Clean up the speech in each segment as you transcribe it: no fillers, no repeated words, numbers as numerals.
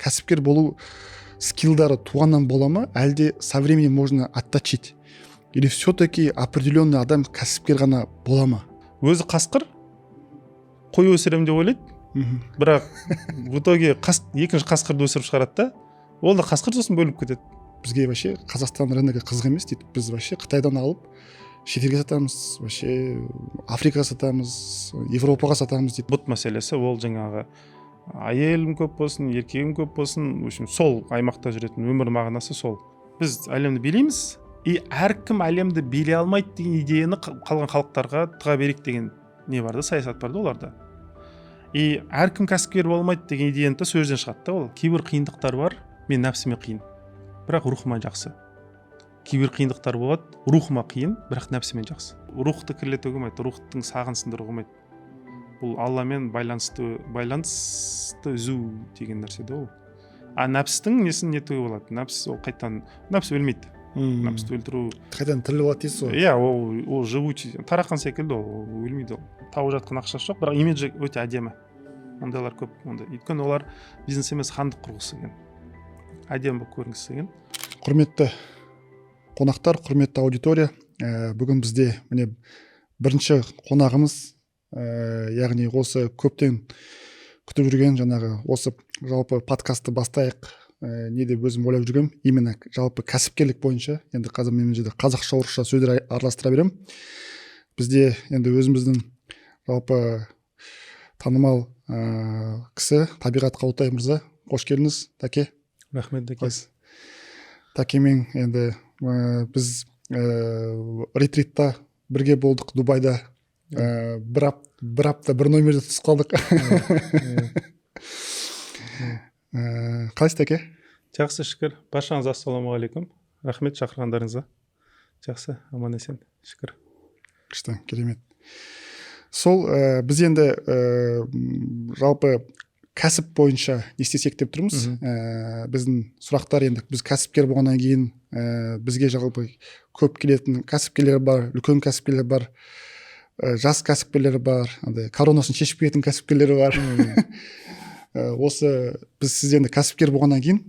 кәсіпкер болу скиллдары туғаннан бола ма, әлде со временем можно отточить, или все-таки определенный адам кәсіпкер ғана бола ма? Өзі қасқыр қой өсірем деп ойлайды, бірақ в итоге екінші қасқырды өсіріп шығарады да, ол да қасқыр сосын бөліп кетеді. Бізге вообще Қазақстан рыногы қызық емес дейді. Біз вообще Қытайдан алып шетелге сатамыз, вообще Африкаға сатамыз, Европаға сатамыз дейді. Бұт мәселесі ол жаңағы әйелім көп болсын, еркегім көп болсын, в общем, сол аймақта жүретін өмір мағынасы сол. Біз әлемді билейміз, и әркім әлемді билей алмайды деген идеяны қалған халықтарға тыға берейік деген не бар да, саясат бар да оларда. И әркім кәсіпкер болмайды деген идеяны да сөзден шығады да ол. Кейбір қиындықтар бар, мен нәпсіме қиын, бірақ рухыма жақсы. Кейбір қиындықтар болады, рухыма қиын, бірақ нәпсіме жақсы. Рухты кірлете қоймайды, рухтың сағын сындыра қоймайды. Бұл Алламен байланысты үзу деген нәрсе де ол. А нәпсістің несін нетуге болады? Нәпс ол қайтан, нәпс өлмейді. Нәпсті өлтіру қайтадан тіріліп алады дейсіз ғой. Иә, ол живучий, тарақан секілді, ол өлмейді ол. Тауып жатқан ақшасы жоқ, бірақ имиджі өте әдемі. Ондайлар көп, онда. Өйткені олар бизнес емес, хандық құрғысы келген. Әдемі болып көрінгісі келген. Құрметті қонақтар, құрметті аудитория, бүгін бізде міне бірінші қонағымыз, яғни осы көптен күтіп жүрген жаңағы осы жалпы подкастты бастайық, не деп өзім ойлап жүргем, именно жалпы кәсіпкерлік бойынша, енді қазір мен жерде қазақша орысша сөздер араластыра берем. Бізде енді өзіміздің жалпы танымал кісі Табиғат Қаутай мырза, қош келдіңіз, Таке. Рахмет, Таке. Такемен енді біз ретритта бірге болдық Дубайда. Бір апта бір номерде түсіп қалдық. Қалайсыз, Таке? Жақсы, шүкір. Баршаңыз ассалаумағалейкум. Рахмет шақырғандарыңызға. Жақсы, аман есен, шүкір. Күшті, керемет. Сол біз енді жалпы кәсіп бойынша не істесек деп тұрмыз. Біздің сұрақтар енді біз кәсіпкер болғаннан кейін бізге жалпы көп келетін кәсіпкерлер бар, үлкен кәсіпкерлер бар, жас кәсіпкерлер бар, коронасын шешіп кететін кәсіпкерлер бар. Осы біз сізден кәсіпкер болғаннан кейін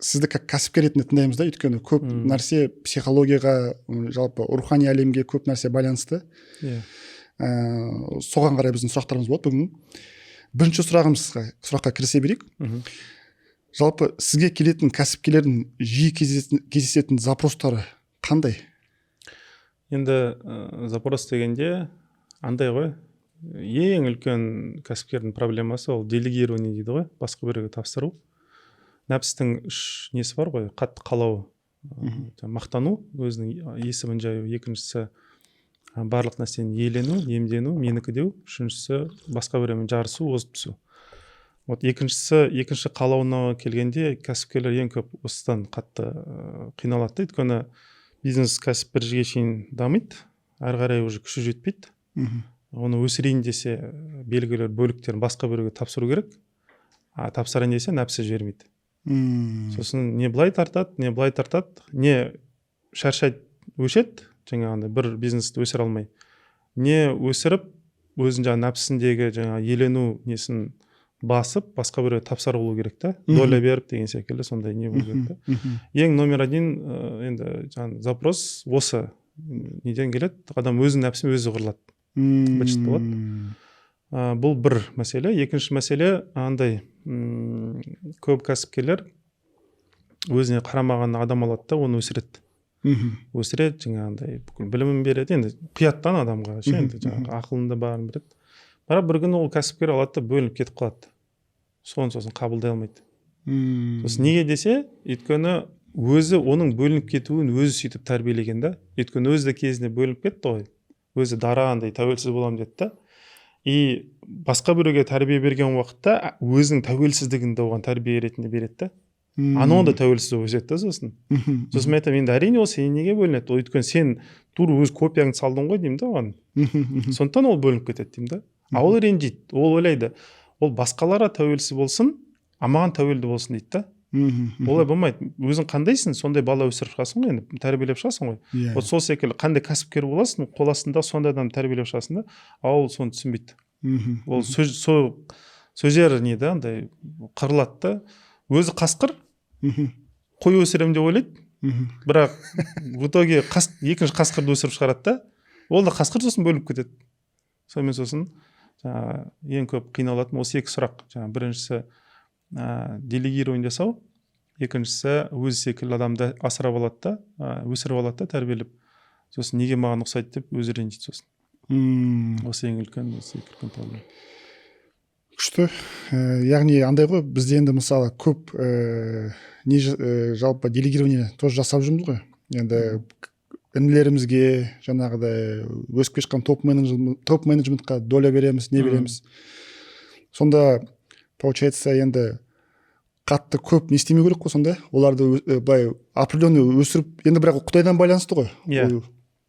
сізді кәсіпкер ретінде тыңдаймыз да, өйткені көп нәрсе психологияға, жалпы рухани әлемге көп нәрсе байланысты. Соған қарай біздің сұрақтарымыз болады бүгін. Бірінші сұраққа кірісе берейік. Жалпы сізге келетін кәсіпкерлердің жиі кездесетін запростары қандай? Енді запрос дегенде андай ғой, ең үлкен кәсіпкердің проблемасы ол делегирование дейді ғой, басқа біреуге тапсыру. Нәпсістің үш несі бар ғой, қатты қалау, мақтану, өзінің есімін жаю, екіншісі барлық нәрсені иелену, иемдену, менікі деу, үшіншісі басқа біреумен жарысу, озып түсу. Вот екінші қалауына келгенде кәсіпкерлер ең көп осыдан қатты қиналады. Өйткені бизнес кәсіп бір жерге шейін дамиды, әрі қарай уже күші жетпейді. Оны өсірейін десе белгілі бөліктерін басқа біреуге тапсыру керек, а тапсырайын десе нәпсі жібермейді. Сосын не былай тартады, не шаршайды, өшеді, жаңағында бір бизнесті өсіре алмай. Не өсіріп, өзін жаңа нәпсісіндегі жаңа елену несін басып, басқа біреуге тапсыру болу керек та, доля беріп деген секілді сондай не болу керек та. Ең номер один енді жаңа запрос осы неден келеді, адам өзінің нәпсін өзі қырлады. Бачыт болады. Бұл бір мәселе. Екінші мәселе андай көп кәсіпкерлер өзіне қарамаған адам алады да, оны өсіреді. Өсіреді, жаңағындай бүкіл білімін береді. Енді қияттан адамға, енді жаңағы ақылында барын береді. Бірақ бір күні ол кәсіпкер алады да бөлініп кетіп қалады. Сосын қабылдай алмайды. Сосын неге десе, өйткені өзі оның бөлініп кетуін өзі сөйтіп тәрбиелеген да. Өйткені өзі де кезінде бөлініп кетті ғой. Өзі дара андай тәуелсіз боламын деді да. И басқа біреуге тәрбие берген уақытта өзінің тәуелсіздігін де оған тәрбие ретінде береді да. Анау да тәуелсіз өседі да сосын. Сосын мен айтамын, енді әрине ол сен неге бөлінеді? Өйткені сен тура өз копияңды салдың ғой деймін да оған. Сондықтан ол бөлініп кетеді деймін да. А ол ренжиді, ол ойлайды, ол басқаларға тәуелсіз болсын, а маған тәуелді болсын дейді да. Олай болмайды. Өзің қандайсың, сондай бала өсіріп шығасың ғой, енді тәрбиелеп шығасың ғой. Вот сол секілді қандай кәсіпкер боласың, қол астында сондай адам тәрбиелеп шығасың да, а ол соны түсінбейді. Ол сол жері не да андай қырылады да, өзі қасқыр қой өсірем деп ойлайды, бірақ в итоге екінші қасқырды өсіріп шығарады да, ол да қасқыр, сосын бөліп кетеді. Сонымен сосын жаңағы ең көп қиналатын осы екі сұрақ. Жаңағы біріншісі делегирование жасау, екіншісі өзі секілді адамды асырап алады да, өсіріп алады да, тәрбиелеп. Сосын неге маған ұқсайды деп өзі ренжиді сосын. Осы ең үлкен проблема. Күшті. Яғни андай ғой, бізде енді мысалы көп жалпы делегирование тоже жасап жүрміз ғой. Енді інілерімізге жаңағыдай өсіп келе жатқан топ менеджментқа доля береміз, не береміз. Сонда получается енді қатты көп не істемеу керек қой сонда. Оларды былай определенный өсіріп, енді бірақ Құдайдан байланысты ғой.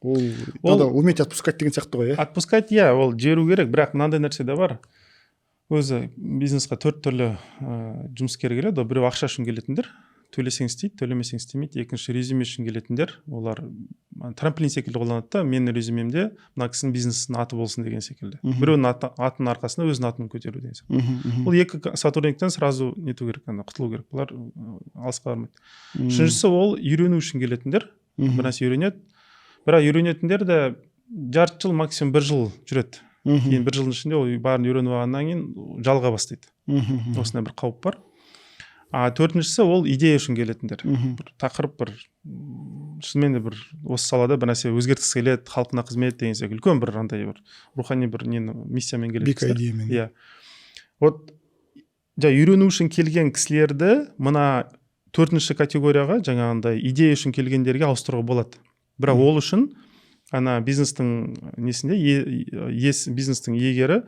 Ол надо уметь отпускать деген сияқты ғой. Отпускать, ол жіберу керек, бірақ мынандай нәрсе де бар. Өзі бизнесқа 4 түрлі жұмыскер келеді. Біреу ақша үшін келетіндер, төлесең істейді, төлемесең істемейді. Екінші резюме үшін келетіндер, олар трамплин секілді қолданады да, менің резюмемде мына кісінің бизнесінің аты болсын деген секілді. Біреудің атының арқасында өзінің атын көтеру деген секілді. Бұл екі сотрудниктен сразу нету керек, құтылу керек. Бұлар алысқа бармайды. Үшіншісі ол үйрену үшін келетіндер, бір нәрсе үйренеді. Бірақ үйренетіндер де жарты жыл, максимум 1 жыл жүреді. Кейін 1 жылдың ішінде ол барын үйреніп алғаннан кейін жалға бастайды. Осындай бір қауіп бар. Төртіншісі ол идея үшін келетіндер. Бір тақырып, бір шынымен де бір осы салада бір нәрсе өзгерткісі келеді, халқына қызмет деген секілді үлкен бір андай бір рухани бір миссиямен келеді. Бик идеямен. Иә. Вот үйрену үшін келген кісілерді мына 4-ші категорияға, жаңағындай идея үшін келгендерге ауыстыруға болады. Бірақ ол үшін бизнестің несінде, бизнестің иегері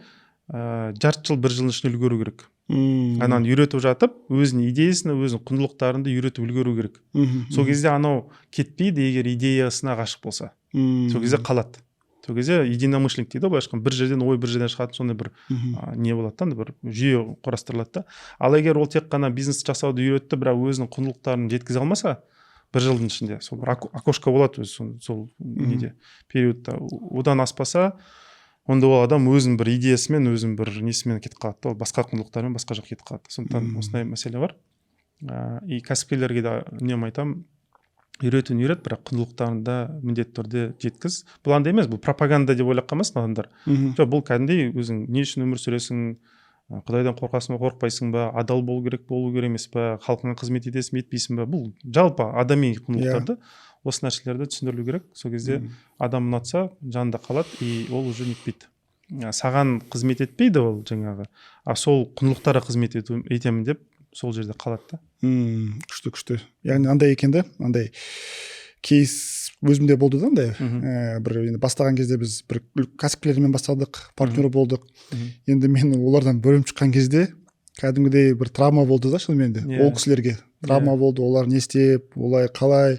жарты жыл, 1 жылдың ішінде үлгеру керек. Ананы үйретіп жатып, өзінің идеясына, өзінің құндылықтарында үйретіп үлгеру керек. Сол кезде анау кетпейді, егер идеясына ғашық болса. Сол кезде қалады. Сол кезде единомышленник дейді, былайша айтқанда, бір жерден ой, бір жерден шығатын сондай бір не болады да, бір жүйе құрастырылады да. Ал егер ол тек қана бизнес жасауды үйретті, бірақ өзінің құндылықтарын жеткізе алмаса, 1 жылдың ішінде сол бір окошко болады өзі сол неде периодта. Одан аспаса, онда ол адам өзінің бір идеясымен, өзінің бір несімен кетіп қалады. Ол басқа құндылықтармен басқа жаққа кетіп қалады. Сондықтан осындай мәселе бар. И кәсіпкерлерге де үнемі айтамын, үйрет, бірақ құндылықтарында міндетті түрде жеткіз. Бұл андай емес, бұл пропаганда деп ойлап қалмасын адамдар. Жоқ, бұл кәдімгідей өзің не үшін өмір сүресің, Құдайдан қорқасың ба, қорықпайсың ба, адал болу керек емес па, халқыңа қызмет етесің бе, етпейсің ба, бұл жалпы адами құндылықтарды, осы нәрселерді түсіндірілу керек. Сол кезде адам ұнатса, жанында қалады, и ол уже нетпейді. Саған қызмет етпейді ол жаңағы, сол құндылықтарға қызмет етемін деп, сол жерде қалады да. Күшті. Яғни андай екен да, андай кейс өзімде болды да, андай бір бастаған кезде біз бір кәсіпкерлермен бастадық, партнер болдық. Енді мен олардан бөлім шыққан кезде кәдімгідей бір травма болды да, шынымен де. Ол кісілерге травма болды, олар не істеп, олай қалай,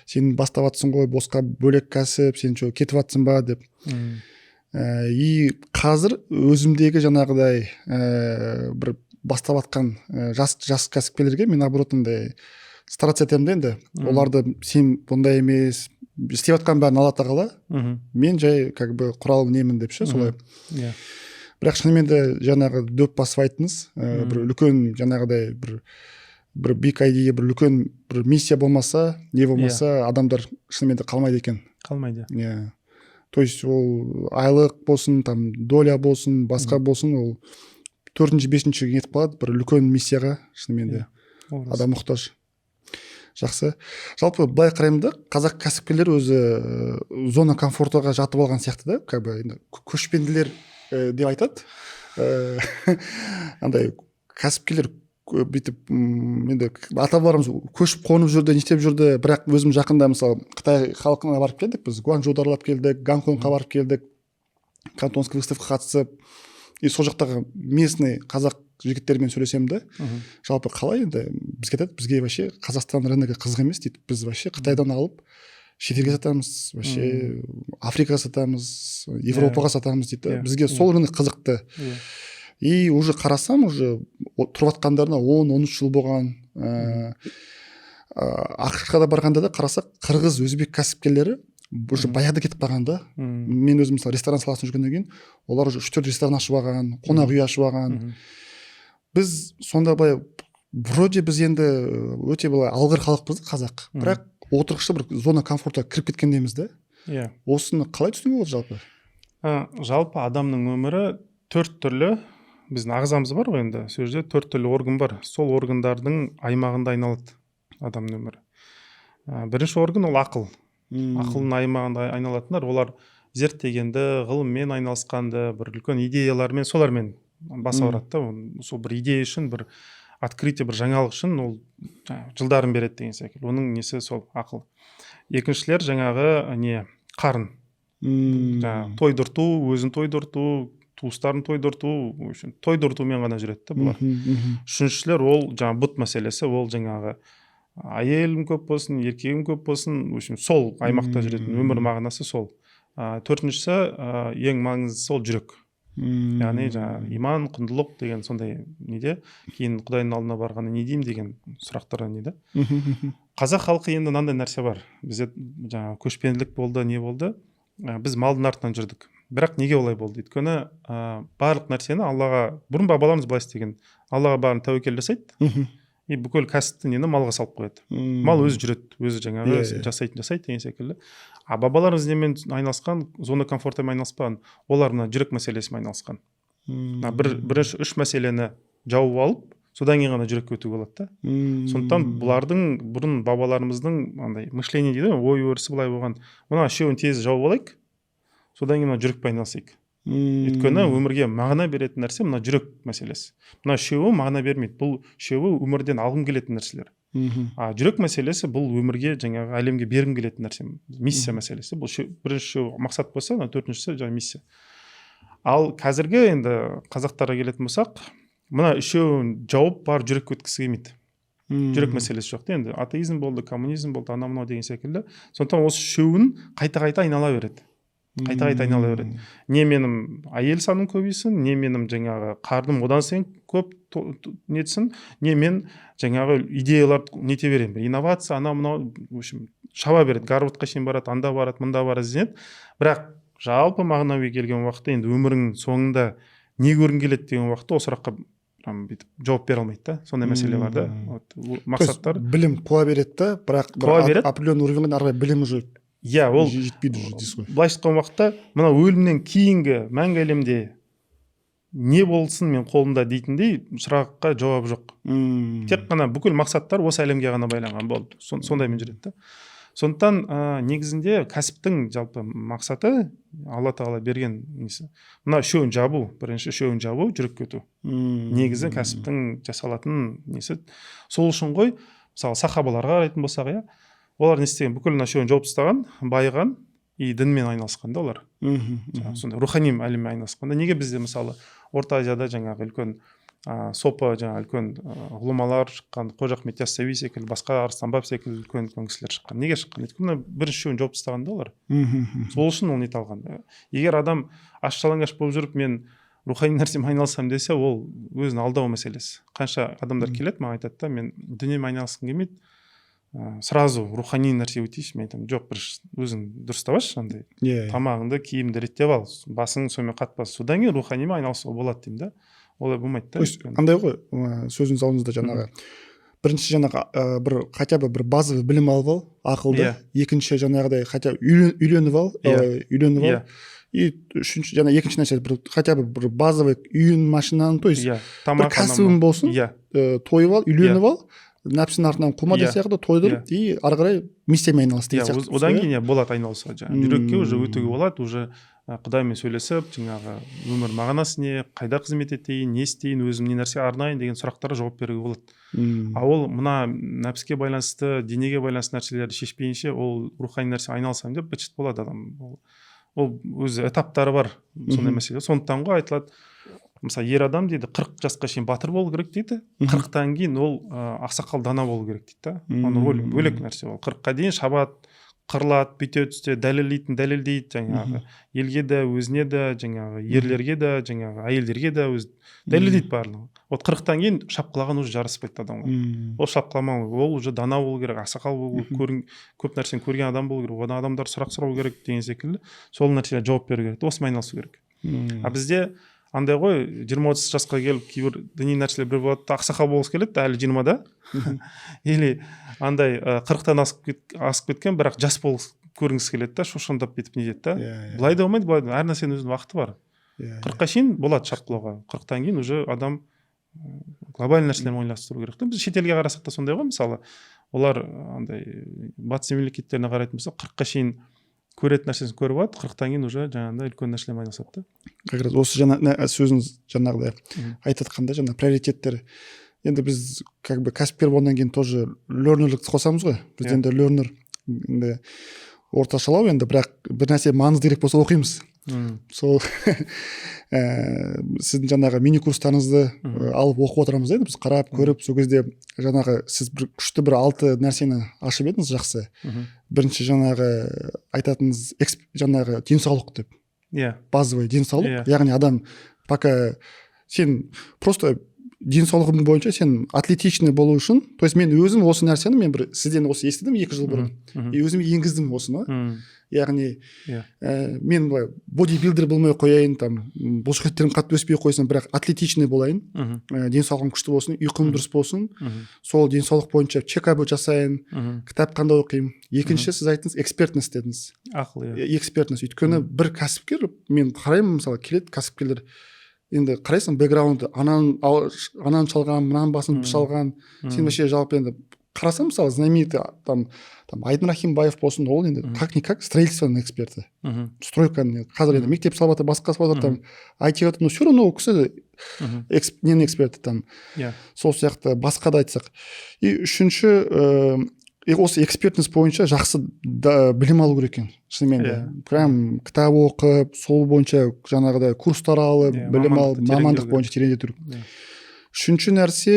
сен бастап жатсың ғой, босқа бөлек кәсіп, сен кетіп жатсың ба деп. И қазір өзімдегі жаңағыдай бір бастап жатқан жас кәсіпкерлерге мен наоборот андай стараться етемін де енді. Оларды сен бұндай емес, істеп жатқан бәрін Алла тағала, мен жай как бы құрал немін деп ше, солай. Бірақ шынымен де жаңағы дөп басып айттыңыз, бір үлкен жаңағыдай бір биг идея, бір үлкен бір миссия болмаса, не болмаса, адамдар шынымен де қалмайды екен. Қалмайды. То есть ол айлық болсын, там доля болсын, басқа болсын, ол 4-5-ге кетіп қалады, бір үлкен миссияға шынымен де адам мұқтаж. Жақсы. Жалпы былай қараймын да, қазақ кәсіпкерлер өзі зона комфортаға жатып алған сияқты да, как бы көшпенділер деп айтады. Андай кәсіпкерлер бүйтіп енді ата-бабаларымыз көшіп қонып жүрді, не істеп жүрді, бірақ өзім жақында мысалы Қытай халқына барып келдік, біз Гуанчжоуды аралап келдік, Гонконгқа барып келдік, Кантонский выставкаға қатысып, и сол жақтағы местный қазақ жігіттермен сөйлесемін да, жалпы қалай енді бізге айтады, бізге вообще Қазақстан рыногы қызық емес дейді, біз вообще Қытайдан алып шетелге сатамыз, вообще Африкаға сатамыз, Европаға сатамыз дейді, бізге сол рынок қызықты. И уже қарасам, уже тұрып жатқандарына 10-13 жыл болған. ақш-қа да барғанда да қарасақ, қырғыз, өзбек кәсіпкерлері уже баяғыда кетіп қалған да. Мен өзім мысалы ресторан саласында жүргеннен кейін олар уже 3-4 ресторан ашып алған, қонақ үй ашып алған. Біз сонда былай вроде біз енді өте былай алғыр халықпыз қазақ, бірақ отырықшы бір зона комфортқа кіріп кеткендейміз да. Иә. Осыны қалай түсінуге болады жалпы? Жалпы адамның өмірі 4 түрлі, біздің ағзамыз бар ғой енді, сол жерде 4 түрлі орган бар. Сол органдардың аймағында айналады адамның өмірі. Бірінші орган ол ақыл. Ақылдың аймағында айналатындар, олар зерттегенді, ғылыммен айналысқанды, бір үлкен идеялармен, солармен бас ауырады да. Сол бір идея үшін, бір открытие, бір жаңалық үшін ол жылдарын береді деген секілді. Оның несі сол ақыл. Екіншілер жаңағы қарын. Тойдырту, өзін тойдырту, туыстарын тойдырту, тойдыртумен ғана жүреді бұлар. Үшіншілер ол бұт мәселесі, ол жаңағы әйелім көп болсын, еркегім көп болсын, сол аймақта жүретін өмір мағынасы сол. Төртіншісі ең маңыздысы сол жүрек. Яғни иман, құндылық деген сондай неде, кейін Құдайдың алдына барғанда не деймін деген сұрақтар неде. Қазақ халқы енді мынандай нәрсе бар. Бізде көшпенділік болды, не болды? Біз малдың артынан жүрдік. Бірақ неге олай болды? Өйткені барлық нәрсені Аллаға, бұрын бабаларымыз былай істеген, Аллаға барын тәуекел жасайды, и бүкіл кәсіпті малға салып қояды. Мал өзі жүреді, өзі жаңағы жасайды деген секілді. Бабаларымыз немен айналысқан, зона комфортымен айналыспаған, олар мына жүрек мәселесімен айналысқан. Бірінші 3 мәселені жауып алып, содан кейін ғана жүрекке өтуге болады да. Сондықтан бұлардың бұрын бабаларымыздың андай мышление дейді, ой өрісі былай болған. Мына үшеуін тез жауып алайық, содан кейін жүрекпен айналысайық. Өйткені өмірге мағына беретін нәрсе мына жүрек мәселесі. Мына үшеуі мағына бермейді. Бұл үшеуі өмірден алғым келетін нәрселер. Жүрек мәселесі бұл өмірге жаңағы әлемге бергім келетін нәрсе, миссия мәселесі. Бұл бірінші мақсат болса, төртіншісі жаңа миссия. Ал қазіргі енді қазақтарға келетін болсақ, мына үшеуін жауып бар жүрекке өткісі келмейді. Жүрек мәселесі жоқ. Енді атеизм болды, коммунизм болды, анау деген секілді. Сондықтан осы үшеуін қайта-қайта айнала береді. Қайта-қайта айнала береді. Не менің әйел саным көбейсін, не менің жаңағы қарным одан сайын көп нетсін, не мен жаңағы идеялар нете беремін. Инновация, анау шаба береді. Гарвардқа шейін барады, анда барады, мында барады ізденеді. Бірақ жалпы мағынауи келген уақытта енді өмірің соңында не көргің келеді деген уақытта ол сұраққа жауап бере алмайды да. Сондай мәселе бар да. Мақсаттар. Білім қуа береді да, бірақ определенный уровеньден ары қарай білім уже ол жетпейді уже дейсіз ғой. Былайша айтқан уақытта мына өлімнен кейінгі мәңгі әлемде не болсын мен қолымда дейтіндей сұраққа жауап жоқ. Тек қана бүкіл мақсаттар осы әлемге ғана байланған болды. Сондаймен жүреді да. Сондықтан негізінде кәсіптің жалпы мақсаты Алла тағала берген несі. Мына үшеуін жабу, бірінші үшеуін жабу, жүрекке өту. Негізі кәсіптің жасалатын несі. Сол үшін ғой, мысалы сахабаларға қарайтын болсақ, олар не істеген, бүкіл үшеуін жауып тастаған, байыған и дінмен айналысқан да олар. Сонда рухани әлеммен айналысқан да. Неге бізде мысалы Орта Азияда жаңағы үлкен сопы, жаңағы үлкен ғұламалар шыққан, Қожа Ахмет Яссауи секілді, басқа Арыстан баб секілді үлкен кісілер шыққан. Неге шыққан? Өйткені бірінші үшеуін жауып тастаған да олар. Сол үшін ол нете алған. Егер адам аш-жалаңаш болып жүріп, мен рухани нәрсемен айналысам десе, ол өзін алдау мәселесі. Қанша адамдар келеді, маған айтады да, мен дүниемен айналысқым келмейді, сразу рухани нәрсе өтейші. Мен айтамын, жоқ, бір өзің дұрыстап алшы, андай тамағыңды, киімді реттеп ал, басың сонымен қатпас, содан кейін руханимен айналысуға болады деймін да. Олай болмайды да. Андай ғой, сөзіңіз алдыңызда жаңағы бірінші жаңағы бір хотя бы бір базовый білім алып ал, ақылды, екінші жаңағыдай хотя үйленіп ал, и үшінші жаңа екінші нәрсе бір хотя бы бір базовый үйін, машинаны, то есть бір кәсібің болсын, тойып ал, үйленіп ал, нәпсінің артынан қума деген сияқты тойдырып, и ары қарай миссиямен айналыс деген сияқты. Одан кейін болады айналысуға, жүрекке уже өтуге болады, уже Құдаймен сөйлесіп, жаңағы өмір мағынасы не, қайда қызмет етейін, не істейін, өзім не нәрсе арнайын деген сұрақтарға жауап беруге болады. Ол мына нәпсіге байланысты, денеге байланысты нәрселерді шешпейінше, ол рухани нәрсе айналысам деп быт-шыт болады адам. Ол өзі этаптары бар, сондай мәселе. Сондықтан ғой айтылады, мысалы ер адам дейді 40 жасқа шейін батыр болу керек дейді, 40-тан кейін ол ақсақал дана болу керек дейді. Оның бөлек нәрсе ол. 40-қа дейін шабат, қырылады, бүйтеді, сөйтеді, дәлелдейді жаңағы елге де, өзіне де, жаңағы ерлерге де, жаңағы әйелдерге де өз дәлелдейді барлығы. Вот 40-тан кейін шапқылаған уже жараспайды адамға. Ол шапқыламау, ол уже дана болу керек, ақсақал болу керек, көп нәрсені көрген адам болу керек, одан адамдар сұрақ сұрау керек деген секілді. Сол нәрселерге жауап беру керек, осымен айналысу керек. А бізде андай ғой, 20-30 жасқа келіп кейбір діни нәрселер бір болады, ақсақал болғысы келеді, әлі 20-да. Или андай 40-тан асып кеткен, бірақ жас көрінгісі келеді да, шошаңдап кетіп не дейді да. Былай да болмайды, былай да, әр нәрсенің өзінің уақыты бар. 40-қа шейін болады шапқылауға. 40-тан кейін уже адам глобальный нәрселермен ойластыру керек. Біз шетелге қарасақ та сондай ғой, мысалы, олар андай батыс мемлекеттеріне қарайтын болса, 40-қа шейін көретін нәрсесін көріп алады, 40-тан кейін уже жаңағыдай үлкен нәрселермен айналысады да. Как раз осы сөзіңіз жаңағыдай айтатқанда жаңа приоритеттер. Енді біз как бы кәсіпкер болғаннан кейін тоже лернерлікті қосамыз ғой. Біз енді лернер енді орташалау, енді бірақ бір нәрсе маңызды керек болса оқимыз. Сол сіздің жаңағы мини курстарыңызды алып оқып отырамыз енді біз қарап көріп, сол кезде жаңағы сіз бір күшті бір 6 нәрсені ашып едіңіз, жақсы. Бірінші жаңағы айтатыныңыз жаңағы денсаулық деп. Базовый денсаулық, яғни адам пока сен просто денсаулығым бойынша сен атлетичный болу үшін, то есть мен өзім осы нәрсені мен бір сізден осы естідім 2 жыл бұрын. Өзім енгіздім осыны. Яғни мен былай бодибилдер болмай қояйын, там бұлшықеттерім қатты өспей қойсын, бірақ атлетичный болайын, денсаулығым күшті болсын, ұйқым дұрыс болсын, сол денсаулық бойынша чекап жасайын, кітап қандай оқимын. Екінші сіз айттыңыз экспертность дедіңіз. Ақыл, экспертность. Өйткені бір кәсіпкер, мен қараймын, мысалы келеді кәсіпкерлер, енді қарайсың бэкграунды, анан шалған, мынан басын шалған, сен вообще жалпы енді қарасам, мысалы, знаменитый там Айдын Рахимбаев болсын, ол енді как-никак строительственный эксперты. Стройканы, қазір енді мектеп салып басқа салып там IT-ға, но все равно ол кісі нені эксперті там. Сол сияқты басқа да айтсақ. И үшінші, осы экспертность бойынша жақсы білім алу керек екен. Шынымен де. Прям кітап оқып, сол бойынша жаңағыдай курстар алып, білім алып, мамандық бойынша тереңдету керек. Үшінші нәрсе,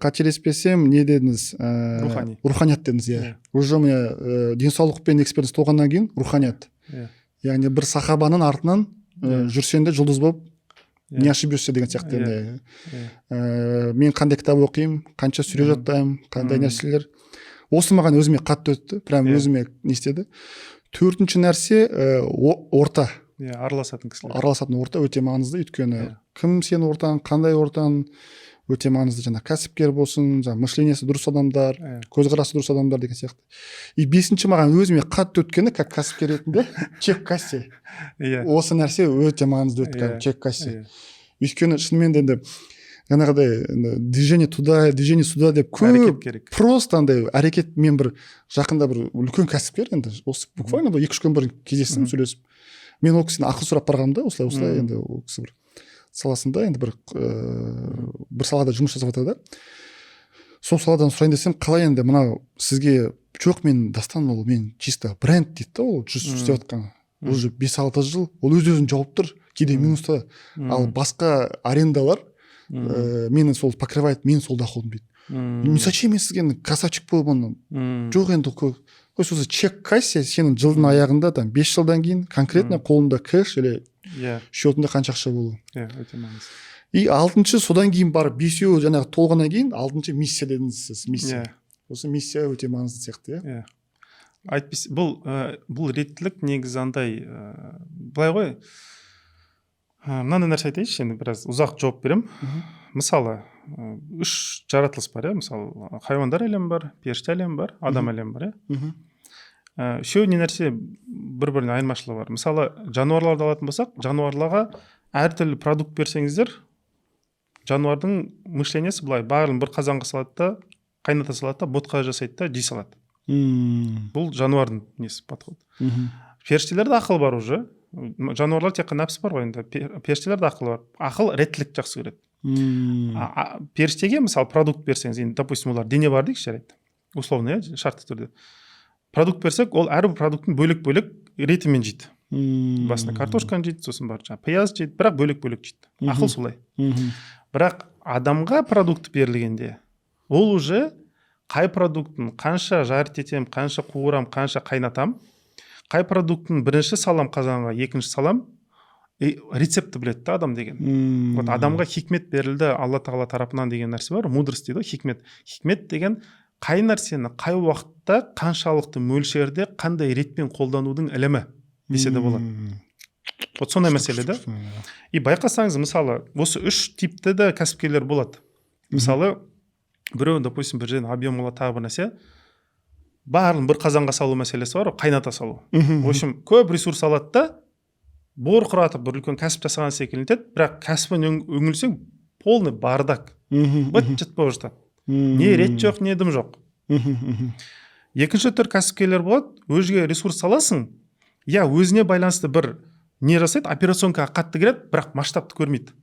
қателеспесем, не дедіңіз? Руханият дедіңіз, Уже міне денсаулықпен экспертность толғаннан кейін руханият. Яғни бір сахабаның артынан жүрсен де жұлдыз болып, не ошибешься деген сияқты. Мен қандай кітап оқимын, қанша сүре жаттаймын, қандай нәрселер. Осы маған өзіме қатты өтті, прям өзіме не істеді. Төртінші нәрсе, орта. Араласатын кісілер. Араласатын орта өте маңызды, өйткені кім сен ортаң, қандай ортаң өте маңызды. Жаңа кәсіпкер болсын, жаңа мышлениясы дұрыс адамдар, көзқарасы дұрыс адамдар деген сияқты. И бесінші маған өзіме қатты өткені, как кәсіпкер ретінде, чек кассе. Осы нәрсе өте маңызды өтті, чек кассе. Өйткені шынымен де енді жаңағыдай движение туда, движение сюда деп көп просто андай әрекет. Мен бір жақында бір үлкен кәсіпкер, енді осы буквально 2-3 күн бұрын кездестім, сөйлесіп. Мен ол кісіден ақыл сұрап барғанмын да, осылай енді ол кісі бір саласында, енді бір салада жұмыс жасап жатыр да. Сол саладан сұрайын десем, қалай енді мынау сізге жоқ, мен Дастан, ол мен чисто бренд дейді да, ол жұмыс істеп жатқан. Уже 5-6 жыл ол өз-өзін жауып тұр, кейде минуста. Ал басқа арендалар мені сол покрывает, мен сол доходым дейді. Не зачем мен сізге красавчик болып оны? Жоқ енді осы чек кассе сенің жылдың аяғында там 5 жылдан кейін конкретно қолында кэш или счетында қанша ақша болу. Өте маңызды. И 6-шы содан кейін барып 5-еуі жаңағы толғаннан кейін 6-шы миссия дедіңіз сіз, миссия. Осы миссия өте маңызды сияқты, Айтпесе, бұл реттілік негізі андай, былай ғой, мынандай нәрсе айтайыншы, енді біраз ұзақ жауап берем. Мысалы, 3 жаратылыс бар, мысалы, хайуандар әлемі бар, періште әлемі бар, адам әлемі бар, Үшеуі не нәрсе бір-біріне айырмашылығы бар. Мысалы, жануарларды алатын болсақ, жануарларға әртүрлі продукт берсеңіздер, жануардың мышлениясы былай, барлығын бір қазанға салады да, қайната салады да, ботқа жасайды да, жей салады. Бұл жануардың несі подход. Періштелерде ақыл бар уже. Жануарлар тек қана нәпсі бар ғой, енді періштелерде ақыл бар. Ақыл реттілік жақсы көреді. Періштеге мысалы продукт берсеңіз, енді допустим, олар дене бар дейікші, жарайды. Условно, шартты түрде. Продукт берсек, ол әрбір продукттың бөлек-бөлек ретімен жейді. Басына картошканы жейді, сосын бар, пияз жейді, бірақ бөлек-бөлек жейді. Ақыл солай. Бірақ адамға продукт берілгенде, ол уже қай продуктын қанша жарты етем, қанша қуырам, қанша қайнатам, қай продуктын бірінші салам қазанға, екінші салам, рецепті біледі да адам деген. Вот адамға хикмет берілді Алла тағала тарапынан деген нәрсе бар, мудрость дейді, хикмет деген қай нәрсені қай уақытта қаншалықты мөлшерде қандай ретпен қолданудың ілімі десе де болады. Вот сондай мәселе да. И байқасаңыз, мысалы, осы үш типті де кәсіпкерлер болады. Мысалы, біреу, допустим, бір жерден объем болады, тағы бір нәрсе, барлығын бір қазанға салу мәселесі бар, қайната салу. В общем, көп ресурс алады да, бұрқыратып бір үлкен кәсіп жасаған секілді етеді, бірақ кәсібін үңілсең, полный бардак. Быт-жыт болып жатады. Не рет жоқ, не дым жоқ. Екінші түр кәсіпкерлер болады, өзге ресурс саласың, я өзіне байланысты бір не жасайды, операционкаға қатты кіреді, бірақ масштабты көрмейді.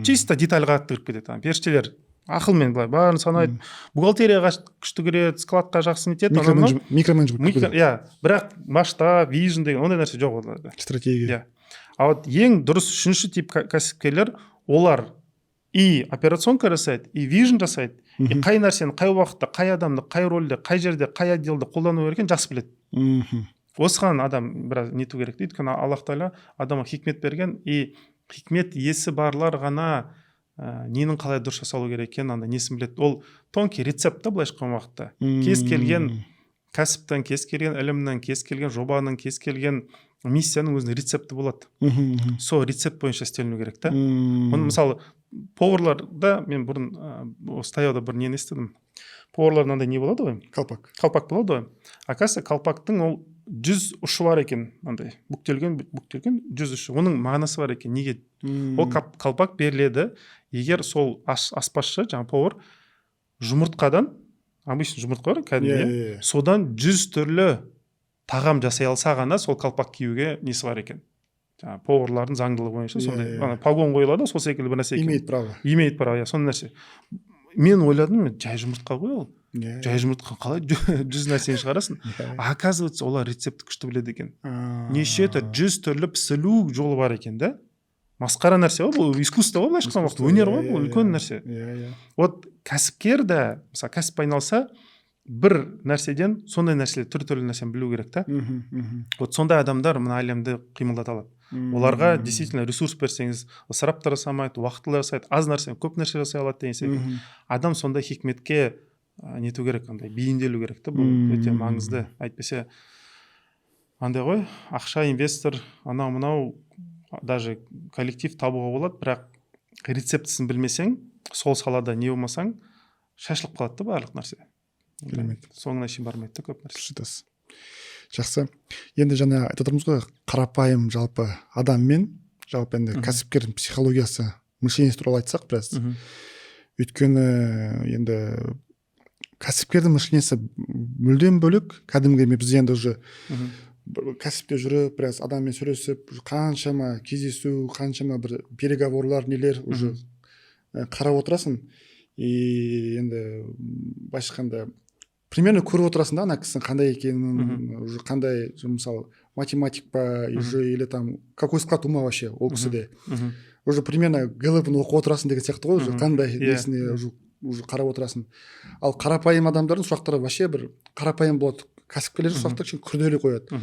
Чисто детальға қатты кіріп кетеді. Періштелер ақылмен былай барын санайды, бухгалтерияға күшті кіреді, складқа жақсы нетеді. Микроменеджмент. Бірақ масштаб, вижн деген ондай нәрсе жоқ оларда. Стратегия. А вот ең дұрыс үшінші тип кәсіпкерлер, олар и операционка жасайды, и вижн жасайды, и қай нәрсені, қай уақытта, қай адамды, қай рөлде, қай жерде, қай отделді қолдану керек екенін жақсы біледі. Осыған адам біраз нету керек дейді, өйткені Аллах Тағала адамға хикмет берген, и хикмет есі барлар ғана ненің қалай дұрыс жасалу керек екенін анда несін біледі. Ол тонкий рецепт та былайша айтқан уақытта. Кез келген кәсіптен, кез келген ілімнен, кез келген жобаның, кез келген миссияның өзінің рецепті болады. Сол рецепт бойынша істеліну керек та. Оны мысалы поварларда, мен бұрын осы таяуда бір нені естідім. Поварлар мынандай не болады ғой? Қалпақ болады ғой. Оказывается, қалпақтың ол 100 ұшы бар екен, андай бүктелген 100 ұшы. Оның мағынасы бар екен. Неге? Ол қалпақ беріледі, егер сол аспазшы, жаңа повар, жұмыртқадан, обычный жұмыртқа бар, кәдімгі, содан 100 түрлі тағам жасай алса ғана сол қалпақ киюге несі бар екен. Жаңа поварлардың заңдылығы бойынша сондай погон қойылады, сол секілді бір нәрсе екен. Имеет право, сондай нәрсе. Мен ойладым, жай жұмыртқа ғой ол. Жай жұмыртқа қалай 100 нәрсені шығарасын? Оказывается, олар рецепті күшті біледі екен. Неше 100 түрлі пісілу жолы бар екен да? Масқара нәрсе ғой, бұл искусство ғой, былайша айтқан уақытта, өнер ғой, бұл үлкен нәрсе. Вот кәсіпкер де, мысалы, кәсіп айналса, бір нәрседен сондай нәрселер, түрлі нәрсені білу керек та. Вот сондай адамдар мына әлемді қимылдата алады. Оларға действительно ресурс берсеңіз, ысырап жасамайды, уақытылы жасайды, аз нәрсе, көп нәрсе жасай алады деген секілді. Адам сондай хикметке нету керек, андай бейімделу керек та, бұл өте маңызды. Әйтпесе андай ғой, ақша, инвестор, анау-мынау даже коллектив табуға болады, бірақ рецептісін білмесең, сол салада не болмасаң, шашылып қалады да барлық нәрсе. Соңына шейін бармайды көп нәрсе. Жақсы. Енді жаңа айтып отырмыз ғой, қарапайым жалпы адаммен, жалпы енді кәсіпкердің психологиясы, мышление туралы айтсақ біраз. Өйткені енді кәсіпкердің мышлениесі мүлдем бөлек. Кәдімгі біз енді уже кәсіпте жүріп, біраз адаммен сөйлесіп, қаншама кездесу, қаншама бір переговорлар, нелер уже қарап отырасың. И енді башқанда примерно көріп отырасың да, ана кісінің қандай екенін, уже қандай, мысалы, математик па, или там какой склад ума вообще ол кісіде. Уже примерно ГЛП-ны оқып отырасың деген сияқты ғой, уже қандай несіне уже қарап отырасың. Ал қарапайым адамдардың сұрақтары вообще бір қарапайым болады. Кәсіпкерлер сұрақтар кішкене күрделі қояды.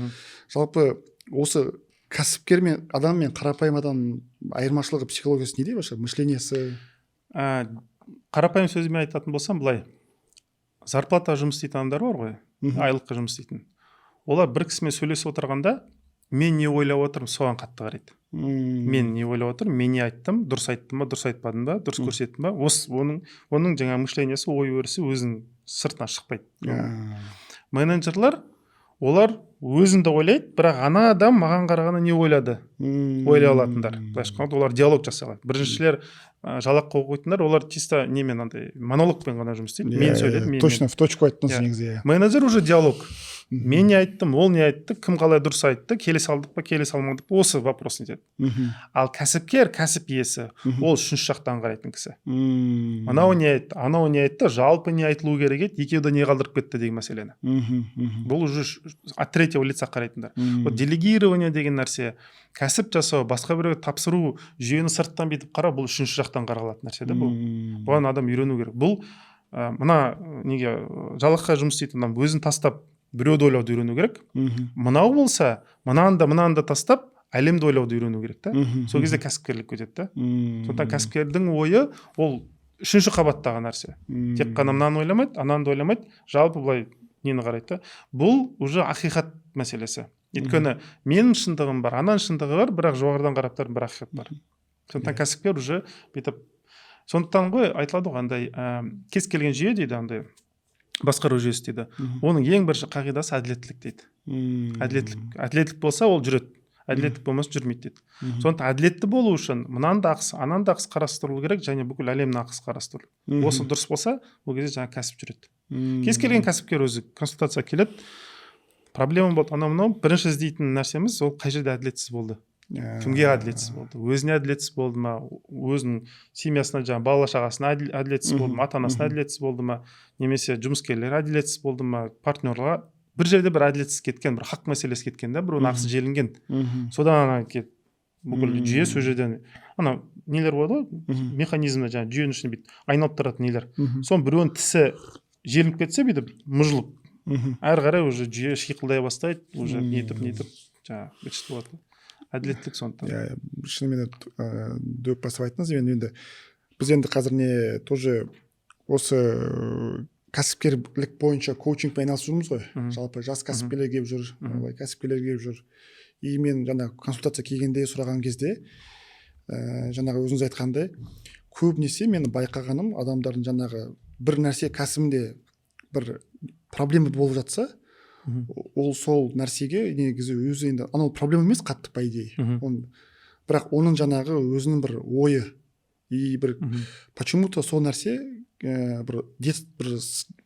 Жалпы осы кәсіпкер мен адам мен қарапайым адам айырмашылығы психологиясы неде вообще, мышлениесі? Қарапайым сөзімен айтатын болсам, былай, зарплата жұмыс істейтін адамдар бар ғой, айлыққа жұмыс істейтін. Олар бір кісімен сөйлесіп отырғанда, мен не ойлап отырмын, соған қатты қарайды. Мен не ойлап отырмын, мен не айттым, дұрыс айттым ба, дұрыс айтпадым ба, дұрыс көрсеттім ба, оның жаңа мышлениесі, ой өрісі өзінің сыртына шықпайды. Менеджерлар, олар өзінде ойлайды, бірақ ана адам маған қарағанда не ойлады, ойлай алатындар. Олар диалог жасай алады. Біріншілер жалаққа қоятындар, олар чисто немен андай монологпен ғана жұмыс істейді. Мен сөйледім. Точно, в точку айттыңыз негізі. Менеджер уже диалог. Мен не айттым, ол не айтты, кім қалай дұрыс айтты, келісе алдық па, келісе алмадық па, осы вопрос нетеді. Ал кәсіпкер, кәсіп иесі, ол үшінші жақтан қарайтын кісі. Анау не айтты, анау не айтты, жалпы не айтылу керек еді, екеуді не қалдырып кетті деген мәселені. Бұл уже от третьего лица қарайтындар. Делегирование деген нәрсе, кәсіп жасау, басқа біреуге тапсыру, жүйені сырттан бетіп қарау, бұл үшінші жақтан қаралатын нәрсе. Бұған адам үйрену керек. Бұл мына неге жалақыға жұмыс істейтін адам өзін тастап біреуді ойлауды үйрену керек. Мынау болса мынаны да тастап әлемді ойлауды үйрену керек та. Сол кезде кәсіпкерлік өтеді да. Сондықтан кәсіпкердің ойы ол үшінші қабаттағы нәрсе. Тек қана мынаны ойламайды, ананы ойламайды, жалпы былай нені қарайды да. Бұл уже ақиқат мәселесі. Өйткені менің шындығым бар, ананың шындығы бар, бірақ жоғарыдан қарап тұрған бір ақиқат бар. Сондықтан кәсіпкер уже бүйтіп, сондықтан ғой айтылады ғой андай кез келген жүйе дейді, андай басқару жүйесі дейді. Оның ең бірінші қағидасы әділеттілік дейді. Әділеттілік болса ол жүреді. Әділеттік болмаса жүрмейді дейді. Сондықтан әділетті болу үшін мынаның да ақысы, ананың да ақысы қарастырылу керек, және бүкіл әлемнің ақысы қарастырылу. Осы дұрыс болса, ол кезде жаңа кәсіп жүреді. Кез келген кәсіпкер өзі консультация келеді, проблема болды, анау-мынау, бірінші іздейтін нәрсеміз ол қай жерде әділетсіз болды. Кімге әділетсіз болды? Өзіне әділетсіз болды ма? Өзінің семьясына, жаңа бала шағасына әділетсіз болды ма? Ата-анасына әділетсіз болды ма? Немесе жұмыскерлер әділетсіз болды ма? Партнерға бір жерде бір әділетсіз кеткен, бір хақ мәселесі кеткен да, бір оның ақысы желінген. Содан ана кет бүкіл жүйе сол жерден ана нелер болады ғой, механизмде жаңа жүйенің ішінде бүйтіп айналып тұратын нелер. Соның біреуінің тісі желініп кетсе бүйтіп мұжылып, әрі қарай уже жүйе шиқылдай бастайды, уже нетіп жаңа бітшіт болады. Әділеттілік сондықтан. Шынымен дөп басып айттыңыз. Енді біз енді қазір не тоже осы кәсіпкерлік бойынша коучингпен айналысып жүрміз ғой. Жалпы жас кәсіпкерлер келіп жүр, кәсіпкерлер келіп жүр. И мен жаңа консультация келгенде сұраған кезде жаңағы өзіңіз айтқандай көбінесе мені байқағаным адамдардың жаңағы бір нәрсе кәсібінде бір проблема болып жатса, ол сол нәрсеге негізі өзі енді анау проблема емес қатты по идее. Бірақ оның жаңағы өзінің бір ойы и бір почему-то сол нәрсе бір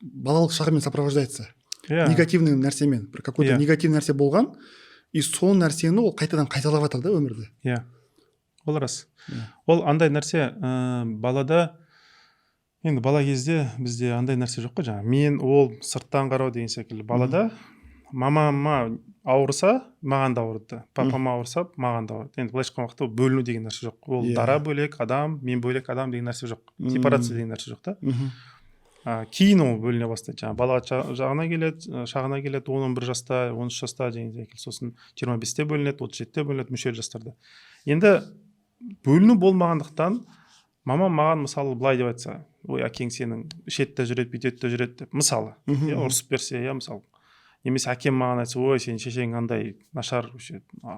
балалық шағымен сопровождается. Негативный нәрсемен, бір какой-то негативный нәрсе болған, и сол нәрсені ол қайтадан қайталап жатыр да өмірде. Ол рас. Ол андай нәрсе балада, енді бала кезде бізде андай нәрсе жоқ қой, жаңа мен ол сырттан қарау деген секілді. Балада мамама ауырса, маған да ауырды. Папама ауырса, маған да ауырды. Енді былайша айтқан уақытта бөліну деген нәрсе жоқ. Ол дара бөлек адам, мен бөлек адам деген нәрсе жоқ. Сепарация деген нәрсе жоқ та. Кейін ол бөліне бастайды. Жаңа бала шағына келеді, 11 жаста, 13 жаста деген секілді. Сосын 25-те бөлінеді, 37-те бөлінеді, мүшел жастарда. Енді бөліну болмағандықтан мама маған мысалы былай деп айтса, ой, әкең сенің шетте жүреді, бүйтетте жүреді деп, мысалы, ұрысып берсе, мысалы. Немесе әкем маған айтса, ой, сен шешең андай нашар,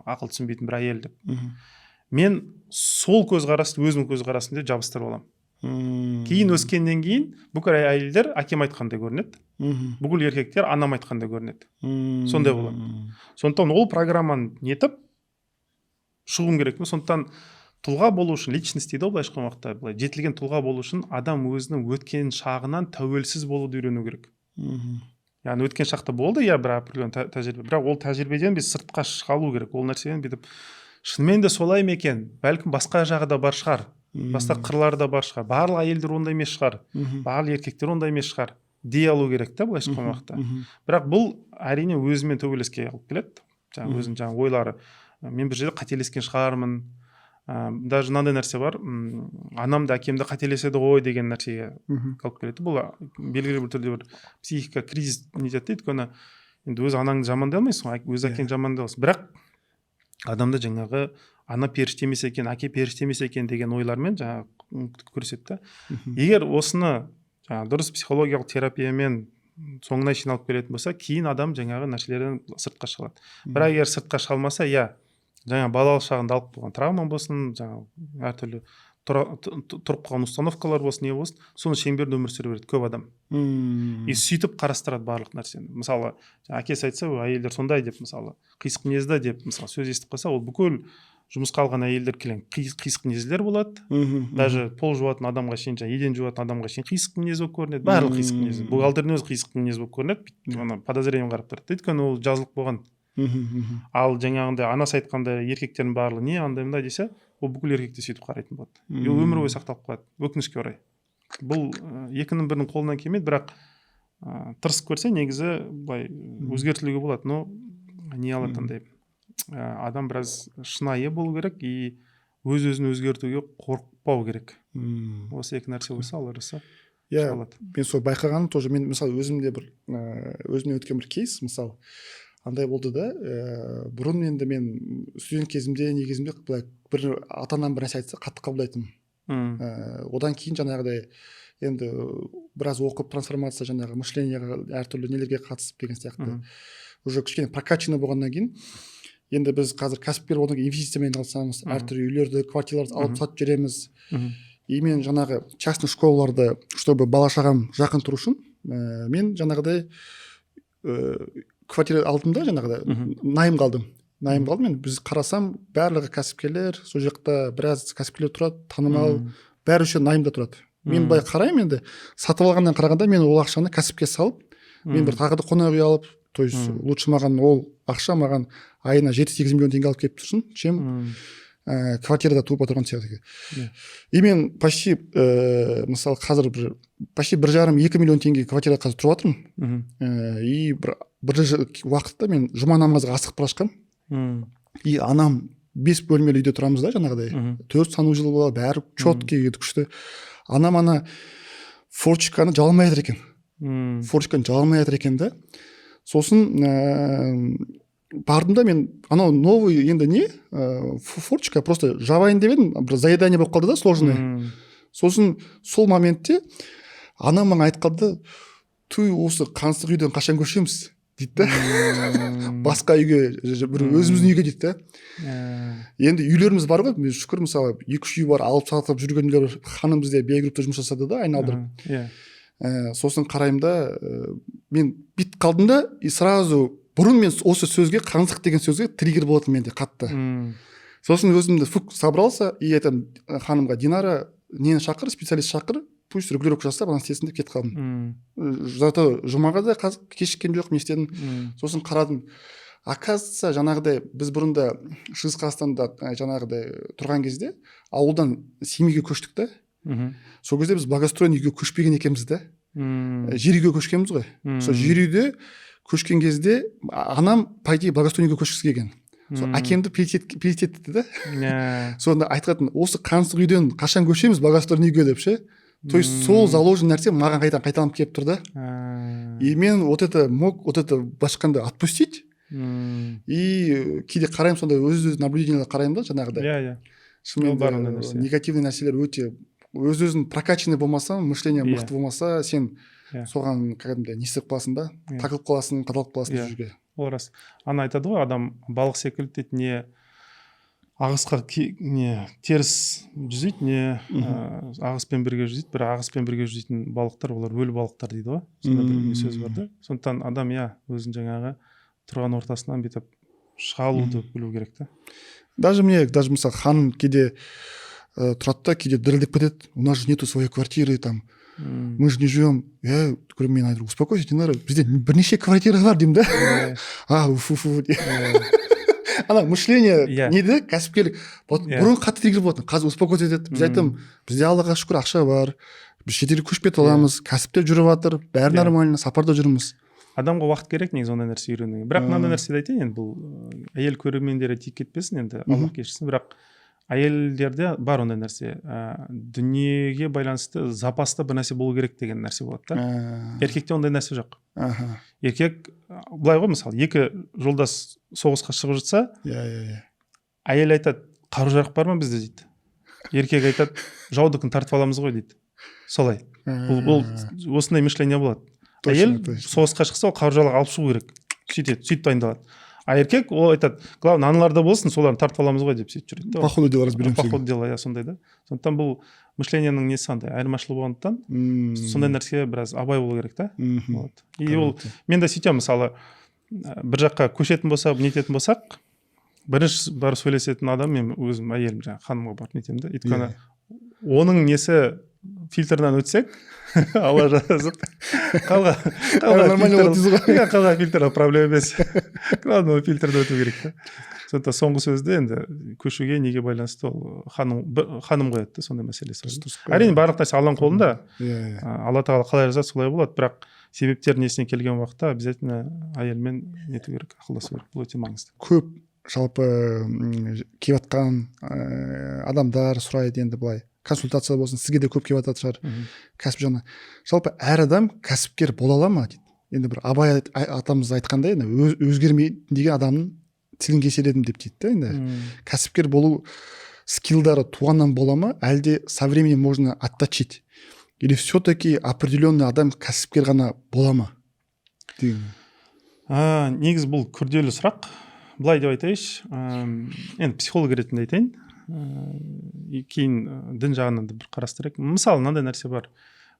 ақыл түсінбейтін бір әйел деп. Мен сол көзқарасты өзім көзқарасым деп жабыстырып аламын. Кейін өскеннен кейін бүкіл әйелдер әкем айтқандай көрінеді. Бүкіл еркектер анам айтқандай көрінеді. Сондай болады. Сондықтан ол программаны нетіп шығуым керек. Сондықтан тұлға болу үшін, личность дейді ғой былайша айтқан уақытта, былай жетілген тұлға болу үшін адам өзінің өткен шағынан тәуелсіз болуды үйрену керек. Яғни өткен шақта болды, бір определен тәжірибе, бірақ ол тәжірибеден біз сыртқа шығалу керек. Ол нәрседен бүйтіп шынымен де солай ма екен? Бәлкім басқа жағы да бар шығар, басқа қырлары да бар шығар. Барлық әйелдер ондай емес шығар, барлық еркектер ондай емес шығар. Дей алу керек та былайша айтқан уақытта. Бірақ бұл әрине өзімен төбелеске алып келеді. Өзінің жаңа ойлары. Мен бір жерде қателескен шығармын. Даже мынандай нәрсе бар, анам да әкем де қателеседі ғой деген нәрсеге алып келеді. Бұл белгілі бір түрде бір психика кризис нетеді дейді. Өйткені енді өз анаңды жамандай алмайсың, өз әкеңді жамандай аласың. Бірақ адамда жаңағы ана періште емес екен, әке періште емес екен деген ойлармен жаңағы көрсетті. Егер осыны дұрыс психологиялық терапиямен соңына шейін алып келетін болса, кейін адам жаңағы нәрселерден сыртқа шығады. Бірақ егер сыртқа шыға алмаса, жаңа балалық шағында алып болған травма болсын, жаңа әртүрлі тұрып қалған установкалар болсын, не болсын, соны шеңберінде өмір сүре береді көп адам. И сөйтіп қарастырады барлық нәрсені. Мысалы, әкесі айтса, әйелдер сондай деп, мысалы, қисық мінезді деп, мысалы, сөз естіп қалса, ол бүкіл жұмысқа алған әйелдер келген қисық мінезділер болады. Даже пол жуатын адамға шейін, еден жуатын адамға шейін қисық мінез болып көрінеді. Барлық қисық мінез. Бухгалтердің өзі қисық мінез болып көрінеді. Оны подозрениемен қарап тұрады. Өйткені ол жазылып болған. Ал жаңағындай анасы айтқандай еркектердің барлығы не андай десе, ол бүкіл еркекте сөйтіп қарайтын болады. Өмір бойы сақталып қалады, өкінішке орай. Бұл екінің бірінің қолынан келмейді, бірақ тырысып көрсе негізі былай өзгертілуге болады. Но не алады андай адам біраз шынайы болу керек и өз-өзін өзгертуге қорықпау керек. Осы екі нәрсе болса, алар жасап. иә алады. мен сол байқағаным тоже мен мысалы өзімде бір өзімнен өткен бір кейс мысалы андай болды да бұрын енді мен студент кезімде не кезімде былай бір ата анам бір нәрсе айтса қатты қабылдайтынмын. Одан кейін жаңағыдай енді біраз оқып трансформация жаңағы мышлениеға әртүрлі нелерге қатысып деген сияқты уже кішкене прокачанный болғаннан кейін енді біз қазір кәсіпкер одан кейін инвестициямен айналысамыз, әртүрлі үйлерді квартираларды алып сатып жүреміз. И мен жаңағы частный школаларды, чтобы бала шағам жақын тұру үшін мен жаңағыдай квартира алдым да жаңағыдай найым қалдым мен. Біз қарасам барлығы кәсіпкерлер, сол жақта біраз кәсіпкерлер тұрады, танымал, бәрі үшін найымда тұрады. Мен былай қараймын, енді сатып алғаннан қарағанда мен ол ақшаны кәсіпке салып, мен бір тағы да қонақ үй алып, то есть лучше маған ол ақша маған айына 7-8 миллион теңге алып келіп тұрсын, чем квартирада туып отырған сияқты. И мен почти мысалы қазір почти 1,5-2 миллион теңге квартирада қазір тұрып жатырмын. И бір уақытта мен жұма намазға асығып бара жатқанмын. И анам 5 бөлмелі үйде тұрамыз да жаңағыдай. 4 санузел болады, бәрі четкий, күшті. Анам ана форчиканы жалмай жатыр екен. Форчиканы жалмай жатыр екен да. Сосын бардым да мен анау новый енді не форчика просто жабайын деп едім, бір заедание болып қалды да сложный. Сосын сол моментте анам маған айтып қалды, туй осы қаңсық үйден қашан көшеміз дейді да. Басқа үйге, бір өзіміздің үйге дейді да. Енді үйлеріміз бар ғой, мен шүкір мысалы 2-3 үй бар, алып сатып жүрген үйлер, ханым бізде B-группта жұмыс жасады да, айналдырып. Сосын қараймын да, мен бит қалдым да, и сразу бұрын мен осы сөзге, қаңсық деген сөзге триггер болатын менде қатты. Сосын өзімді собрался, и айтам ханымға, Динара, нені шақыр, специалист шақыр, пусть регулировка жасап, ана істесін деп кетіп қалдым. Зато жұмаға да кешіккен жоқ, не істедім. Сосын қарадым, оказывается, жаңағыдай біз бұрында Шығыс Қазақстанда жаңағыдай тұрған кезде ауылдан Семейге көштік та. Сол кезде біз благоустроен үйге көшпеген екенбіз да. Жер үйге көшкенбіз ғой. Сол жер үйде көшкен кезде анам по идее благоустроен үйге көшкісі келген. Сол әкемді приоритет етті да. Сонда айтқан, осы қаңсық үйден қашан көшеміз благоустроен үйге деп ше. То есть сол заложен нәрсе маған қайталанып келіп тұр да. И мен вот это мог башқанда отпустить. И кейде қараймын, сонда өз наблюдениеге қараймын да жаңағыдай. Шынымен негативный нәрселер өте өз-өзің прокачанный болмаса, мышление мықты болмаса, сен соған кәдімгідей не істеп қаласың да, тақылып қаласың, қадалып қаласың жүрге. Ол рас. Ана айтады ғой, адам балық секілді дейді, не ағысқа не теріс жүзейді, не ағыспен бірге жүзейді. Бір ағыспен бірге жүзейтін балықтар, олар өлі балықтар дейді ғой. Сонда бір сөз бар да. Сондықтан адам өзін жаңағы тұрған ортасынан бүйтіп шыға алуды білу керек та. Даже мысалы ханым кейде тұрады да, кейде дірілдеп кетеді. У нас же нету своей квартиры, там, мы же не живем. Я говорю, мен айтырмын, успокойся, Динара, бізде бірнеше квартира бар деймін да. Уфу. Ана мышление не де, кәсіпкерлік. Бұрын қатты триггер болатын, қазір успокойся етеді. Біз айтам, бізде Аллаға шүкір ақша бар, біз шетелге көшпей аламыз, кәсіптер жүріп жатыр, бәрі нормально, сапарда жүрміз. Адамға уақыт керек негізі ондай нәрсе үйренуге. Бірақ мынандай нәрсе айтайын, енді бұл әйел көрермендері тиіп кетпесін, енді Аллах кешірсін, бірақ әйелдерде бар ондай нәрсе. Дүниеге байланысты запаста бір нәрсе болу керек деген нәрсе болады да. Еркекте ондай нәрсе жоқ. Еркек былай ғой, мысалы, екі жолдас соғысқа шығып жатса, әйел айтады, қару-жарақ бар ма бізде дейді. Еркек айтады, жаудыкін тартып аламыз ғой дейді. Солай. Бұл осындай мышление болады. Әйел соғысқа шықса, ол қару-жарақ алып шығу керек. Сөйтіп дайындалады. А еркек ол айтады, главное, аналарда болсын, соларын тартып аламыз ғой деп сөйтіп жүреді. По ходу дела разберемся. По ходу дела, сондай да. Сондықтан бұл мышлениенің несі андай, айырмашылығы болғандықтан, сондай нәрсе біраз абай болу керек та. И ол мен де сөйтемін, мысалы, бір жаққа көшетін болсақ, нететін болсақ, бірінші барып сөйлесетін адам мен өзім әйелім жаңағы ханымға барып нетемін да. Өйткені оның несі фильтрдан өтсек, Алла жазып, қалған фильтрда проблема емес. Главное, фильтрді өту керек та. Сондықтан соңғы сөзді енді көшуге неге байланысты ол ханым қояды, сондай мәселесі. Әрине барлық нәрсе Алланың қолында. Алла тағала қалай жазады, солай болады, бірақ себептер несіне келген уақытта обязательно әйелмен нету керек, ақылдасу керек. Бұл өте маңызды. Көп жалпы келіватқан адамдар сұрайды енді былай. консультация болсын, сізге де көп келіп жататын шығар кәсіп жағынан. Жалпы әр адам кәсіпкер бола ала ма дейді. Енді бір Абай атамыз айтқандай, өзгермейді деген адамның тілін кесер едім деп дейді да. Енді кәсіпкер болу скиллдары туғаннан бола ма, әлде со временем можно отточить, или все-таки определенный адам кәсіпкер ғана бола ма деген. Негіз бұл күрделі сұрақ. Былай деп айтайыншы, енді психолог ретінде айтайын, кейін дін жағынан да бір қарастырайық. Мысалы, мынандай нәрсе бар.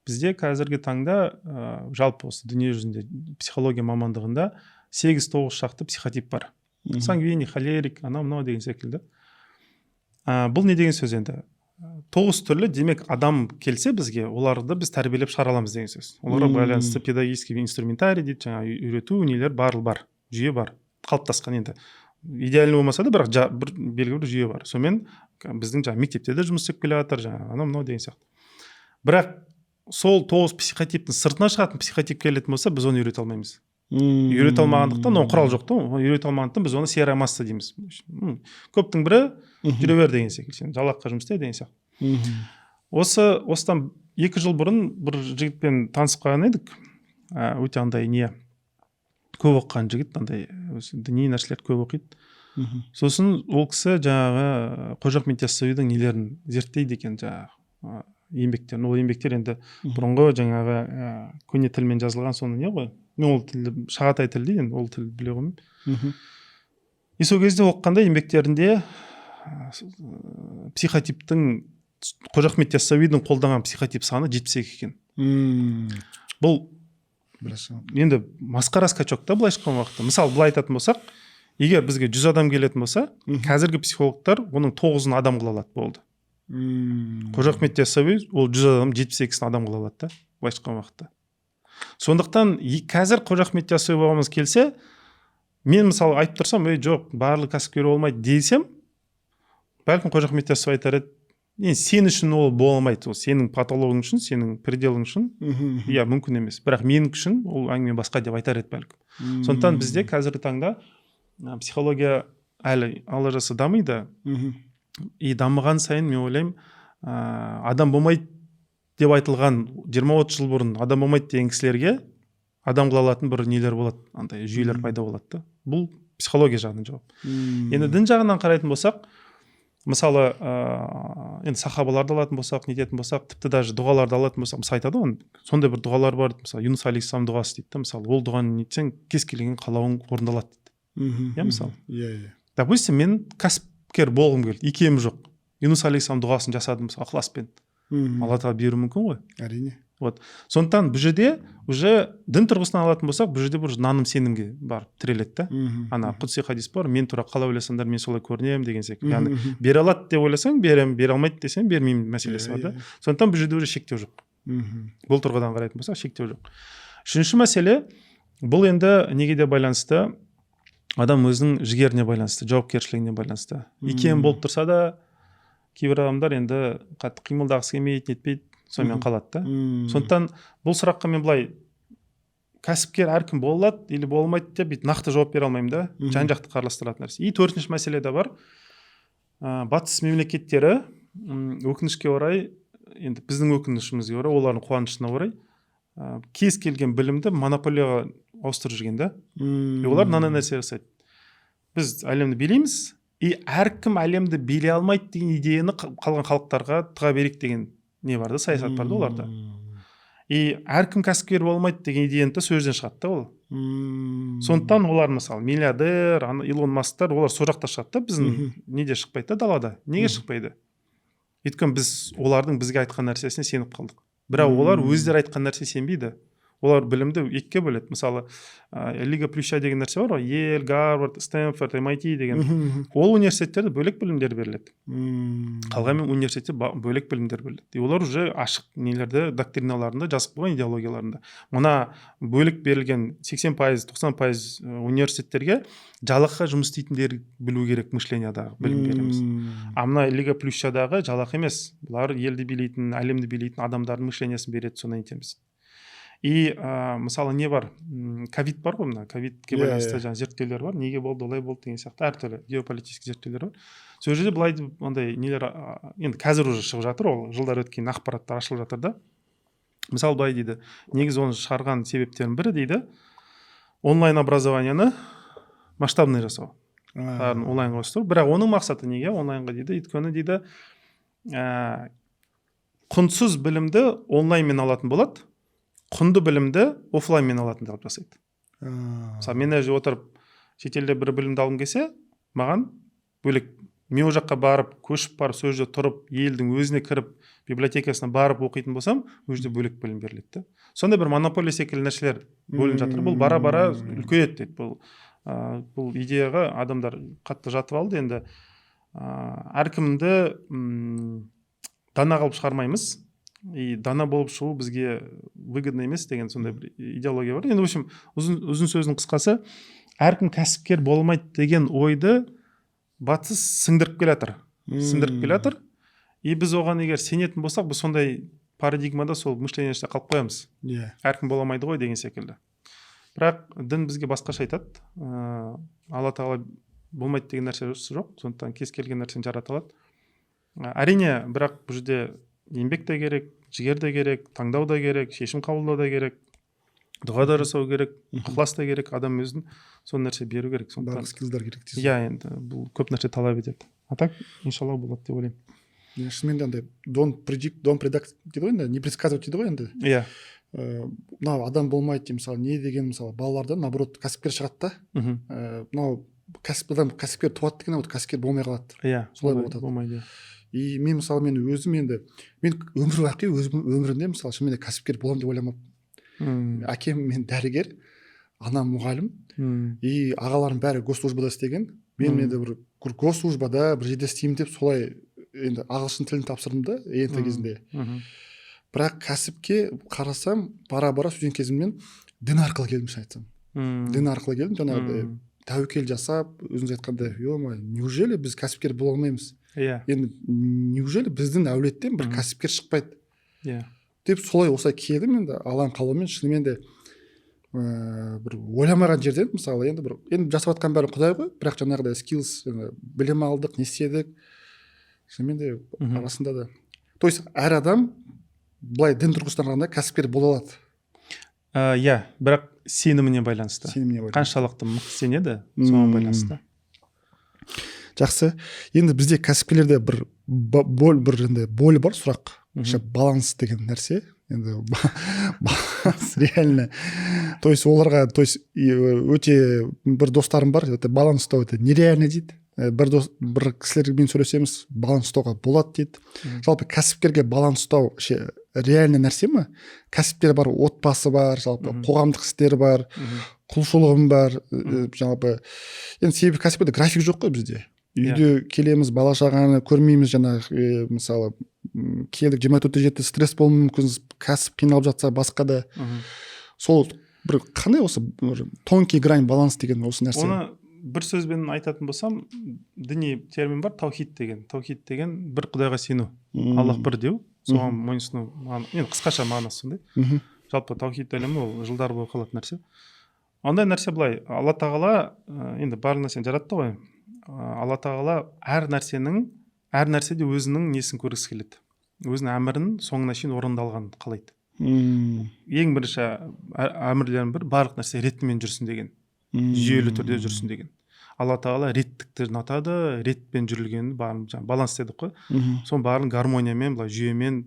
Бізде қазіргі таңда жалпы осы дүние жүзінде психология мамандығында 8-9 шақты психотип бар. Сангвиний, холерик, анау деген секілді. Бұл не деген сөз енді? 9 түрлі, демек адам келсе бізге, оларды біз тәрбиелеп шығара аламыз деген сөз. Оларға байланысты педагогический инструментарий дейді, жаңа үйрету нелер бар, жүйе бар, қалыптасқан енді. Идеальный болмаса да, бірақ бір белгілі бір жүйе бар. Сонымен біздің жаңа мектепте де жұмыс істеп келе жатыр, жаңа анау деген сияқты. Бірақ сол 9 психотиптің сыртына шығатын психотип келетін болса, біз оны үйрете алмаймыз. Үйрете алмағандықтан, оны құрал жоқ та, үйрете алмағандықтан біз оны серая масса дейміз. Көптің бірі жүре бер деген секілді, сен жалаққа жұмыс істе деген сияқты. Осыдан 2 жыл бұрын бір жігітпен танысып қалған едік. Өте андай көп оқыған жігіт, андай діни нәрселерді көп оқиды. Сосын ол кісі жаңағы Қожа Ахмет Яссауидің нелерін зерттейді екен, жаңағы еңбектерін. Ол еңбектер енді бұрынғы жаңағы көне тілмен жазылған, соны не ғой? Мен ол тілді шағатай тіл дейді, ол тіл біле қоймаймын. И сол кезде оқығанда еңбектерінде психотиптің Қожа Ахмет Яссауидің қолданған психотип саны 72 екен. Бұл енді масқара скачок та былайша айтқан уақытта. Мысалы, былай айтатын болсақ, егер бізге 100 адам келетін болса, қазіргі психологтар оның 9-ын адам қыла алады болды. Қожа Ахмет Яссауи ол 100 адам 72-сін адам қыла алады да, былайша айтқан уақытта. Сондықтан қазір Қожа Ахмет Яссауи бабамыз келсе, мен мысалы айтып тұрсам, жоқ, барлық кәсіпкер болмайды десем, бәлкім Қожа Ахмет Яссауи айтар еді, сен үшін ол болмайды, ол сенің патологың үшін, сенің пределің үшін, иә, мүмкін емес. Бірақ менің үшін ол әңгіме басқа деп айтар еді бәлкім. Сондықтан бізде қазіргі таңда психология әлі алла жаса дамиды. И дамыған сайын мен ойлаймын, адам болмайды деп айтылған 20-30 жыл бұрын адам болмайды деген кісілерге адам қыла алатын бір нелер болады, андай жүйелер пайда болады да. Бұл психология жағынан жауап. Енді дін жағынан қарайтын болсақ, мысалы, енді сахабаларды алатын болсақ, нететін болсақ, тіпті даже дұғаларды алатын болсақ, мысалы айтады ғой, сондай бір дұғалар бар, мысалы Юнус алейхиссалам дұғасы дейді, мысалы, ол дұғаны нетсең, кез келген қалауың орындалады дейді. Иә, мысалы. Допустим, мен кәсіпкер болғым келді, икем жоқ. Юнус алейхиссалам дұғасын жасадым, мысалы, ықыласпен. Алла тағала беру мүмкін ғой. Әрине. Вот. Сондықтан бұл жерде уже дін тұрғысынан алатын болсақ, бұл жерде бір наным сенімге барып тіреледі да. Ана құдси хадис бар, мен тура қалай ойласаңдар мен солай көрінемін деген секілді. Яғни бере алады деп ойласаң беремін, бере алмайды десең бермеймін мәселесі бар да. Сондықтан бұл жерде уже шектеу жоқ. Бұл тұрғыдан қарайтын болсақ, шектеу жоқ. Үшінші мәселе, бұл енді неге де байланысты, адам өзінің жігеріне байланысты, жауапкершілігіне байланысты. Икем болып тұрса да, кейбір адамдар енді қатты қимылдағысы келмейді, нетпейді, сонымен қалады да. Сондықтан бұл сұраққа мен былай кәсіпкер әркім болады или болмайды деп нақты жауап бере алмаймын да. Жан-жақты қарастыратын нәрсе. И 4-ші мәселе де бар. Батыс мемлекеттері өкінішке орай, енді біздің өкінішімізге орай, олардың қуанышына орай, кез келген білімді монополияға ауыстырып жүрген да. Олар мынандай нәрсе жасайды. Біз әлемді билейміз, и әркім әлемді билей алмайды деген идеяны қалған халықтарға тыға берейік деген не бар да, саясат бар да оларда. И әркім кәсіпкер болмайды деген идеяны да сөзден шығады да ол. Сондықтан олар мысалы миллиардер, Илон Масктар, олар сол жақта шығады да, біздің неде шықпайды да далада. Неге шықпайды? Өйткені біз олардың бізге айтқан нәрсесіне сеніп қалдық. Бірақ олар өздері айтқан нәрсе сенбейді. Олар білімді екіге бөледі. Мысалы, Лига Плюща деген нәрсе бар ғой, Йель, Гарвард, Стэнфорд, MIT деген. Ол университеттерде бөлек білімдер беріледі. Қалған университетте бөлек білімдер беріледі. И олар уже ашық нелерді, доктриналарында жазып қойған идеологияларында. Мына бөлік берілген 80%, 90% университеттерге жалақыға жұмыс істейтіндер білу керек, мышлениядағы білім береміз. А мына Лига Плющадағы жалақы емес. Бұлар елді билейтін, әлемді билейтін адамдардың мышлениясын береді, соны айтамыз. И мысалы не бар, ковид бар ғой, мына ковидке байланысты жаңағы зерттеулер бар, неге болды олай болды деген сияқты әртүрлі геополитический зерттеулер бар. Сол жерде былай ондай нелер енді қазір уже шығып жатыр, ол жылдар өткен ақпараттар ашылып жатыр да. Мысалы былай дейді, негізі оны шығарған себептердің бірі дейді, онлайн образованияны масштабный жасау, бәрін онлайнға ауыстыру. Бірақ оның мақсаты неге онлайнға дейді? Өйткені дейді құнсыз білімді онлайнмен алатын болады, құнды білімді офлайнмен алатын деп жасайды. Мысалы мен әже отырып шетелде бір білімді алғым келсе, маған бөлек мен ол жаққа барып, көшіп барып, сол жерде тұрып, елдің өзіне кіріп, библиотекасына барып оқитын болсам, ол жерде бөлек білім беріледі. Сондай бір монополия секілді нәрселер бөлініп жатыр. Бұл бара-бара үлкейеді дейді. Бұл идеяға адамдар қатты жатып алды. Енді әркімді дана қылып шығармаймыз. И дана болып шығу бізге выгодно емес деген сондай бір идеология бар. Енді в общем, ұзын сөздің қысқасы, әркім кәсіпкер болмайды деген ойды батыс сіңдіріп келатыр. И біз оған егер сенетін болсақ, біз сондай парадигмада сол мышлениеде қалып қоямыз. Әркім бола алмайды ғой деген секілді. Бірақ дін бізге басқаша айтады. Алла тағала болмайды деген нәрсе жоқ. Сондықтан кез келген нәрсені жарата алады. Әрине, бірақ бұл жерде еңбек те керек, жігер де керек, таңдау да керек, шешім қабылдау да керек, дұға да жасау керек, ықылас та керек, адам өзін сол нәрсе беру керек. Барлық скиллдар керек дейсіз. Иә, енді бұл көп нәрсе талап етеді. А так, иншалла болады деп ойлаймын. Шынымен де андай don't predict, don't predict дейді ғой енді, не предсказывать дейді ғой енді. Иә. Мынау адам болмайды дейді, мысалы не деген, мысалы балалардан наоборот кәсіпкер шығады да. Мынау кәсіпкер туады деген вот кәсіпкер болмай қалады. Иә, солай болады. Болмайды. И мен мысалы мен өзім енді мен өмір өмірінде мысалы шынымен де кәсіпкер боламын деп ойламаппын. Әкем мен дәрігер, анам мұғалім, и ағаларым бәрі госслужбада істеген. Мен енді бір госслужбада бір жерде істеймін деп солай енді ағылшын тілін тапсырдым да ент кезінде. Бірақ кәсіпке қарасам бара-бара студент кезімнен дін арқылы келдім, шын айтсам. Дін арқылы келдім, жаңағыдай тәуекел жасап, өзіңіз айтқандай, неужели біз кәсіпкер бола алмаймыз? Енді неужели біздің әулеттен бір кәсіпкер шықпайды? Деп солай осылай келдім енді Алланың қалауымен. Шынымен де бір ойламаған жерден мысалы енді жасап жатқан бәрі Құдай ғой, бірақ жаңағыдай skills, білім алдық, не істедік. Шынымен де арасында да. То есть әр адам былай дін тұрғысынан қарағанда кәсіпкер бола алады. Иә, бірақ сеніміне байланысты. Қаншалықты мықты сенеді, соған байланысты. Жақсы. Енді бізде кәсіпкерлерде бір боль бар, сұрақ. Баланс деген нәрсе. Енді баланс реально. То есть оларға, то есть өте бір достарым бар, баланс ұстау өте нереально дейді. Бір кісілермен сөйлесеміз, баланс ұстауға болады дейді. Жалпы кәсіпкерге баланс ұстау реально нәрсе ме? Кәсіптер бар, отбасы бар, жалпы қоғамдық істер бар, құлшылығым бар, жалпы. Енді себебі кәсіпкерде график жоқ қой бізде. Үйде келеміз, бала шағаны көрмейміз, жаңағы мысалы келдік 24/7 стресс болуы мүмкін, кәсіп қиналып жатса басқа да. Сол бір қандай осы тонкий грань баланс деген осы нәрсе? Оны бір сөзбен айтатын болсам, діни термин бар, таухид деген. Таухид деген бір Құдайға сену, Аллах бір деу, соған мойынсыну. Енді қысқаша мағынасы сондай. Жалпы таухид ілімі ол жылдар бойы қалатын нәрсе. Ондай нәрсе былай, Алла тағала енді барлық нәрсені жаратты ғой. Алла тағала әр нәрседе өзінің несін көргісі келеді. Өзінің әмірін соңына шейін орындалғанын қалайды. Ең бірінші әмірлердің бір барлық нәрсе ретімен жүрсін деген. Жүйелі түрде жүрсін деген. Алла тағала реттікті ұнатады, ретпен жүрілгенін баланс дедік қой. Соның барын гармониямен, жүйемен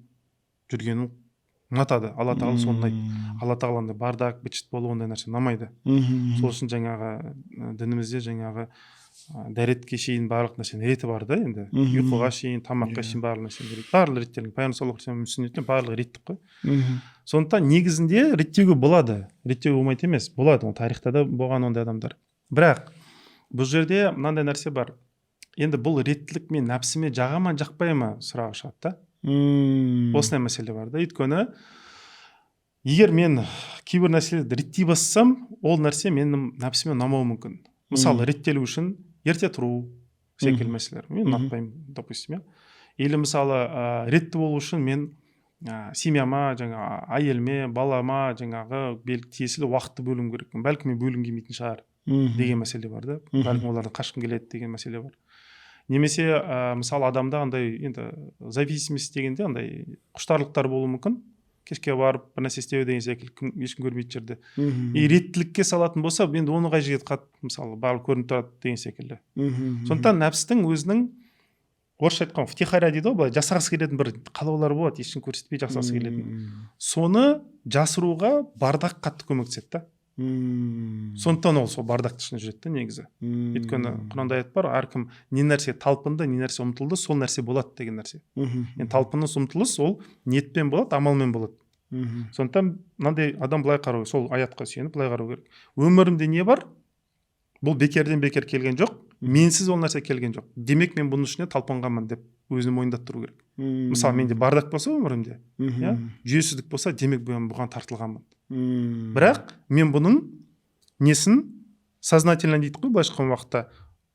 жүргенін ұнатады. Алла тағала соны ұнайды. Алла тағаланда бардак, бітшіт болу ондай нәрсе ұнамайды. Сол үшін жаңағы дінімізде жаңағы дәретке шейін барлық нәрсенің реті бар да, енді ұйқыға шейін, тамаққа шейін барлық нәрсенің барлық реттердің пайғамбар саллаллаху алейхи вассалам сүннетінен барлығы реттік қой. Сондықтан негізінде реттеуге болады, реттеуге болмайды емес, болады, ол тарихта да болған ондай адамдар. Бірақ бұл жерде мынандай нәрсе бар. Енді бұл реттілік мен нәпсіме жаға ма, жақпай ма сұрағы шығады да. Осындай мәселе бар да. Өйткені егер мен кейбір нәрселерді реттей бассам, ол нәрсе менің нәпсіме ұнамауы мүмкін. Мысалы, реттелу үшін ерте тұру секілді мәселелер. Мен ұнатпаймын, допустим. Или мысалы, ретті болу үшін мен семьяма жаңағы әйеліме балама жаңағы тиесілі уақытты бөлуім керек, бәлкім мен бөлгім келмейтін шығар деген мәселе бар да, бәлкім олардан қашқым келеді деген мәселе бар. Немесе мысалы адамда андай енді зависимость дегенде андай құштарлықтар болуы мүмкін, кешке барып бір нәрсе істеу деген секілді ешкім көрмейтін жерде. И реттілікке салатын болса, енді оны қай жерге қатты мысалы барлық көрініп тұрады деген секілді. Сондықтан нәпсістің өзінің орысша айтқан втихаря дейді ғой, былай жасағысы келетін бір қалаулары болады, ешкім көрсетпей жасағысы келетін. Соны жасыруға бардақ қатты көмектеседі да. Сондықтан ол сол бардақтың ішінде жүреді да негізі. Өйткені Құранда аят бар, әркім не нәрсе талпынды, не нәрсе ұмтылды, сол нәрсе болады деген нәрсе. Енді талпыныс, ұмтылыс ол ниетпен болады, амалмен болады. Сондықтан мынандай адам былай қарау, сол аятқа сүйеніп былай қарау керек. Өмірімде не бар? Бұл бекерден бекер келген жоқ, менсіз ол нәрсе келген жоқ. Демек мен бұның ішіне талпынғанмын деп өзіне мойындап тұру керек. Мысалы менде бардақ болса өмірімде, жүйесіздік болса, демек мен бұған тартылғанмын. Бірақ мен бұның несін сознательно дейді ғой, былайша айтқан уақытта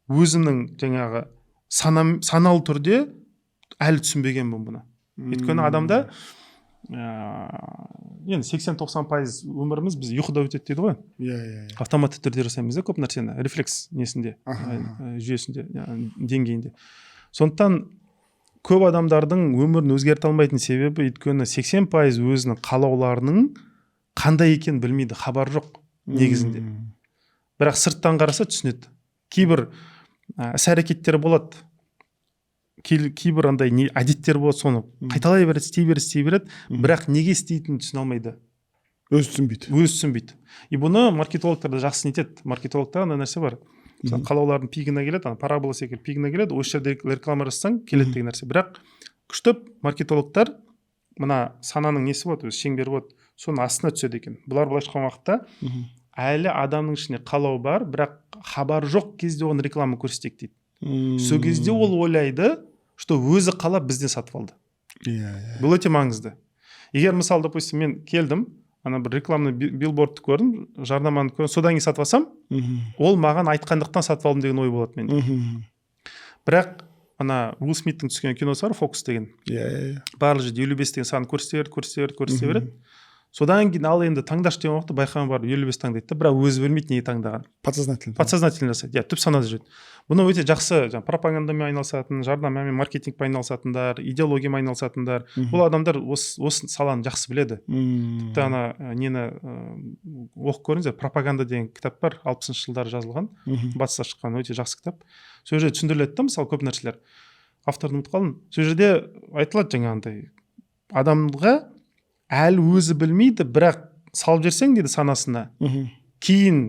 өзімнің жаңағы саналы түрде әлі түсінбегенмін бұны. Өйткені адамда енді 80-90% өміріміз біз ұйқыда өтеді дейді ғой. Автоматты түрде жасаймыз да көп нәрсені, рефлекс несінде, жүйесінде, деңгейінде. Сондықтан көп адамдардың өмірін өзгерте алмайтын себебі өйткені 80% өзінің қалауларының қандай екенін білмейді, хабар жоқ негізінде. Бірақ сырттан қараса түсінеді. Кейбір іс-әрекеттері болады, кейбір андай әдеттер болады, соны қайталай береді, істей береді, бірақ неге істейтінін түсіне алмайды. Өзі түсінбейді. И бұны маркетологтар да жақсы нетеді. Маркетологтар андай нәрсе бар. Қалаулардың пигіне келеді, парабола секілді пигіне келеді, осы жерде реклама жасасаң келеді деген нәрсе. Бірақ күштеп маркетологтар мына сананың несі болады, өз шеңбері болады, соның астына түседі екен. Бұлар былайша айтқан уақытта әлі адамның ішіне қалау бар, бірақ хабар жоқ кезде оған реклама көрсетейік дейді. Сол кезде ол ойлайды, что өзі қалап бізден сатып алды. Бұл өте маңызды. Егер мысалы, допустим, мен келдім, ана бір рекламный билбордты көрдім, жарнаманы көрдім, содан кейін сатып алсам, ол маған айтқандықтан сатып алдым деген ой болады менде. Бірақ ана Уилл Смиттің түскен киносы бар, Фокус деген. Барлық жерде 55 деген санын көрсете береді. Содан кейін ал енді таңдаш деген уақытта байқаған бар 55 таңдайды да, бірақ өзі білмейді неге таңдаған. Подсознательно жасайды. Түп санада жүреді. Бұны өте жақсы пропагандамен айналысатын, жарнамамен, маркетингпен айналысатындар, идеологиямен айналысатындар, бұл адамдар осы саланы жақсы біледі. Тіпті ана нені оқып көріңіздер, пропаганда деген кітап бар, 60-шы жылдары жазылған, батыста шыққан өте жақсы кітап. Сол жерде түсіндіріледі да, мысалы көп нәрселер. Авторды ұмытып қалдым. Сол жерде айтылады жаңағындай адамға әлі өзі білмейді, бірақ салып жерсең дейді санасына. Кейін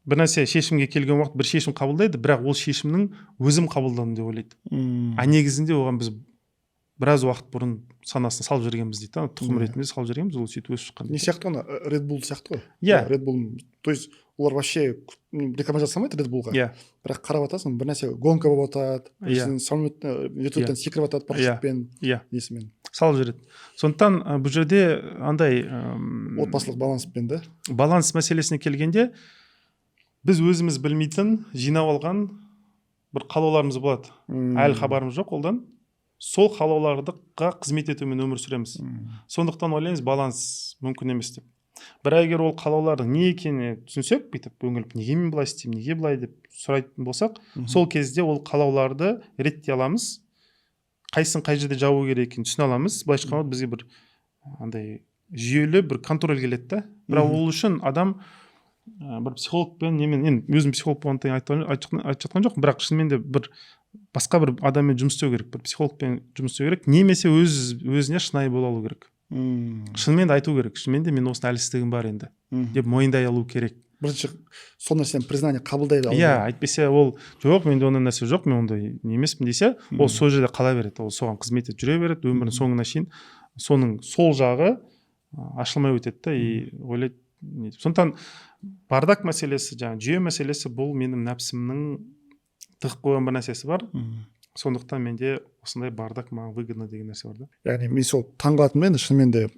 бір нәрсе шешімге келген уақыт бір шешім қабылдайды, бірақ ол шешімнің өзім қабылдадым деп ойлайды. Негізінде оған біз біраз уақыт бұрын санасына салып жібергенбіз дейді, тұқым ретінде салып жібергенбіз, ол сөйтіп өсіп шыққан. Не сияқты оны? Red Bull сияқты ғой. Red Bull, то есть олар вообще реклама жасамайды Red Bullға. Бірақ қарап атасың, бір нәрсе гонка болып атады, вертолеттен секіріп атады парашютпен, несімен. Салып жүреді. Сондықтан бұл жерде андай отбасылық баланспен да. Баланс мәселесіне келгенде біз өзіміз білмейтін, жинап алған бір қалауларымыз болады. Әлі хабарымыз жоқ олдан. Сол қалауларға қызмет етумен өмір сүреміз. Сондықтан ойлаймыз, баланс мүмкін емес деп. Бірақ егер ол қалаулардың не екенін түсінсек, бүйтіп өңіліп, неге мен былай істеймін, неге былай деп сұрайтын болсақ, сол кезде ол қалауларды реттей аламыз. Қайсын қай жерде жабу керек екенін түсіне аламыз. Былайша айтқанда бізге бір андай жүйелі бір контроль келеді да. Бірақ ол үшін адам бір психологпен, мен өзім психолог болғандықтан айтып жатқан жоқпын, бірақ шынымен де бір басқа бір адаммен жұмыс істеу керек, бір психологпен жұмыс істеу керек, немесе өзіне шынайы бола алу керек. Шынымен де айту керек, шынымен де мен осының әлсіздігім бар енді деп мойындай алу керек. Бірінші сол нәрседен признание қабылдай алу. Айтпесе ол жоқ, менде ондай нәрсе жоқ, мен ондай емеспін десе, ол сол жерде қала береді, ол соған қызмет етіп жүре береді, өмірінің соңына шейін соның сол жағы ашылмай өтеді да, и ойлайды. Сондықтан бардак мәселесі, жаңағы жүйе мәселесі, бұл менің нәпсімнің тығып қойған бір нәрсесі бар. Сондықтан менде осындай бардак маған выгодно деген нәрсе бар да. Яғни мен сол таңғалатыным енді шынымен де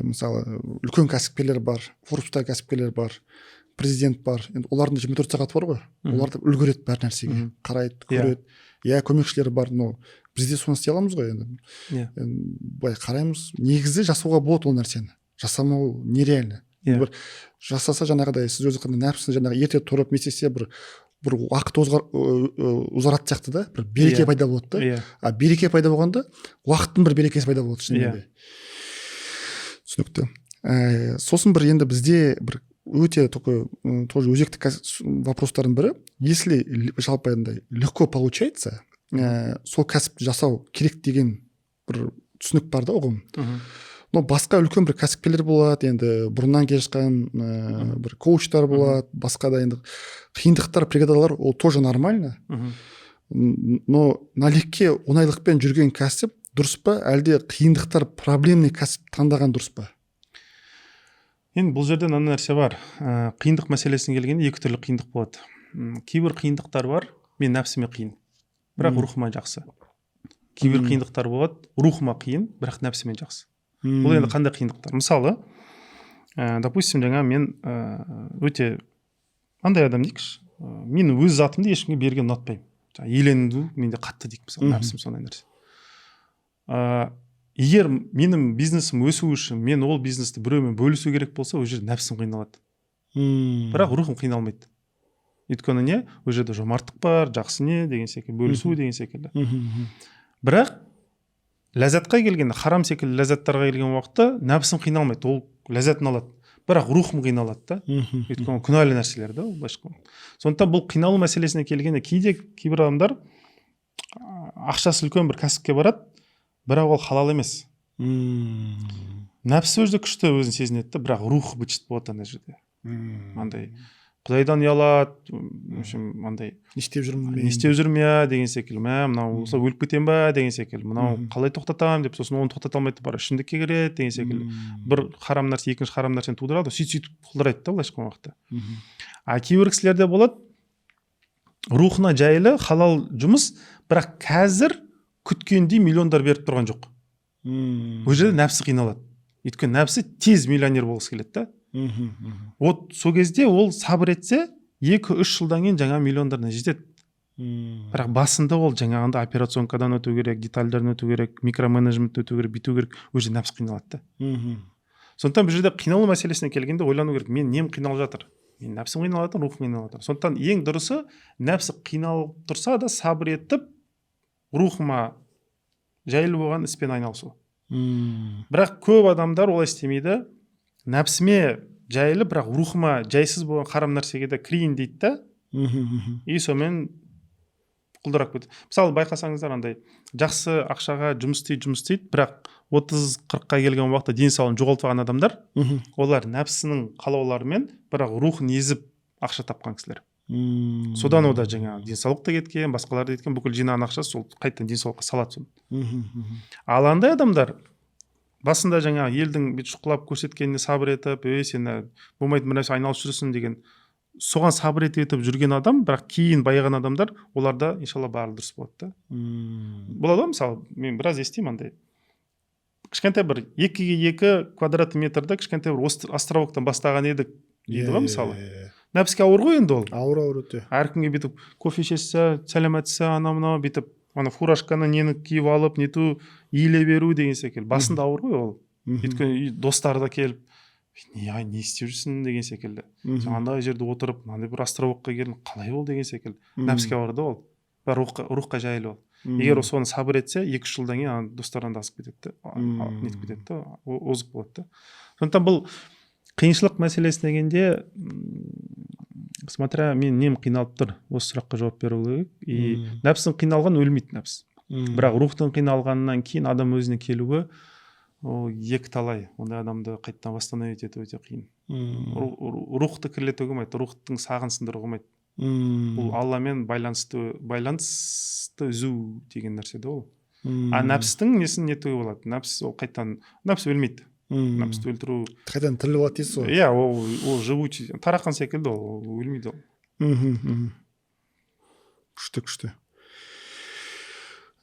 мысалы үлкен кәсіпкерлер бар, Форбста кәсіпкерлер бар, президент бар. Енді олардың 24 сағат бар ғой. Олар да үлгереді бәр нәрсеге, қарайды, көреді. иә көмекшілері бар, но бізде соны істей аламыз ғой енді. Иә. Былай қараймыз, негізі жасауға болады ол нәрсені, жасамау нереально. Бір жасаса жаңағыдай сіз өзі қандай нәпсіні жаңағы ерте тұрып не істесе бір уақыт ұзаратын сияқты да, бір береке пайда болады да. А береке пайда болғанда уақыттың бір берекесі пайда болады шынымен де. Түсінікті. Сосын бір енді бізде бір өте такой тоже өзекті вопростардың бірі, если жалпы андай легко получается, сол кәсіпті жасау керек деген бір түсінік бар да, ұғым. Но басқа үлкен бір кәсіпкерлер болады, енді бұрыннан келе жатқан бір коучтар болады, басқа да енді қиындықтар, преградалар, ол тоже нормально. Но налегке оңайлықпен жүрген кәсіп дұрыс па, әлде қиындықтар, проблемный кәсіп таңдаған дұрыс па? Енді бұл жерде мына нәрсе бар. Қиындық мәселесіне келгенде екі түрлі қиындық болады. Кейбір қиындықтар бар, мен нәпсіме қиын, бірақ рухыма жақсы. Кейбір қиындықтар болады, рухыма қиын, бірақ нәпсіме жақсы. Бұл енді қандай қиындықтар? Мысалы, допустим, жаңа мен өте андай адам дейікші, мен өз затымды ешкімге берген ұнатпаймын. Елену менде қатты дейік, мысалы, нәпсім сондай нәрсе. Егер менің бизнесім өсу үшін мен ол бизнесті біреумен бөлісу керек болса, ол жерде нәпсім қиналады. Бірақ рухым қиналмайды. Өйткені не? Ол жерде жомарттық бар, жақсы не деген секілді, бөлісу деген секілді. Бірақ ләззатқа келгенде, харам секілді ләззаттарға келген уақытта нәпсім қиналмайды, ол ләззатын алады. Бірақ рухым қиналады да. Өйткені күнәлі нәрселер да, сондықтан бұл қиналу мәселесіне келгенде кейбір адамдар ақшасы үлкен бір кәсіпке барады, бірақ ол халал емес. Нәпсі өзі күшті өзін сезінеді, бірақ рух бычыт болады ана жерде. Андай Құдайдан ұялады, андай не істеп жүрмін я деген секілді, мынау осылай өліп кетем ба деген секілді, мынау қалай тоқтатамын деп, сосын оны тоқтата алмайды, бар ішімдікке кіреді деген секілді. Бір харам нәрсе екінші харам нәрсені тудырады, сөйтіп құлдырайды да былайша айтқан уақытта. А кейбір кісілерде болады, рухына жайлы халал жұмыс, бірақ қазір күткендей миллиондар беріп тұрған жоқ. Ол жерде нәпсі қиналады. Өйткені нәпсі тез миллионер болғысы келеді да. Вот сол кезде ол сабыр етсе 2-3 жылдан кейін жаңа миллиондарына жетеді. Бірақ басында ол жаңағында операционкадан өту керек, детальдардан өту керек, микроменеджмент өту керек, бүйту керек, өзі нәпсі қиналады да. Сондықтан бұл жерде қиналу мәселесіне келгенде ойлану керек, мен нем қиналып жатыр? Мен нәпсім қиналып жатыр, рухым қиналып жатыр. Сондықтан ең дұрысы нәпсі қиналып тұрса да сабыр етіп, рухыма жайлы болған іспен айналысу. Бірақ көп адамдар олай істемейді. Нәпсіме жайлы, бірақ рухыма жайсыз болған харам нәрсеге де кірейін дейді да. И сонымен құлдырап кетеді. Мысалы байқасаңыздар, андай жақсы ақшаға жұмыс істейді, бірақ 30-40-қа келген уақытта денсаулығын жоғалтып алған адамдар, олар нәпсінің қалауларымен, бірақ рухын езіп ақша тапқан кісілер. Содан ода жаңа денсаулық та кеткен, басқалар да кеткен, бүкіл жинаған ақша сол қайтадан денсаулыққа салады соны. Ал андай адамдар басында жаңа елдің бет шұқылап көрсеткеніне сабыр етіп, сені болмайтын бір нәрсе айналысып жүрсің деген, соған сабыр етіп жүрген адам, бірақ кейін байыған адамдар, оларда иншалла барлығы дұрыс болады да. Болады ғой, мысалы, мен біраз естимін андай. Кішкентай бір 2x2 квадрат метрді кішкентай бір островоктан бастаған едік дейді ғой, мысалы. Нәпсіге ауыр ғой енді ол. Ауыр өте. Әркімге бүйтіп кофе ішсе, сәлеметсі, анау бүйтіп ана фуражканы нені киіп алып, нету иіле беру деген секілді. Басында ауыр ғой ол. Өйткені достары да келіп, не істеп жүрсің деген секілді. Андай жерде отырып, мынандай бір островокқа келдің, қалай ол деген секілді. Нәпсіге ауыр да ол. Рухқа жайлы ол. Егер соны сабыр етсе, 2-3 жылдан кейін достардан да асып кетеді, нетіп кетеді, озып болады. Сондықтан бұл қиыншылық мәселесіне келгенде, смотря мен нем қиналып тұр, осы сұраққа жауап беру керек. И нәпсің қиналған өлмейді нәпс. Бірақ рухтың қиналғаннан кейін адам өзіне келуі екі талай. Ондай адамды қайтадан восстановить ету өте қиын. Рухты кірлетуге болмайды, рухтың сағын сындыруға болмайды. Бұл Алламен байланысты үзу деген нәрсе де ол. А нәпстің несін нетуге болады? Нәпс ол қайтадан нәпс өлмейді. Нәпсті өлтіру қайдан тіріліп алады дейсіз ғой. Иә, ол живучий, тараққан секілді, ол өлмейді ол. Күшті.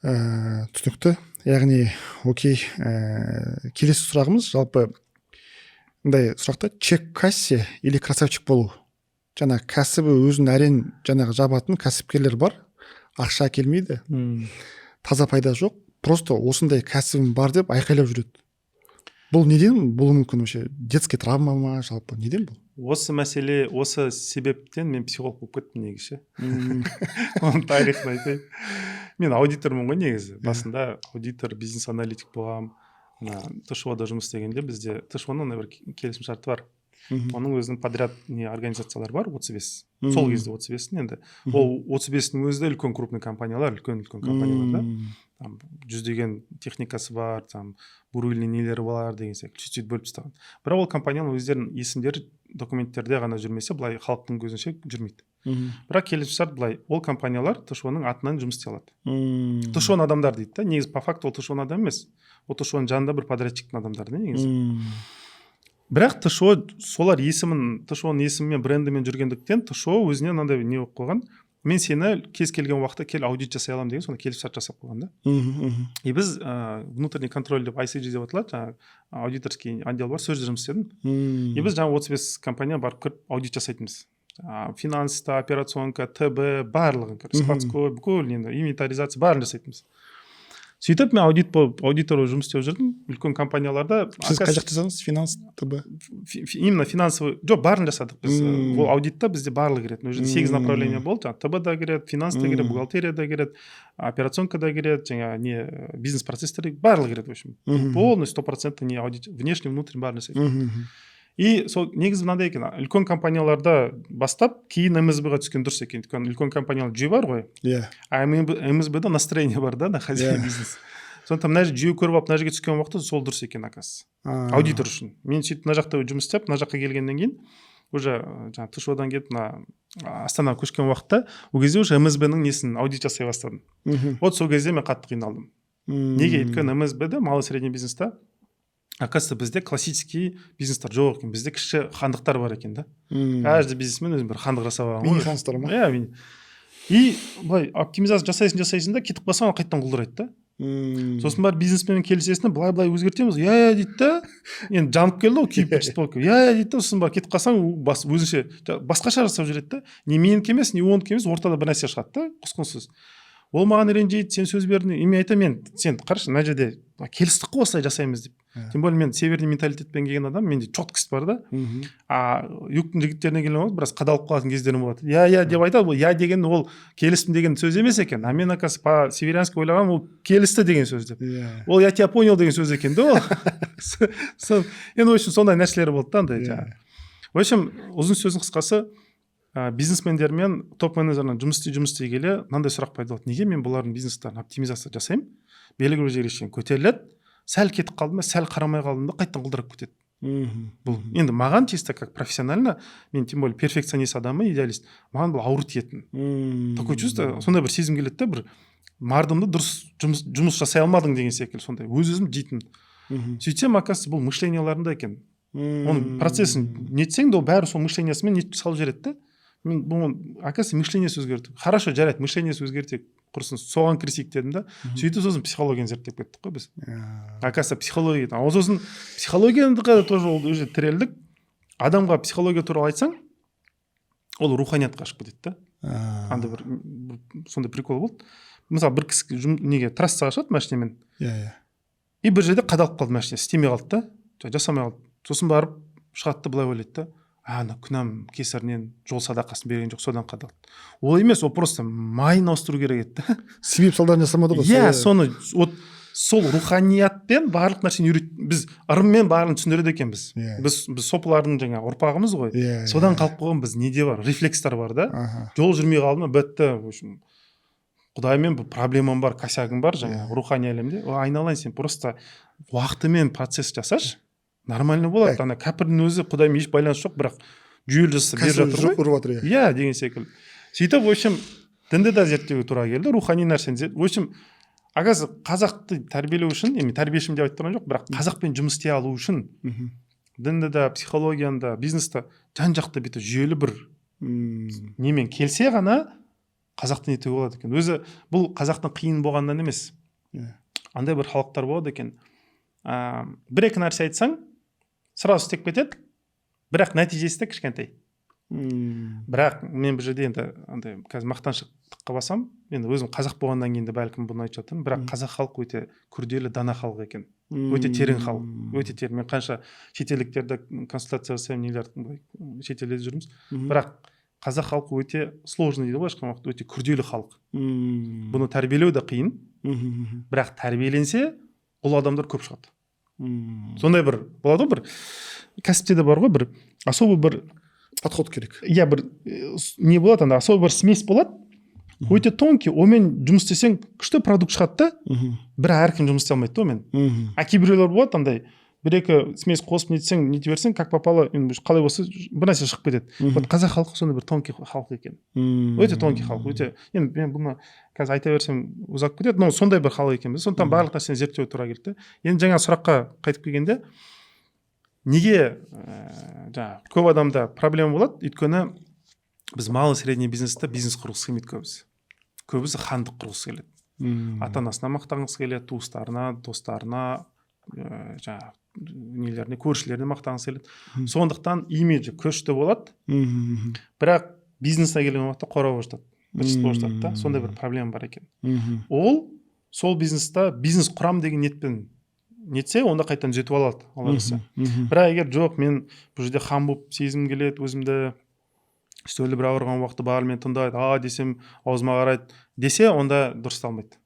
Түсінікті. Яғни, окей. Келесі сұрағымыз, жалпы мындай сұрақта, чек-кассе или красавчик болу. Жаңа кәсібі өзін әрен жаңағы жабатын кәсіпкерлер бар. ақша келмейді, таза пайда жоқ, просто осындай кәсібім бар деп айқайлап жүреді. Бұл неден болуы мүмкін вообще? Детский травма ма, жалпы неден бұл? Осы мәселе, осы себептен мен психолог болып кеттім негізі. Оның тарихын айтайын. Мен аудитормын ғой негізі. Басында аудитор, бизнес-аналитик болғам. ТШО-да жұмыс істегенде бізде ТШО-ның бір келісім шарты бар. Оның өзінің подряд организациялар бар, 35. Сол кезде 35-ін енді. Ол 35-ның өзі де үлкен крупный компаниялар, үлкен компаниялар да. Там жүздеген техникасы бар, там бурильный нелері бар деген сияқты сөйтіп бөліп тастаған. Бірақ ол компанияның өздерінің есімдері документтерде ғана жүрмесе, былай халықтың көзінше жүрмейді. Бірақ келісімшарт былай, ол компаниялар ТШО-ның атынан жұмыс істей алады. ТШО-ның адамдар дейді да, негізі по факту ол ТШО-ның адам емес. Ол ТШО-ның жанында бір подрядчиктің адамдары да негізі. Бірақ ТШО солар ТШО-ның есімімен, брендімен жүргендіктен ТШО өзіне мынандай не болып қойған. Мен сені кез келген уақытта кел аудит жасай аламын деген сонда келісімшарт жасап қойған да. И біз внутренний контроль деп ICG деп аталады, жаңағы аудиторский отдел бар, сол жерде жұмыс істедім. И біз жаңағы 35 компания барып кіріп аудит жасайтынбыз. Финанста, операционка, ТБ, барлығын, складской, бүкіл енді инвентаризация барын жасайтынбыз. Сөйтіп мен аудитор жұмыс істеп жүрдім үлкен компанияларда. Сіз қай жақта жасадыңыз? Финанс, ТБ? Именно финансовый, жоқ, барын жасадық біз. Ол аудитта бізде барлығы кіреді. Ол жерде 8 направление болды. ТБ да кіреді, финанс та кіреді, бухгалтерия да кіреді, операционка да кіреді, жаңа не бизнес процесстер барлығы кіреді, в общем. Полностью 100% не аудит, внешний, внутренний барын жасайды. И сол негізі мынандай екен, үлкен компанияларда бастап, кейін МСБ-ға түскен дұрыс екен. Өйткені үлкен компаниялар жүйе бар ғой. А МСБ-да настроение бар да, на хозяин бизнес. Сондықтан мына жүйе көріп алып, мына жерге түскен уақытта сол дұрыс екен, оказывается. Аудитор үшін. Мен сөйтіп мына жақта жұмыс істеп, мына жаққа келгеннен кейін уже жаңа ТШО-дан кетіп мына Астанаға көшкен уақытта, ол кезде уже МСБ-ның несін аудит жасай бастадым. Вот сол кезде мен қатты қиналдым. Неге? Өйткені МСБ-да, малый средний бизнеста оказывается, бізде классический бизнестер жоқ екен. Бізде кіші хандықтар бар екен да. Каждый бизнесмен өзін бір хандық жасап алған. Мини хандықтар ма? Иә, и былай оптимизация жасайсың да, кетіп қалсаң қайтадан құлдырайды да. Сосын бар бизнесменмен келісесің, былай өзгертеміз. Я дейді да. Енді жанып келді ғой, күйіп кетіп қалды. Я дейді да, сосын бар кетіп қалсаң өзінше басқаша жасап жүреді да. Не менікі емес, не оныкі емес, ортада бір нәрсе шығады да, құс-құнсыз. Ол маған ренжиді, сен сөз бердің, мен айтамын, сен қарашы, мына жерде келістік қой осылай жасаймыз деп. Тем более мен северный менталитетпен келген адам, менде четкость бар да. Югтың жігіттеріне келген уақыт біраз қадалып қалатын кездерім болады. Я деп айтады, я деген ол келістім деген сөз емес екен. А мен оказывается по северянски ойлағам, ол келісті деген сөз деп. Ол я тебя понял деген сөз екен да ол. Енді в общем сондай нәрселер болды да андай. В общем, ұзын сөздің қысқасы, бизнесмендермен топ-менеджермен жұмыс істей келе мынандай сұрақ пайда болды. Неге мен бұлардың бизнестерін оптимизация жасаймын? Белгілі бір жерге шейін көтеріледі, сәл кетіп қалдым, сәл қарамай қалдым да қайтадан құлдырап кетеді. Бұл енді маған чисто как профессионально, мен тем более перфекционист адамы, идеалист, маған бұл ауыр тиетін. Такое чувство, сондай бір сезім келеді да, бір мардымды дұрыс жұмыс жасай алмадың деген секілді, сондай өз-өзім дейтін. Сөйтсем, оказывается, бұл мышленияларында екен. Оның процесін нетсең де ол бәрі сол мышлениесімен нетіп салып жібереді да. Мен бұл, оказывается, мышлениесі өзгерді. Хорошо, жарайды, мышлениесі өзгертек, құрсын соған кірісейік дедім да. Сөйтіп сосын психологияны зерттеп кеттік қой біз. Оказывается, психология. Сосын психологияға тоже ол уже тірелдік. Адамға психология туралы айтсаң, ол руханиятқа ашып кетеді да. Андай бір сондай прикол болды. Мысалы, бір кісі неге трассаға шығады машинамен. И бір жерде қадалып қалды машина, істемей қалды да, жасамай қалды. Сосын барып шығатты, былай ойлайды да. Ана күнәм кесірінен жол садақасын берген жоқ, содан қадалды. Ол емес, ол просто майын ауыстыру керек еді. Себеп салдарын жасамады ғой. Иә, соны сол руханиятпен барлық нәрсені біз ырыммен барлығын түсіндіреді екенбіз. Біз сопылардың жаңа ұрпағымыз ғой. Содан қалып қойған біз неде бар? Рефлекстар бар да. Жол жүрмей қалды ма, бітті. Құдаймен бір проблемам бар, косягым бар жаңа рухани әлемде. Айналайын, сен просто уақытымен процесс жасашы. Нормально болады. Ана кәпірдің өзі Құдаймен еш байланысы жоқ, бірақ жүйелі жасап беріп жатыр ғой. Иә, деген секілді. Сөйтіп, в общем, дінді де зерттеуге тура келді, рухани нәрсені. В общем, қазақты тәрбиелеу үшін, тәрбиешім деп айтып тұрған жоқ, бірақ қазақпен жұмыс істей алу үшін дінді де, психологияны да, бизнесті жан-жақты бүйтіп жүйелі бір немен келсе ғана қазақты нетуге болады екен. Өзі бұл қазақтың қиын болғаннан емес. Андай бір халықтар болады екен. Бір-екі нәрсе айтсаң, сразу істеп кетеді, бірақ нәтижесі де кішкентай. бірақ мен бұл жерде енді андай қазір мақтаншақтыққа басам, енді өзім қазақ болғаннан кейін де бәлкім бұны айтып жатырмын, бірақ қазақ халқы өте күрделі дана халық екен, өте терең халық, өте терең. Мен қанша шетелдіктерді консультация жасаймын, нелер шетелде жүрміз, бірақ қазақ халқы өте сложный дейді ғой, ешқай уақытта өте күрделі халық. Бұны тәрбиелеу да қиын, бірақ тәрбиеленсе бұл адамдар көп шығады. Сондай бір болады ғой, бір кәсіпте де бар ғой, бір особый бір подход керек. Иә, бір не болады, анда особый бір смесь болады, өте тонкий, онымен жұмыс істесең күшті продукт шығады да, бір әркім жұмыс істей алмайды да онымен. А кейбіреулер болады андай, бір-екі смесь қосып нетсең, нете берсең, как попало, қалай болса бір нәрсе шығып кетеді. Вот қазақ халқы сондай бір тонкий халық екен. Өте тонкий халық, өте. Енді мен бұны қазір айта берсем ұзап кетеді, но сондай бір халық екенбіз. Сондықтан барлық нәрсені зерттеуге тура келді. Енді жаңа сұраққа қайтып келгенде, неге жаңағы көп адамда проблема болады? Өйткені біз малый средний бизнесте бизнес құрғысы келмейді көбісі. Көбісі хандық құрғысы келеді. Ата-анасына мақтанғысы келеді, туыстарына, достарына, жаңағы нелеріне, көршілеріне мақтанғысы келеді. Сондықтан имиджі күшті болады, бірақ бизнесіне келген уақытта қорау баштады, да, сондай бір проблема бар екен. Ол сол бизнеста бизнес құрам деген ниетпен нетсе, онда қайтадан түзетіп алады, аларысы. Бірақ егер жоқ, мен бұл жерде хан болып сезім келеді, өзімді үстелі бір ауырған уақытта барлығымен тыңдайды, десем аузыма қарайды десе, онда дұрысталмайды.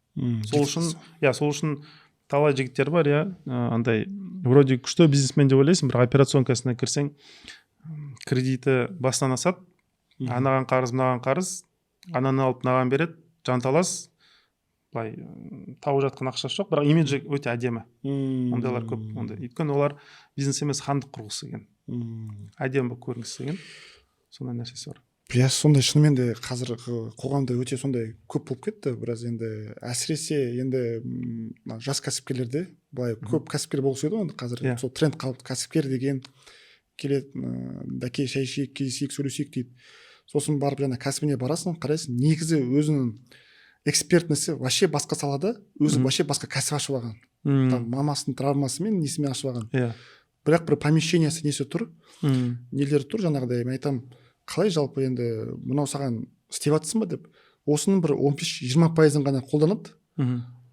Сол үшін талай жігіттер бар, андай вроде күшті бизнесмен деп ойлайсың, бір операционкасына кірсең, кредиті бастан асады, анаған қарыз, мынаған қарыз, ананы алып мынаған береді, жанталас, былай тауып жатқан ақшасы жоқ, бірақ имиджі өте әдемі. Ондайлар көп. Өйткені олар бизнес емес, хандық құрғысы келген. Әдемі болып көрінгісі келген. Сондай нәрсесі бар. Сондай шынымен де қазір қоғамда өте сондай көп болып кетті. Біраз енді әсіресе енді жас кәсіпкерлерде былай көп кәсіпкер болғысы келеді ғой, қазір сол тренд қалыпты, кәсіпкер деген келеді, дәке шай ішейік, кездесейік, сөйлесейік дейді. Сосын барып жаңа кәсібіне барасың, қарайсың, негізі өзінің экспертнесі вообще басқа салада, өзі вообще басқа кәсіп ашып алған. Мамасының травмасымен несімен ашып алған. Бірақ бір помещениесі несі тұр, нелері тұр, жаңағыдай мен айтамын, қалай жалпы енді мынау саған істеп жатсың ба деп, осының бір 15-20% ғана қолданады.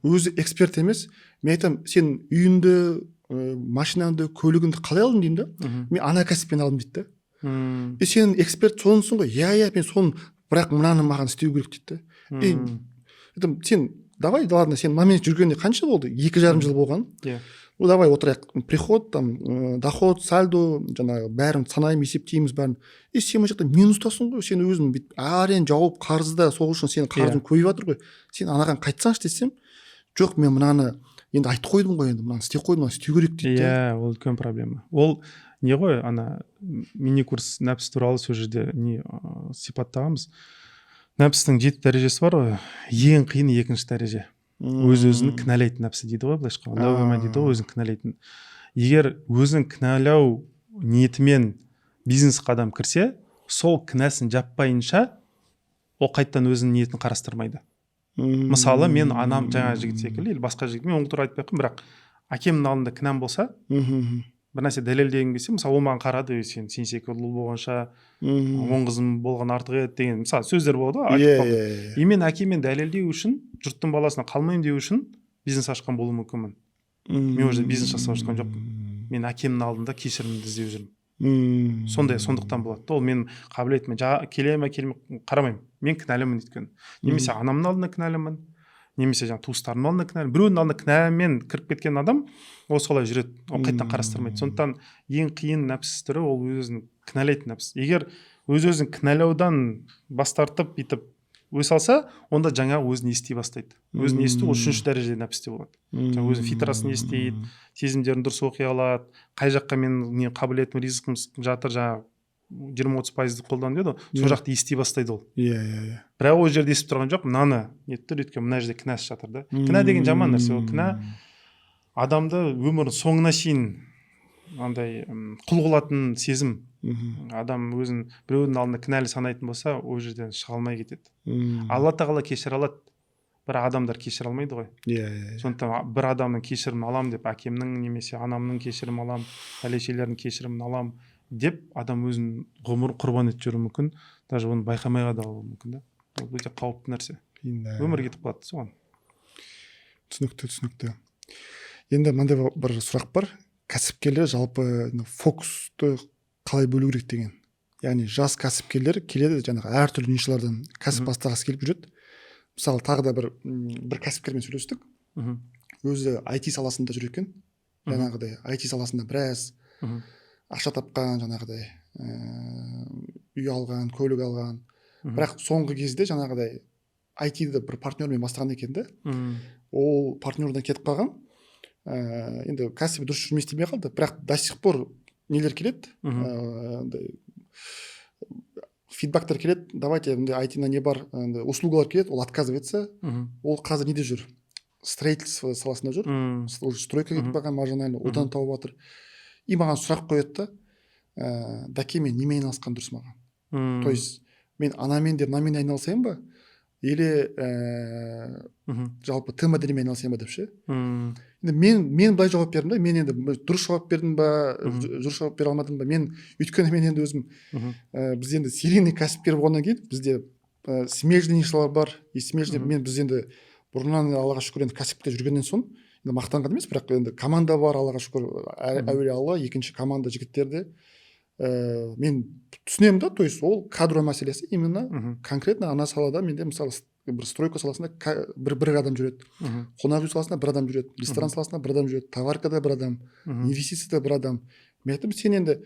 Өзі эксперт емес. Мен айтамын, сен үйінді, машинаңды, көлігіңді қалай алдың деймін да? Мен ана кәсіппен алдым дейді да. Сен эксперт сонысың ғой. Мен соны, бірақ мынаны маған істеу керек дейді да. Сен давай, ладно, сен момент жүргенде қанша болды? 2,5 жыл болған. Давай отырайық, приход, доход, сальдо, жаңағы бәрін санаймыз, есептейміз бәрін. Сен мына жақта минустасың ғой, сен өзің арен жауып қарызда, сол үшін сенің қарызың көбейіп жатыр ғой. Сен анаған қайтсаңшы десем, жоқ, мен мынаны енді айтып қойдым ғой, енді мынаны істеп қойдым, мынаны істеу керек дейді. Ол үлкен проблема. Ол не ғой, ана мини-курс нәпсі туралы сол жерде не сипаттағанбыз. Нәпсінің 7 дәрежесі бар ғой, ең қиын 2-ші дәреже. Өз-өзін кінәлайтын нәпсі дейді ғой, былайша айтқанда. Ләуама дейді ғой, өзін кінәлайтын. Егер өзін кінәлау ниетімен бизнесқа адам кірсе, сол кінәсін жаппайынша, ол қайттан өзінің ниетін қарастырмайды. Мысалы, мен анам жаңа жігіт секілді, или басқа жігіт, мен оң туралы айтпай қоймын, бірақ әкемнің алдында кінәм болса, бір нәрсе дәлелдегім келсе, мысалы, ол маған қарады, сен секілді ұл болғанша, 10 қызым болған артық еді деген, мысалы, сөздер болады ғой. Мен әкемен дәлелдеу үшін, жұрттың баласына қалмайым деу үшін бизнес ашқан болуы мүмкінмін. Мен уже бизнес жасап жатқан жоқпын. Мен әкемнің алдында кешірімді іздеп жүрмін. Сондықтан болады. Ол мен қабілетіме келеме қарамаймын. Мен кінәлімін өйткені. Немесе анамның алдында кінәлімін, немесе туыстарымның алдында кінәлімін. Біреудің алдында кінәмен кіріп кеткен адам, ол солай жүреді. Ол қайттан қарастырмайды. Сондықтан ең қиын нәпсі түрі ол өзін кінәлайтын нәпсі. Егер өз-өзін кінәлаудан бас тартып, бүйтіп өз алса, онда жаңа өзін ести бастайды. Өзін есту ол 3-ші дәрежеде нәпсте болады. Өзін фитрасын естейді, сезімдерін дұрыс оқи алады, қай жаққа мен қабілетім, ризқым жатыр, жаңағы 20-30% қолданып еді, сол жақты ести бастайды ол. Бірақ ол жерде естіп тұрған жоқ, мынаны нетті, өйткені мына жерде кінәсі жатыр да. Кінә деген жаман нәрсе, ол кінә адамды өмірінің соңына шейін андай құл қылатын сезім. Адам өзін біреудің алдында кінәлі санайтын болса, ол жерден шыға алмай кетеді. Алла тағала кешіре алады, бірақ адамдар кешіре алмайды ғой. Сондықтан бір адамның кешірімін алам деп, әкемнің немесе анамның кешірімін алам, пәлешелердің кешірімін алам, деп адам өзін ғұмыр құрбан етіп жүруі мүмкін, даже оны байқамай да қалуы мүмкін да. Ол өте қауіпті нәрсе. Өмір кетіп қалады соған. Түсінікті. Енді мынандай бір сұрақ бар. Кәсіпкерлер жалпы фокусты қалай бөлу керек деген. Яғни жас кәсіпкерлер келеді, жаңағы әртүрлі нишалардан кәсіп бастағысы келіп жүреді. Мысалы, тағы да бір кәсіпкермен сөйлестік. Өзі IT саласында жүр екен. Жаңағыдай IT саласында біраз ақша тапқан, жаңағыдай үй алған, көлік алған. Бірақ соңғы кезде жаңағыдай IT-ді бір партнермен бастаған екен де. Ол партнердан кетіп қалған. Енді кәсібі дұрыс жұмыс істемей қалды. Бірақ до сих пор нелер келеді. Фидбактар келеді. Давайте IT-на не бар, услугалар келеді, ол отказывается. Ол қазір неде жүр? Строительство саласында жүр. Стройка кетіп қалған, маржинально одан тауып жатыр. И маған сұрақ қояды да, Даке, мен немен айналысқан дұрыс маған? То есть мен анамен деп мынамен айналысайын ба? Или жалпы ТМД-мен айналысайын ба деп ше? Мен былай жауап бердім да, мен енді дұрыс жауап бердім ба, дұрыс жауап бере алмадым ба? Өйткені мен енді өзім, біз енді серийный кәсіпкер болғаннан кейін, бізде смежный нишалар бар. И смежный біз енді бұрыннан Аллаға шүкір енді кәсіпте жүргеннен соң, енді мақтанған емес, бірақ енді команда бар, Аллаға шүкір, әуелі Алла, екінші команда жігіттерде. Мен түсінемін да, то есть ол кадр мәселесі именно конкретно ана салада менде мысалы бір стройка саласында бір адам жүреді, қонақ үй саласында бір адам жүреді, ресторан саласында бір адам жүреді, товаркада бір адам, инвестицияда бір адам. Мен айттым, сен енді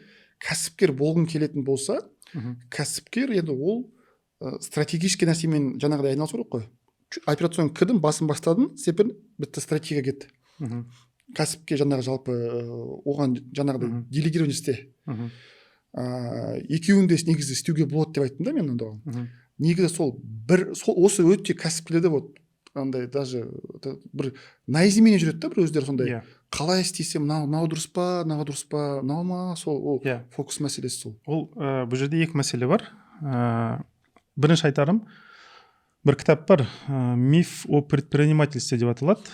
кәсіпкер болғың келетін болса, кәсіпкер енді ол стратегический нәрсемен жаңағыдай айналысу керек қой. Операцион кірдім, басын бастадым, сепір бітті, стратегия кетті. Кәсіпке жаңағы жалпы оған жаңағыдай делегирование істе. Екеуінде негізі істеуге болады деп айттым да мен онда. Негізі осы өте кәсіпкерлерде вот андай даже бір найземенен жүреді да, бір өздері сондай. Қалай істесем, мынау дұрыс па, мынау дұрыс па, мынау ма, сол фокус мәселесі сол. Ол бұл жерде екі мәселе бар. Бірінші айтарым, бір кітап бар, «Миф о предпринимательстве» деп аталады.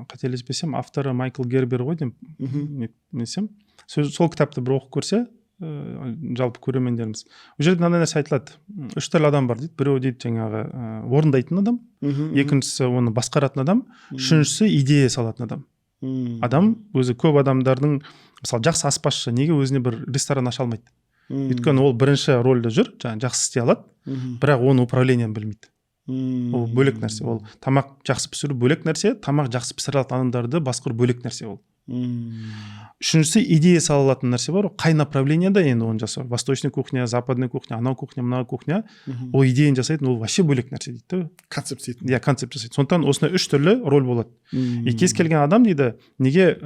Қателеспесем, авторы Майкл Гербер ғой деймін. Сол кітапты бір оқып көрсе, жалпы көрермендеріміз. Бұл жерде мынандай нәрсе айтылады. 3 түрлі адам бар дейді. Біреу дейді жаңағы орындайтын адам, екіншісі оны басқаратын адам, үшіншісі идея салатын адам. Адам өзі көп адамдардың, мысалы жақсы аспазшы, неге өзіне бір ресторан аша алмайды? Өйткені ол бірінші рөлде жүр, жақсы істей алады, бірақ оны управлениені білмейді. Ол бөлек нәрсе. Ол тамақ жақсы пісіру бөлек нәрсе, тамақ жақсы пісіре алатын адамдарды басқару бөлек нәрсе ол. Үшіншісі идея салатын нәрсе бар, қай направленияда енді оны жасау. Восточный кухня, западный кухня, анау кухня, мынау кухня. Ол идеяны жасайтын, ол вообще бөлек нәрсе дейді. Концепт жасайтын. Иә, концепт жасайды. Сондықтан осындай 3 түрлі роль болады. И кез келген адам дейді, неге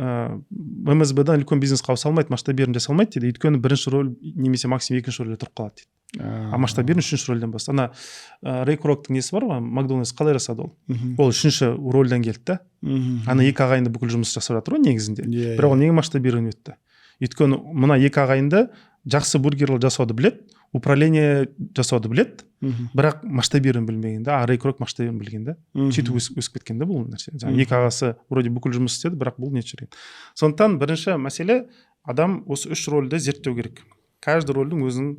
МСБ-дан үлкен бизнес қауса алмайды, масштабирование жасай алмайды дейді. Өйткені бірінші роль немесе максимум екінші рөлде тұрып қалады дейді. А масштабирование үшінші рөлден басты. Ана Рэй Кроктың несі бар ғой, Макдональдс қалай жасады ол? Ол үшінші рөлден келді да. Ана екі ағайынды бүкіл жұмыс жасап жатыр ғой негізінде. Бірақ ол неге масштабирование өтті? Өйткені мына екі ағайынды жақсы бургерлер жасауды біледі, управление жасауды біледі, бірақ масштабирование білмеген да. А Рэй Крок масштабирование білген да. Сөйтіп өсіп кеткен да бұл нәрсе. Екі ағасы вроде бүкіл жұмыс істеді, бірақ бұл не жүрген. Сондықтан бірінші мәселе, адам осы 3 рөлді зерттеу керек. Каждый рөлдің өзінің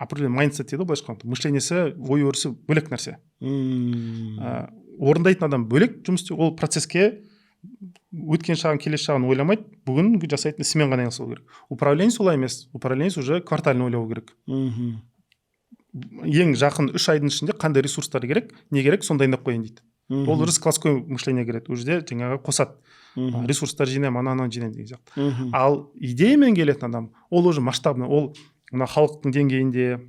определенный майндсет дейді, былайша айтқанда, мышлениесі, ой өрісі бөлек нәрсе. Орындайтын адам бөлек жұмыс істеу, ол процесске өткен шағын, келесі шағын ойламайды, бүгін жасайтын ісімен ғана айналысу керек. Управление солай емес, управление уже квартально ойлау керек. Ең жақын 3 айдың ішінде қандай ресурстар керек, не керек, сонда дайындап қояйын дейді. Ол складское мышление келеді, ол жерде жаңағы қосады. Ресурстар жинаймын, ананы жинаймын деген сияқты. Ал идеямен келетін адам, ол уже масштабный, ол мына халықтың деңгейінде,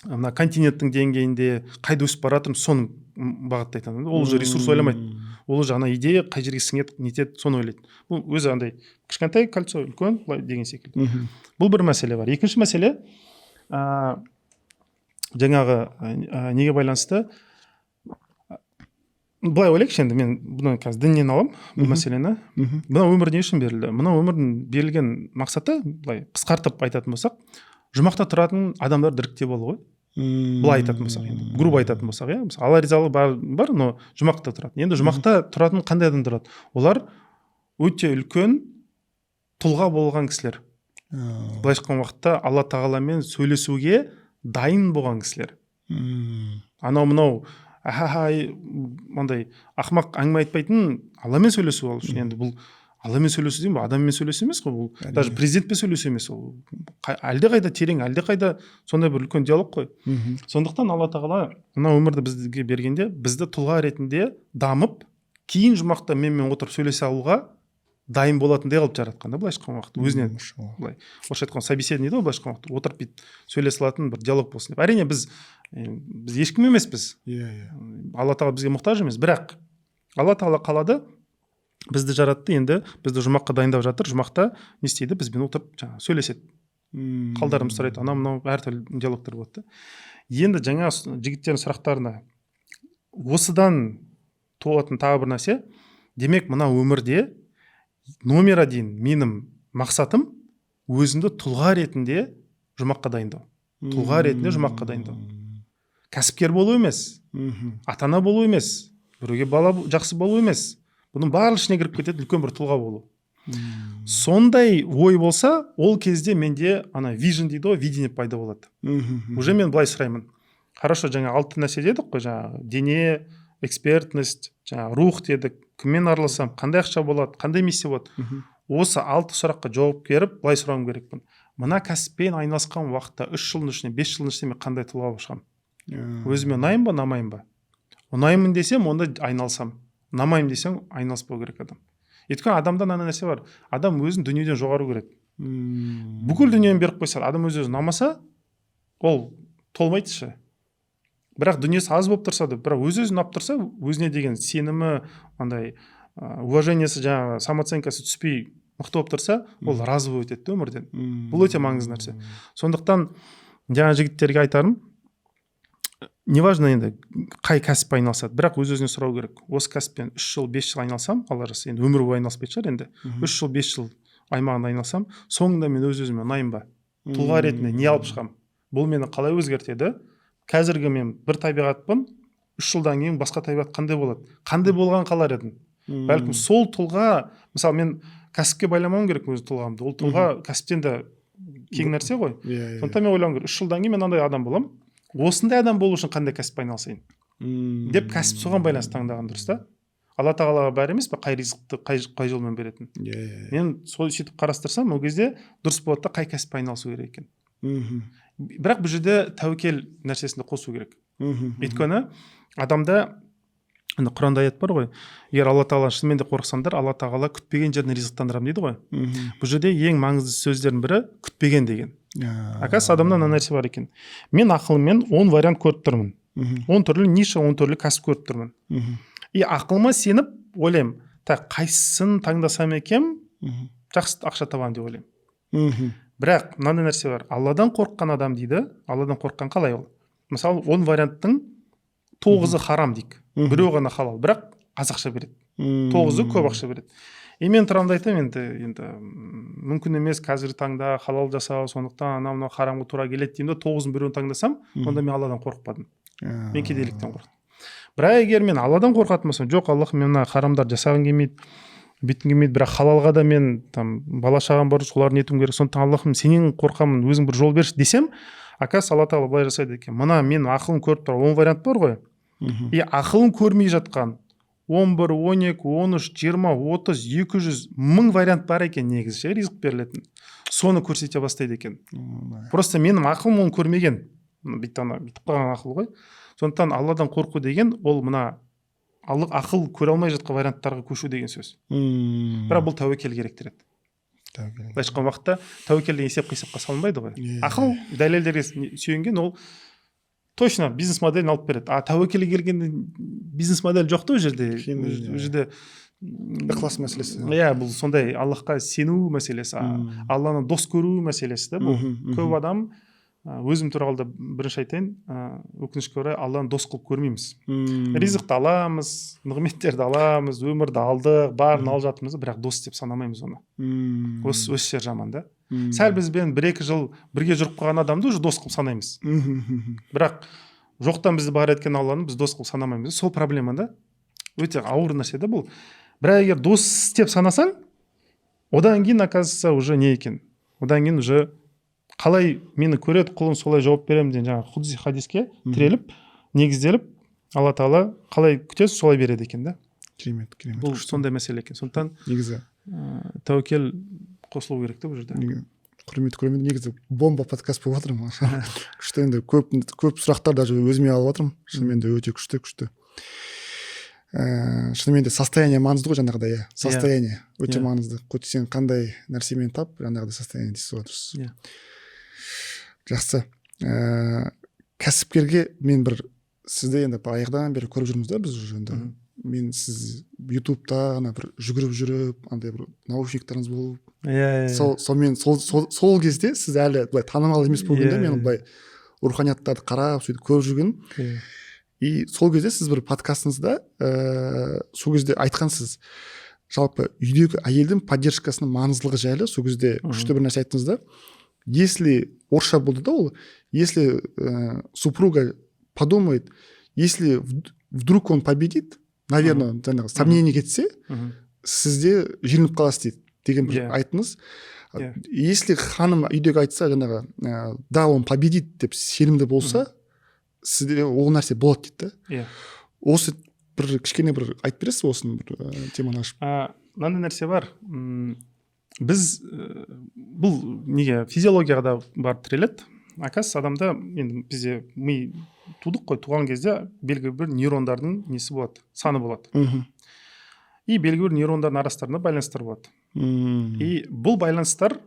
мына континенттің деңгейінде қайда өсіп баратырмын, соны бағыттайтын. Ол уже ресурс ойламайды. Ол уже ана идея қай жерге сіңеді, нетеді, соны ойлайды. Бұл өзі андай кішкентай кольцо, үлкен деген секілді. Бұл бір мәселе бар. Екінші мәселе, жаңағы неге байланысты, былай ойлайықшы, енді мен бұны қазір діннен алам, бұл мәселені. Бұна өмір не үшін берілді? Бұна өмірдің берілген мақсаты, былай қысқартып айтатын болсақ, жұмақта тұратын адамдар іріктеп алу ғой. Былай айтатын болсақ, енді грубо айтатын болсақ, иә, мысалы Алла ризалығы бар, но жұмақта тұрады. Енді жұмақта тұратын қандай адам тұрады? Олар өте үлкен тұлға болған кісілер. былайша айтқан уақытта алла тағаламен сөйлесуге дайын болған кісілер. Анау мынау мындай ақымақ әңгіме айтпайтын, Алламен сөйлесу ол үшін. Енді бұл Алламен сөйлесу деймін, адаммен сөйлесу емес қой, бұл даже президентпен сөйлесу емес, ол әлдеқайда терең, әлдеқайда сондай бір үлкен диалог қой. Сондықтан Алла тағала мына өмірді бізге бергенде бізді тұлға ретінде дамып, кейін жұмақта менімен отырып сөйлесе алуға дайын болатындай қылып жаратқан да, былайша айтқан уақытта өзіне былай орысша айтқан собеседник дейді ғой, былайша айтқан уақытта отырып бүйтіп сөйлесе алатын бір диалог болсын деп. Әрине біз ешкім емеспіз. Алла тағала бізге мұқтаж емес, бірақ Алла тағала қалады, бізді жаратты, енді бізді жұмаққа дайындап жатыр. Жұмақта не істейді? Бізбен отырып жаңағы сөйлеседі. Қалдарымыз сұрайды, анау мынау әртүрлі диалогтар болады. Енді жаңа жігіттердің сұрақтарына осыдан туатын тағы бір нәрсе, демек мына өмірде номер один менің мақсатым өзімді тұлға ретінде жұмаққа дайындау. Тұлға ретінде жұмаққа дайындау. Кәсіпкер болу емес, ата-ана болу емес, біреуге бала жақсы болу емес. Бұның барлық ішіне кіріп кетеді үлкен бір тұлға болу. Сондай ой болса, ол кезде менде ана вижн дейді ғой, видение пайда болады. Уже мен былай сұраймын. Хорошо, жаңа 6 нәрсе дедік қой, жаңа дене, экспертность, жаңа рух дедік, кіммен араласам, қандай ақша болады, қандай миссия болады. Осы 6 сұраққа жауап беріп, былай сұрауым керекпін. Мына кәсіппен айналысқан уақытта 3 жылдың ішінде, 5 жылдың ішінде мен қандай тұлға болып шығамын? Өзіме ұнаймын ба, ұнамаймын ба? Ұнаймын десем, онда айналсам. Ұнамаймын десем, айналыспау керек адам. Өйткені адамда ана нәрсе бар. Адам өзін дүниеден жоғары көреді. Бүкіл дүниені беріп қойса, адам өзі ұнамаса, ол толмайды ше. Бірақ дүниесі аз болып тұрса да, бірақ өзі ұнап тұрса, өзіне деген сенімі, андай уважениесі, жаңағы самооценкасы түспей мықты болып тұрса, ол разы болып өтеді өмірден. Бұл өте маңызды нәрсе. Сондықтан жаңа жігіттерге айтарым, неважно енді қай кәсіппен айналысады, бірақ өз-өзіне сұрау керек. Осы кәсіппен 3 жыл, 5 жыл айналсам, Алла жазса, енді өмір бойы айналыспайтын шығар енді. 3 жыл, 5 жыл аймағында айналсам, соңында мен өз-өзіме ұнаймын ба? Тұлға ретінде не алып шығамын? Бұл мені қалай өзгертеді? Қазіргі мен бір табиғатпын, 3 жылдан кейін басқа табиғат қандай болады? Қандай болған қалар едім? Бәлкім сол тұлға, мысалы мен кәсіпке байламауым керек өз тұлғамды. Ол тұлға кәсіптен де кең нәрсе ғой. Сондықтан мен ойлауым керек, 3 жылдан кейін мен андай адам боламын. Осындай адам болу үшін қандай кәсіппен айналысайын деп кәсіп соған байланысты таңдаған дұрыс та. Алла тағалаға бәрі емес пе, қай ризықты қай жолмен беретін. Мен сол сөйтіп қарастырсам, ол кезде дұрыс болады да, қай кәсіппен айналысу керек екен. Бірақ бұл жерде тәуекел нәрсесінде қосу керек. Өйткені адамда Құранда аят бар ғой, егер Алла тағала шынымен де қорықсаңдар, Алла тағала күтпеген жерден ризықтандырамын дейді ғой. Бұл жерде ең маңызды сөздердің бірі күтпеген деген. Оказывается, адамда мына нәрсе бар екен. Мен ақылыммен 10 вариант көріп тұрмын. 10 түрлі ниша, 10 түрлі кәсіп көріп тұрмын. И ақылыма сеніп ойлаймын, қайсысын таңдасам екен, жақсы ақша табамын деп ойлаймын. Бірақ мынандай нәрсе бар. Алладан қорыққан адам дейді, Алладан қорыққан қалай ол? Мысалы, 10 варианттың 9-ы харам дейік. Біреу ғана халал, бірақ аз ақша береді. 9-ы көп ақша береді. Мен тұрамды айтамын, енді мүмкін емес қазіргі таңда халал жасау, сондықтан анау харамға тура келеді деймін, 9-ын біреуін таңдасам, онда мен Алладан қорықпадым. Мен кедейліктен қорықтым. Бірақ егер мен Алладан қорқатын болсам, жоқ, Аллах мен мына харамдар жасағым келмейді, бүйтім келмейді, бірақ халалға да мен бала шағам бар, соларын етуім керек, сондықтан Аллахым сенен қорқамын, өзің бір жол берші десем, оказывается, Алла тағала былай жасайды екен. Мына мен ақылым көріп тұр, 10 вариант бар ғой. И ақылым көрмей жатқан 11, 12, 13, 20, 30, 200, 1000 вариант бар екен негізі, ризық берілетін. Соны көрсете бастайды екен. Просто менің ақылым оны көрмеген. Бүйтіп қалған ақыл ғой. Сондықтан Алладан қорқу деген, ол мына ақыл көре алмай жатқан варианттарға көшу деген сөз. Бірақ бұл тәуекел керектіреді. Былайша айтқан уақытта тәуекелден есеп-қисапқа салынбайды ғой. Ақыл дәлелдерге сүйенген, ол точно бизнес моделін алып береді. Тәуекелге келгенде бизнес модель жоқ та ол жерде. Ол жерде ықылас мәселесі. Иә, бұл сондай Аллахқа сену мәселесі, Алланы дос көру мәселесі да бұл. Көп адам, өзім туралы да бірінші айтайын, өкінішке орай Алланы дос қылып көрмейміз. Ризықты аламыз, нығметтерді аламыз, өмірді алдық, барын алып жатырмыз, бірақ дос деп санамаймыз оны. Осы жер жаман да. Сәл бізбен 1-2 жыл бірге жүріп қалған адамды уже дос қылып санаймыз. Бірақ жоқтан бізді бар еткен Алланы біз дос қылып санамаймыз. Сол проблема да. Өте ауыр нәрсе да бұл. Бірақ егер дос деп санасаң, одан кейін оказывается уже не екен? одан кейін уже қалай мені көреді құлын солай жауап беремін деген жаңағы құдси хадиске тіреліп негізделіп алла тағала қалай күтесіз солай береді екен да. Керемет. Бұл сондай мәселе екен. Сондықтан негізі тәуекел қосылу керек та бұл жерде. Құрметті көрермен, негізі бомба подкаст болып жатыр. Күшті. Енді көп сұрақтар даже өзіме алып жатырмын. Шынымен де өте күшті. Шынымен де состояние маңызды ғой, жаңағыдай. Состояние өте маңызды. Хоть сен қандай нәрсемен тап, жаңағыдай состояние дейсіз отырсыз. Жақсы. Кәсіпкерге мен бір сізді енді аяғдан бері көріп жүрміз да біз уже енді. Мен сіз ютубта ана бір жүгіріп жүріп, андай бір наушниктарыңыз болып. Сол кезде сіз әлі былай танымал емес болғанда мен былай руханияттарды қарап сөйтіп көріп жүрген. И сол кезде сіз бір подкастыңызда сол кезде айтқансыз, жалпы үйдегі әйелдің поддержкасының маңыздылығы жайлы сол кезде күшті бір нәрсе айттыңыз да. Если орысша болды да ол, если супруга подумает, если вдруг он победит, наверное, жаңағы сомнение кетсе, сізде жеңіліп қаласыз дейді деген бір айтыңыз. Если ханым үйдегі айтса, жаңағы да, он победит деп сенімді болса, сізде ол нәрсе болады дейді да. Осы бір кішкене бір айтып бересіз осыны бір теманы ашып. Мынандай нәрсе бар. Біз бұл неге физиологияға да барып тіреледі. Оказывается, адамда енді бізде ми тудық қой, туған кезде белгілі бір нейрондардың несі болады, саны болады. И белгілі бір нейрондардың арасында байланыстар болады. И бұл байланыстар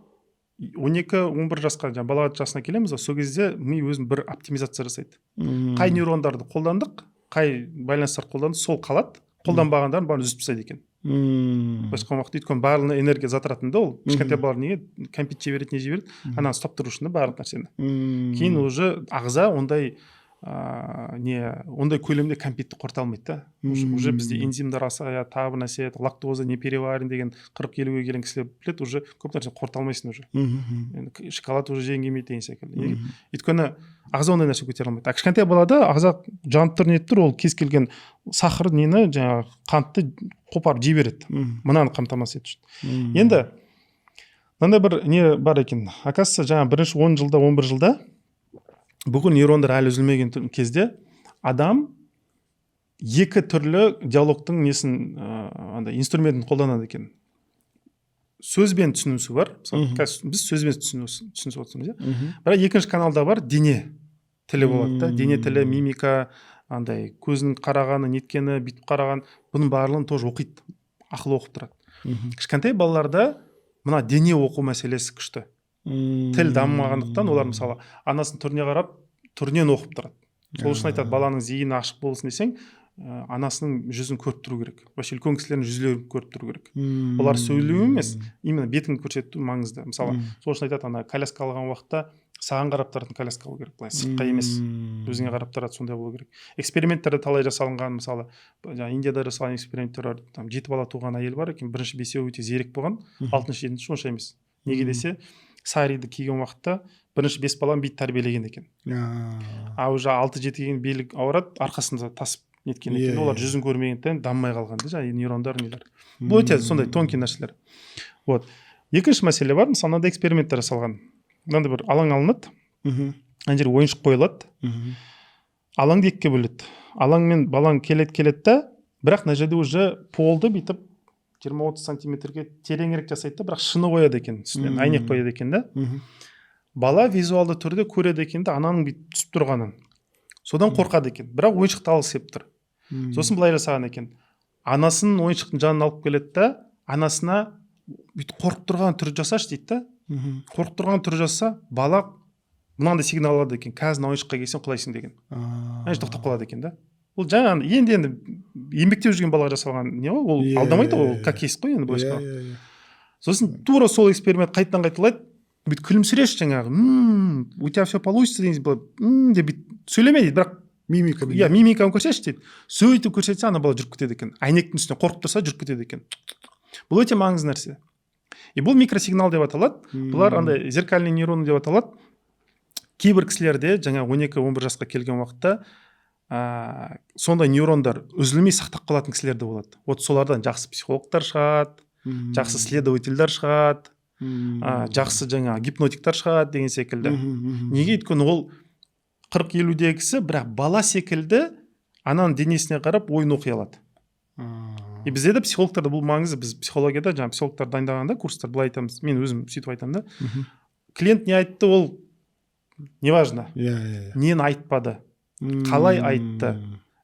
12-11 жасқа, балағат жасына келеміз, сол кезде ми өзін бір оптимизация жасайды. Қай нейрондарды қолдандық, қай байланыстар қолданды, сол қалады, қолданбағандарын бәрін үзіп тастайды екен. Басқа уақытта өйткені барлығына энергия затыратын да ол. Кішкентай балалар неге компьютер жібереді, не жібереді, ананы ұстап тұру үшін барлық нәрсені. Кейін уже ағза ондай көлемде компьютерді қорыта алмайды да. Уже бізде энзимдар асая, тағы бір нәрсе, лактоза не переварен деген 40-50-ге келген кісілер біледі, уже көп нәрсе қорыта алмайсың уже. Шоколад уже жеген келмейді деген секілді. Өйткені ағза ондай нәрсе көтере алмайды. Кішкентай балада ағза жанып тұр, не тұр, ол кез келген сахар нені, жаңағы қантты қопарып жей береді. Мынаны қамтамасыз ету үшін. Енді мынандай бір не бар екен. Оказывается, жаңа бірінші 10 жылда, 11 жылда бүгін нейрондар әлі үзілмеген кезде адам екі түрлі диалогтың несін, инструментін қолданады екен. Сөзбен түсінісу бар. Біз сөзбен түсінісіп отырмыз. Бірақ екінші каналда бар дене тілі болады да. Дене тілі, мимика, андай көзінің қарағаны, неткені, бүйтіп қараған, бұның барлығын тоже оқиды, ақыл оқып тұрады. Кішкентай балаларда мына дене оқу мәселесі күшті. Тіл дамымағандықтан олар мысалы анасын түріне қарап, түрінен оқып тұрады. Сол үшін айтады, баланың зейіні ашық болсын десең, анасының жүзін көріп тұру керек. Вообще үлкен кісілердің жүзлерін көріп тұру керек. Олар сөйлеу емес, именно бетін көрсету маңызды. Мысалы, сол үшін айтады, ана коляска алған уақытта саған қарап тұратын коляска алу керек, былай сыртқа емес, өзіңе қарап тұрады, сондай болу керек. Эксперименттерде талай жасалынған, мысалы, Индияда жасалған эксперименттер бар, 7 бала туған әйел бар екен, бірінші бесеуі өте зерек болған, 6-шы 7-ші онша емес. Неге десе, сариді киген уақытта бірінші 5 баланы бүйтіп тәрбиелеген екен. Уже 6-7 келген белі ауырады, арқасында тасып неткен екен. Олар жүзін көрмегендіктен дамымай қалғанды, жаңағы нейрондар нелер. Бұл өте сондай тонкий нәрселер. Вот. Екінші мәселе бар, мысалы, мынандай эксперименттер жасалған. Мынандай бір алаң алынады, ана жерге ойыншық қойылады, алаңды екіге бөледі. Алаңмен балаң келеді да, бірақ мына жерде уже полды бүйтіп 20-30 сантиметрге тереңірек жасайды да, бірақ шыны қояды екен, үстінен әйнек қояды екен да. Бала визуалды түрде көреді екен да, ананың бүйтіп түсіп тұрғанын. Содан қорқады екен, бірақ ойыншықты алғысы келіп тұр. Сосын былай жасаған екен. Анасын ойыншықтың жанына алып келеді да, анасына бүйтіп қорқып тұрған түрі жасашы дейді да. Қорқып тұрған түрі жасаса, бала мынандай сигнал алады екен, қазір ойыншыққа келсең құлайсың деген. Тоқтап қалады екен да. Ол жаңа енді еңбектеп жүрген балаға жасалған не ғой, ол алдамайды, ол как есть қой енді былайша. Сосын тура сол эксперимент қайталайды, бүйтіп күлімсіреш жаңағы, у тебя все получится деп бүйтіп сөйлеме дейді, бірақ мимиканы көрсетші дейді. Сөйтіп көрсетсе, ана бала жүріп кетеді екен. Әйнектің үстіне қорқып тұрса, жүріп кетеді екен. Бұл өте маңызды нәрсе. И бұл микросигнал деп аталады. Бұлар андай зеркальный нейроны деп аталады. Кейбір кісілерде жаңа 12-11 жасқа келген уақытта сондай нейрондар үзілмей сақтап қалатын кісілер де болады. Вот солардан жақсы психологтар шығады, жақсы следовательдер шығады, жақсы жаңа гипнотиктар шығады деген секілді. Неге? Өйткені ол 40-50-дегі кісі бірақ бала секілді ананың денесіне қарап ойын оқи алады. И бізде де психологтарда бұл маңызды. Біз психологияда жаңа психологтар дайындағанда курстар былай айтамыз. Мен өзім сөйтіп айтамын да. Клиент не айтты, ол неважно. Нені айтпады, қалай айтты,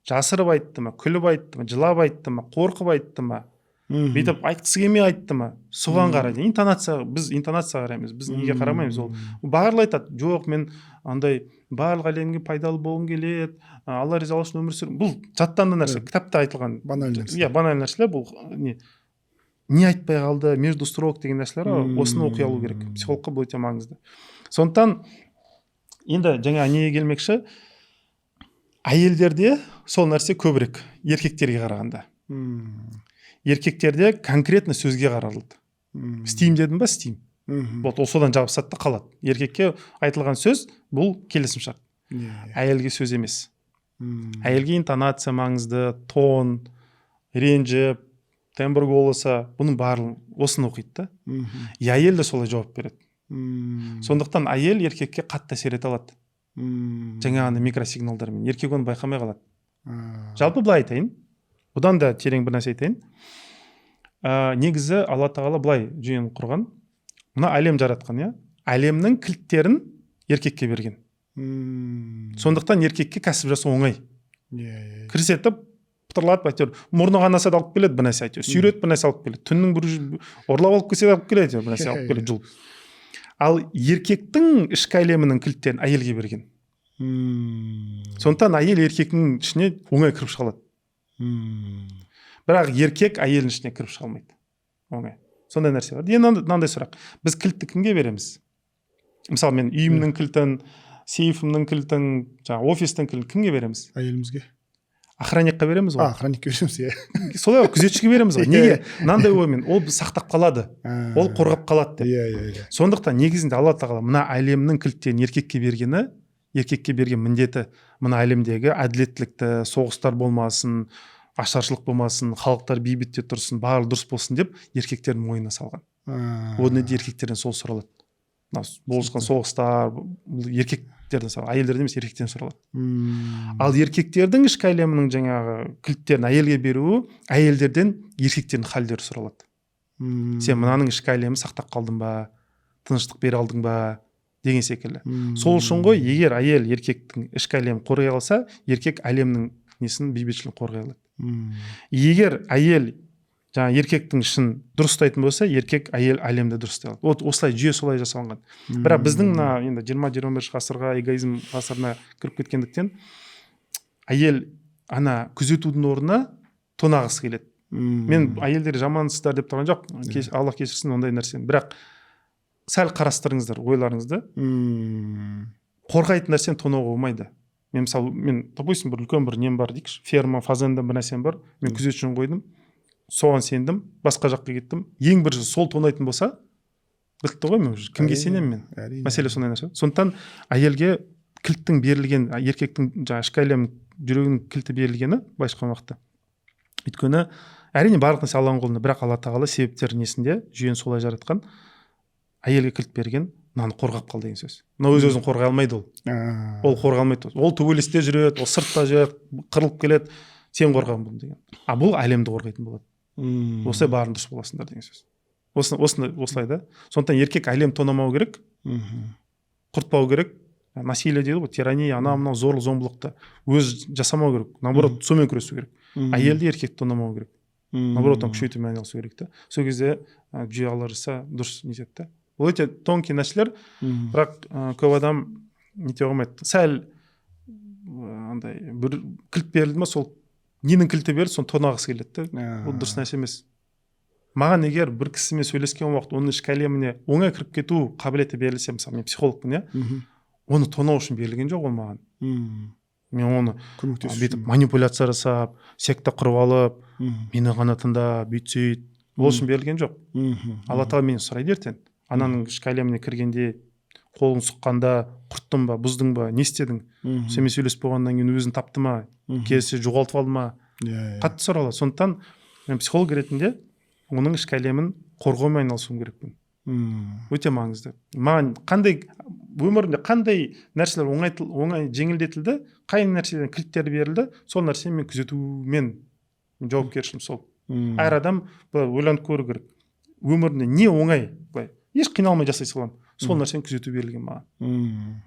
жасырып айтты ма, күліп айтты ма, жылап айтты ма, қорқып айтты ма, бүйтіп айтқысы келмей айтты ма, соған қарайды. Интонация, біз интонация қараймыз, біз неге қарамаймыз. Ол барлығы айтады, жоқ, мен андай барлық әлемге пайдалы болғым келеді, алла ризалығы үшін өмір сүргім. Бұл жаттанды нәрсе, кітапта айтылған банальный нәрселер. Бұл не айтпай қалды, между строк деген нәрселер, осыны оқи алу керек. Психологқа бұл өте маңызды. Сондықтан енді жаңа неге келмекші, әйелдерде сол нәрсе көбірек еркектерге қарағанда. Еркектерде конкретно сөзге қаралады. Істейм дедім ба, істейм. Ол содан жабысады да қалады. Еркекке айтылған сөз бұл келісімшарт. Әйелге сөз емес. Әйелге интонация маңызды, тон, ренжіп, тембр голосы, бұның барлығы осыны оқиды да. Әйел де солай жауап береді. Сондықтан әйел еркекке қатты әсер ете алады. Жаңағыны микросигналдармен. Еркек оны байқамай қалады. Жалпы былай айтайын. Бұдан да терең бір нәрсе айтайын. Негізі Алла тағала былай жүйені құрған. Мына әлем жаратқан, иә? Әлемнің кілттерін еркекке берген. Сондықтан еркекке кәсіп жасау оңай. Кірсетіп, пытырлатып, әйтеуір, мұрны қанаса да алып келеді бір нәрсе, әйтеуір, сүйрет бір нәрсе алып келеді. Түннің бір ұрлап алып келсе алып келеді, бір нәрсе алып келеді, жұлып. Ал еркектің ішкі әлемінің кілттерін әйелге берген. Сондықтан әйел еркектің ішіне оңай кіріп шығалады. Бірақ еркек әйелдің ішіне кіріп шыға алмайды. Оңай. Сондай нәрсе бар. Енді мынандай сұрақ. Біз кілтті кімге береміз? Мысалы, мен үйімнің кілтін, сейфімнің кілтін, офистің кілтін кімге береміз? Әйелімізге. Охранникқа береміз ғой. Охранникке береміз, иә. Солай күзетшіге береміз ғой. Неге? Мынандай оймен, ол сақтап қалады. Ол қорғап қалады деп. Сондықтан негізінде Алла тағала мына әлемнің кілттерін еркекке бергені, еркекке берген міндеті мына әлемдегі әділеттілікті, соғыстар болмасын, ашаршылық болмасын, халықтар бейбітте тұрсын, барлығы дұрыс болсын деп еркектердің мойнына салған. Оны да еркектерден сол сұралады. Болысқан соғыстар еркектерден сұралады, әйелдерден емес, еркектерден сұралады. Ал еркектердің ішкі әлемінің жаңағы кілттерін әйелге беруі, әйелдерден еркектердің халдері сұралады. Сен мынаның ішкі әлемін сақтап қалдың ба, тыныштық бере алдың ба деген секілді. Сол үшін ғой, егер әйел еркектің ішкі әлемін қорғай алса, еркек әлемнің несін бейбітшілігін қорғай алады. Егер әйел жаңа еркектің ішін дұрыс ұстайтын болса, еркек әйел әлемді дұрыс ұстай алады. Осылай жүйе солай жасалған. Бірақ біздің енді 20-21 ғасырға, эгоизм ғасырына кіріп кеткендіктен әйел ана күзетудің орнына тонағысы келеді. Мен әйелдер жамансыздар деп тұрған жоқ, Алла кешірсін ондай нәрсені. Бірақ сәл қарастырыңыздар ойларыңызды. Қорғайтын нәрсені тонауға болмайды. Мен мысалы, допустим, бір үлкен бір нем бар дейікші, ферма, фазенда бір нәрсем бар, мен күзетшіні қойдым, соған сендім, басқа жаққа кеттім. Ең бірінші сол тонайтын болса, бітті ғой, мен кімге сенемін мен? Мәселе сондай нәрсе. Сондықтан әйелге кілттің берілген, еркектің ішкі әлемнің жүрегінің кілті берілгені былайша айтқан уақытта. Өйткені әрине барлық нәрсе Алланың қолында, бірақ Алла тағала себептер несінде жүйені солай жаратқан, әйелге кілт берген, мынаны қорғап қал деген сөз. Мына өз-өзін қорғай алмайды ол. Ол қорғай алмайды. Ол төбелесте жүреді, ол сыртта жүреді, қырылып келеді, сен қорғаған бұл деген. А бұл әлемді қорғайтын болады. Осылай барын дұрыс боласыңдар деген сөз. Осылай да. Сондықтан еркек әлем тонамау керек, құртпау керек. Насилие дейді ғой, тирания, мынау зорлық, зомбылықты өз жасамау керек. Наоборот, сонымен күресу керек. Әйелді еркек тонамау керек. Наоборот, күшейтумен айналысу керек та. Сол кезде жүйе Алла жасаса дұрыс нетеді. Ол өте тонкий нәрселер, бірақ көп адам нете қоймайды. Сәл андай бір кілт берілді ма, сол ненің кілті берілді, соны тонағысы келеді. Ол дұрыс нәрсе емес. Маған егер бір кісімен сөйлескен уақыт оның ішкі әлеміне оңай кіріп кету қабілеті берілсе, мысалы мен психологпын, иә, оны тонау үшін берілген жоқ ол маған. Мен оны бүйтіп манипуляция жасап, секта құрып алып, мені ғана тыңда, бүйтсейді, ол үшін берілген жоқ. Алла тағала менен сұрайды ертең. Ананың ішкі әлеміне кіргенде қолын сұққанда құрттың ба, бұздың ба, не істедің? Сенімен сөйлесіп болғаннан кейін өзін тапты ма, келсе жоғалтып алды ма? Қатты сұралады. Сондықтан мен психолог ретінде оның ішкі әлемін қорғаумен айналысуым керекпін. өте маңызды. Маған қандай өмірімде қандай нәрселер оңай жеңілдетілді, қай нәрседен кілттер берілді, сол нәрсені мен күзетумен жауапкершілігім сол. Әр адам былай ойланып көру керек. Өмірінде не оңай, былай еш қиналмай жасай саламын. Сол нәрсені күзету берілген маған.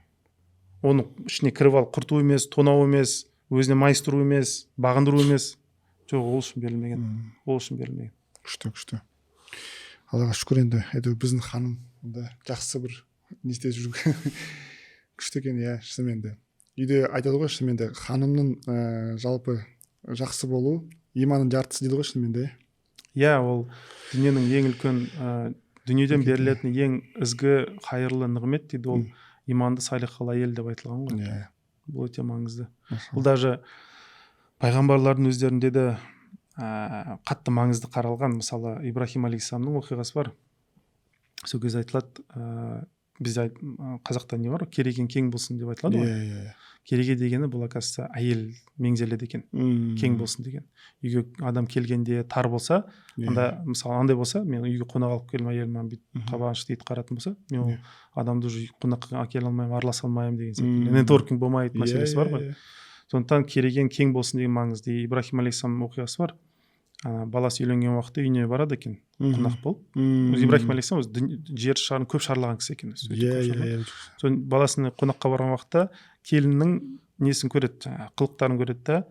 Оны ішіне кіріп алып құрту емес, тонау емес, өзіне майыстыру емес, бағындыру емес. Жоқ, ол үшін берілмеген. Ол үшін берілмеген. Күшті. Аллаға шүкір, енді әйтеуір біздің ханым жақсы бір не істеп жүрген. Күшті екен, иә, шынымен де. Үйде айтады ғой, шынымен де ханымның жалпы жақсы болу иманның жартысы дейді ғой, шынымен де. Иә, ол дүниенің ең үлкен дүниеден берілетін ең ізгі қайырлы нығмет дейді, ол иманды салихалы әйел деп айтылған ғой. Иә. Бұл өте маңызды. Бұл даже пайғамбарлардың өздерінде де қатты маңызды қаралған. Мысалы, Ибрахим алейхиссаламның оқиғасы бар. Сол кезде айтылады, бізде қазақта не бар, керегең кең болсын деп айтылады ғой. Иә. Кереге дегені бұл оказывается әйел меңзеледі екен, кең болсын деген. Үйге адам келгенде тар болса, анда мысалы андай болса, мен үйге қонақ алып келдім, әйелім маған бүйтіп қабағын шытып қаратын болса, мен ол адамды уже қонаққа әкеле алмаймын, араласа алмаймын деген сияқты. Нетворкинг болмайды мәселесі бар ғой. Сондықтан кереген кең болсын деген маңызды. Ибрахим алейхиссаламның оқиғасы бар. Баласы үйленген уақытта үйіне барады екен, қонақ болып. Ибрахим алейхиссалам өзі жер шарын көп шарлаған кісі екен. Сосын баласына қонаққа барған уақытта келіннің несін көреді, қылықтарын көреді да,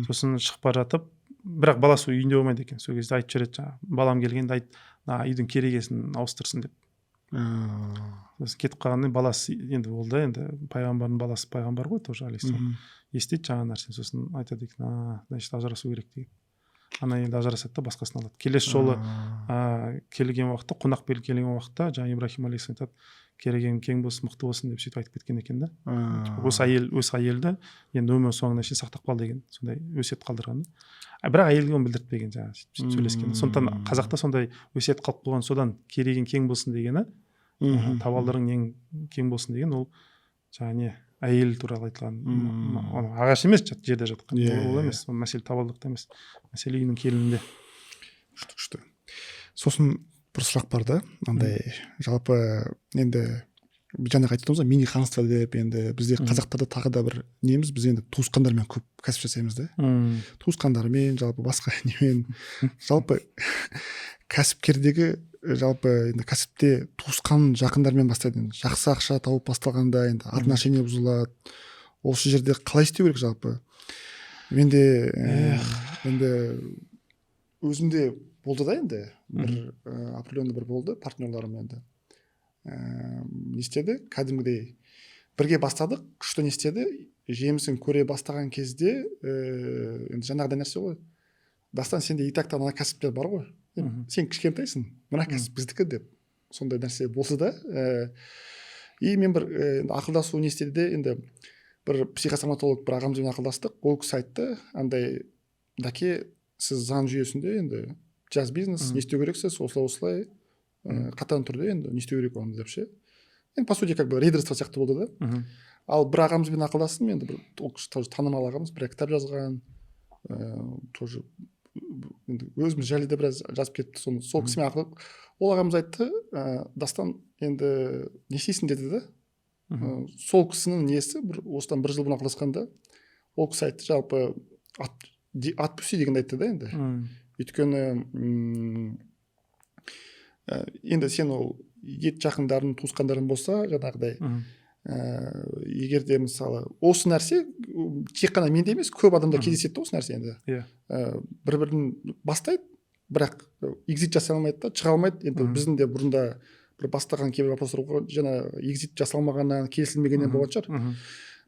сосын шығып бара жатып, бірақ баласы үйінде болмайды екен. Сол кезде айтып жібереді, балам келгенде айт, үйдің керегесін ауыстырсын деп. Сосын кетіп қалғанда баласы енді ол да енді пайғамбардың баласы пайғамбар ғой тоже алейхиссалам. Естиді жаңа нәрсені, сосын айтады екен, значит ажырасу керек деген. Ана енді ажырасады да басқасын алады. Келесі жолы келген уақытта, қонақ келген уақытта жаңа Ибрахим алейхиссалам айтады, керегең кең болсын, мықты болсын деп сөйтіп айтып кеткен екен да. Осы әйелді енді өмір соңына шейін сақтап қал деген сондай өсиет қалдырған да. Бірақ әйелге оны білдіртпеген жаңағы сөйлескен. Сондықтан қазақта сондай өсиет қалып қойған, содан керегең кең болсын дегені, табалдырың ең кең болсын деген, ол жаңағы не әйел туралы айтылған. Ағаш емес, жерде жатқан. Ол емес, мәселе табалдырықта емес, мәселе үйінің келінінде. Күшті. Сосын бір сұрақ бар да, андай жалпы енді жаңа айтып мини ханство деп, енді бізде қазақтарда тағы да бір неміз, біз енді туысқандармен көп кәсіп жасаймыз да. Туысқандармен, жалпы басқа немен, жалпы кәсіпкердегі жалпы енді кәсіпте туысқан жақындармен бастайды. Жақсы ақша тауып басталғанда енді отношение бұзылады. Осы жерде қалай істеу керек жалпы? Менде енді өзімде болды да, енді бір определенный бір болды партнерларым енді. Не істеді? Кәдімгідей бірге бастадық, күшті не істеді? Жемісін көре бастаған кезде енді жаңағыдай нәрсе ғой. Дастан, сенде и так ана кәсіптер бар ғой. Сен кішкентайсың, мына кәсіп біздікі деп. Сондай нәрсе болса да. И мен бір ақылдасу не істеді де, енді бір психосоматолог бір ағамызбен ақылдастық. Ол кісі айтты, андай, даке, сіз заң жүйесінде енді жас бизнес, не істеу керексіз, осылай қатаң түрде енді не істеу керек оны деп ше. Енді по сути как бы рейдерство сияқты болды да. Ал бір ағамызбен ақылдастым, енді бір тоже танымал ағамыз, бір кітап жазған, тоже өзіміз жайлы да біраз жазып кетті. Сол кісімен ақылдап, ол ағамыз айтты, Дастан, енді не істейсің деді да. Сол кісінің несі, осыдан бір жыл бұрын ақылдасқанда, ол кісі айтты, жалпы отпусти дегенді айтты да енді. Өйткені енді сен ол ет жақындарың, туысқандарың болса, жаңағыдай, егер де мысалы осы нәрсе тек қана менде емес, көп адамда кездеседі осы нәрсе енді. Бір-бірін бастайды, бірақ экзит жасай алмайды да, шыға алмайды. Енді біздің де бұрында бір бастаған кейбір вопростар жаңа экзит жасалмағаннан, келісілмегеннен болған шығар.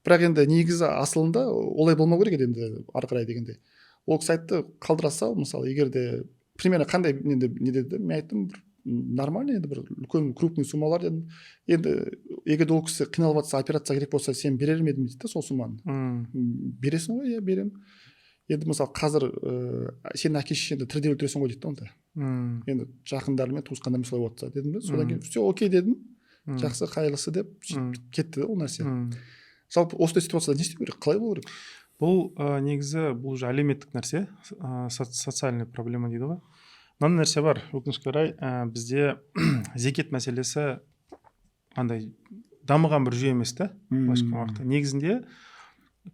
Бірақ енді негізі асылында олай болмау керек еді енді ары қарай дегенде. Ол кісі айтты, қалдыра сал, мысалы егер де примерно қандай не деді, мен айттым, бір нормально енді бір үлкен крупный суммалар дедім. Енді егер ол кісі қиналып жатса, операция керек болса, сен берер ме едім дейді да сол сумманы. Бересің ғой? Иә, берем. Енді мысалы қазір сен әке шешеңді тірде өлтіресің ғой дейді да онда. Енді жақындарымен, туысқандармен солай отырса дедім де, содан кейін все окей дедім. Жақсы, қайырлысы деп кетті ол нәрсе. Жалпы осындай ситуацияда не істеу керек? Қалай болу керек? Бұл негізі бұл әлеуметтік нәрсе, социальный проблема дейді ғой. мынандай нәрсе бар, өкінішке орай бізде зекет мәселесі андай дамыған бір жүйе емес та былайша айтқан уақытта. Негізінде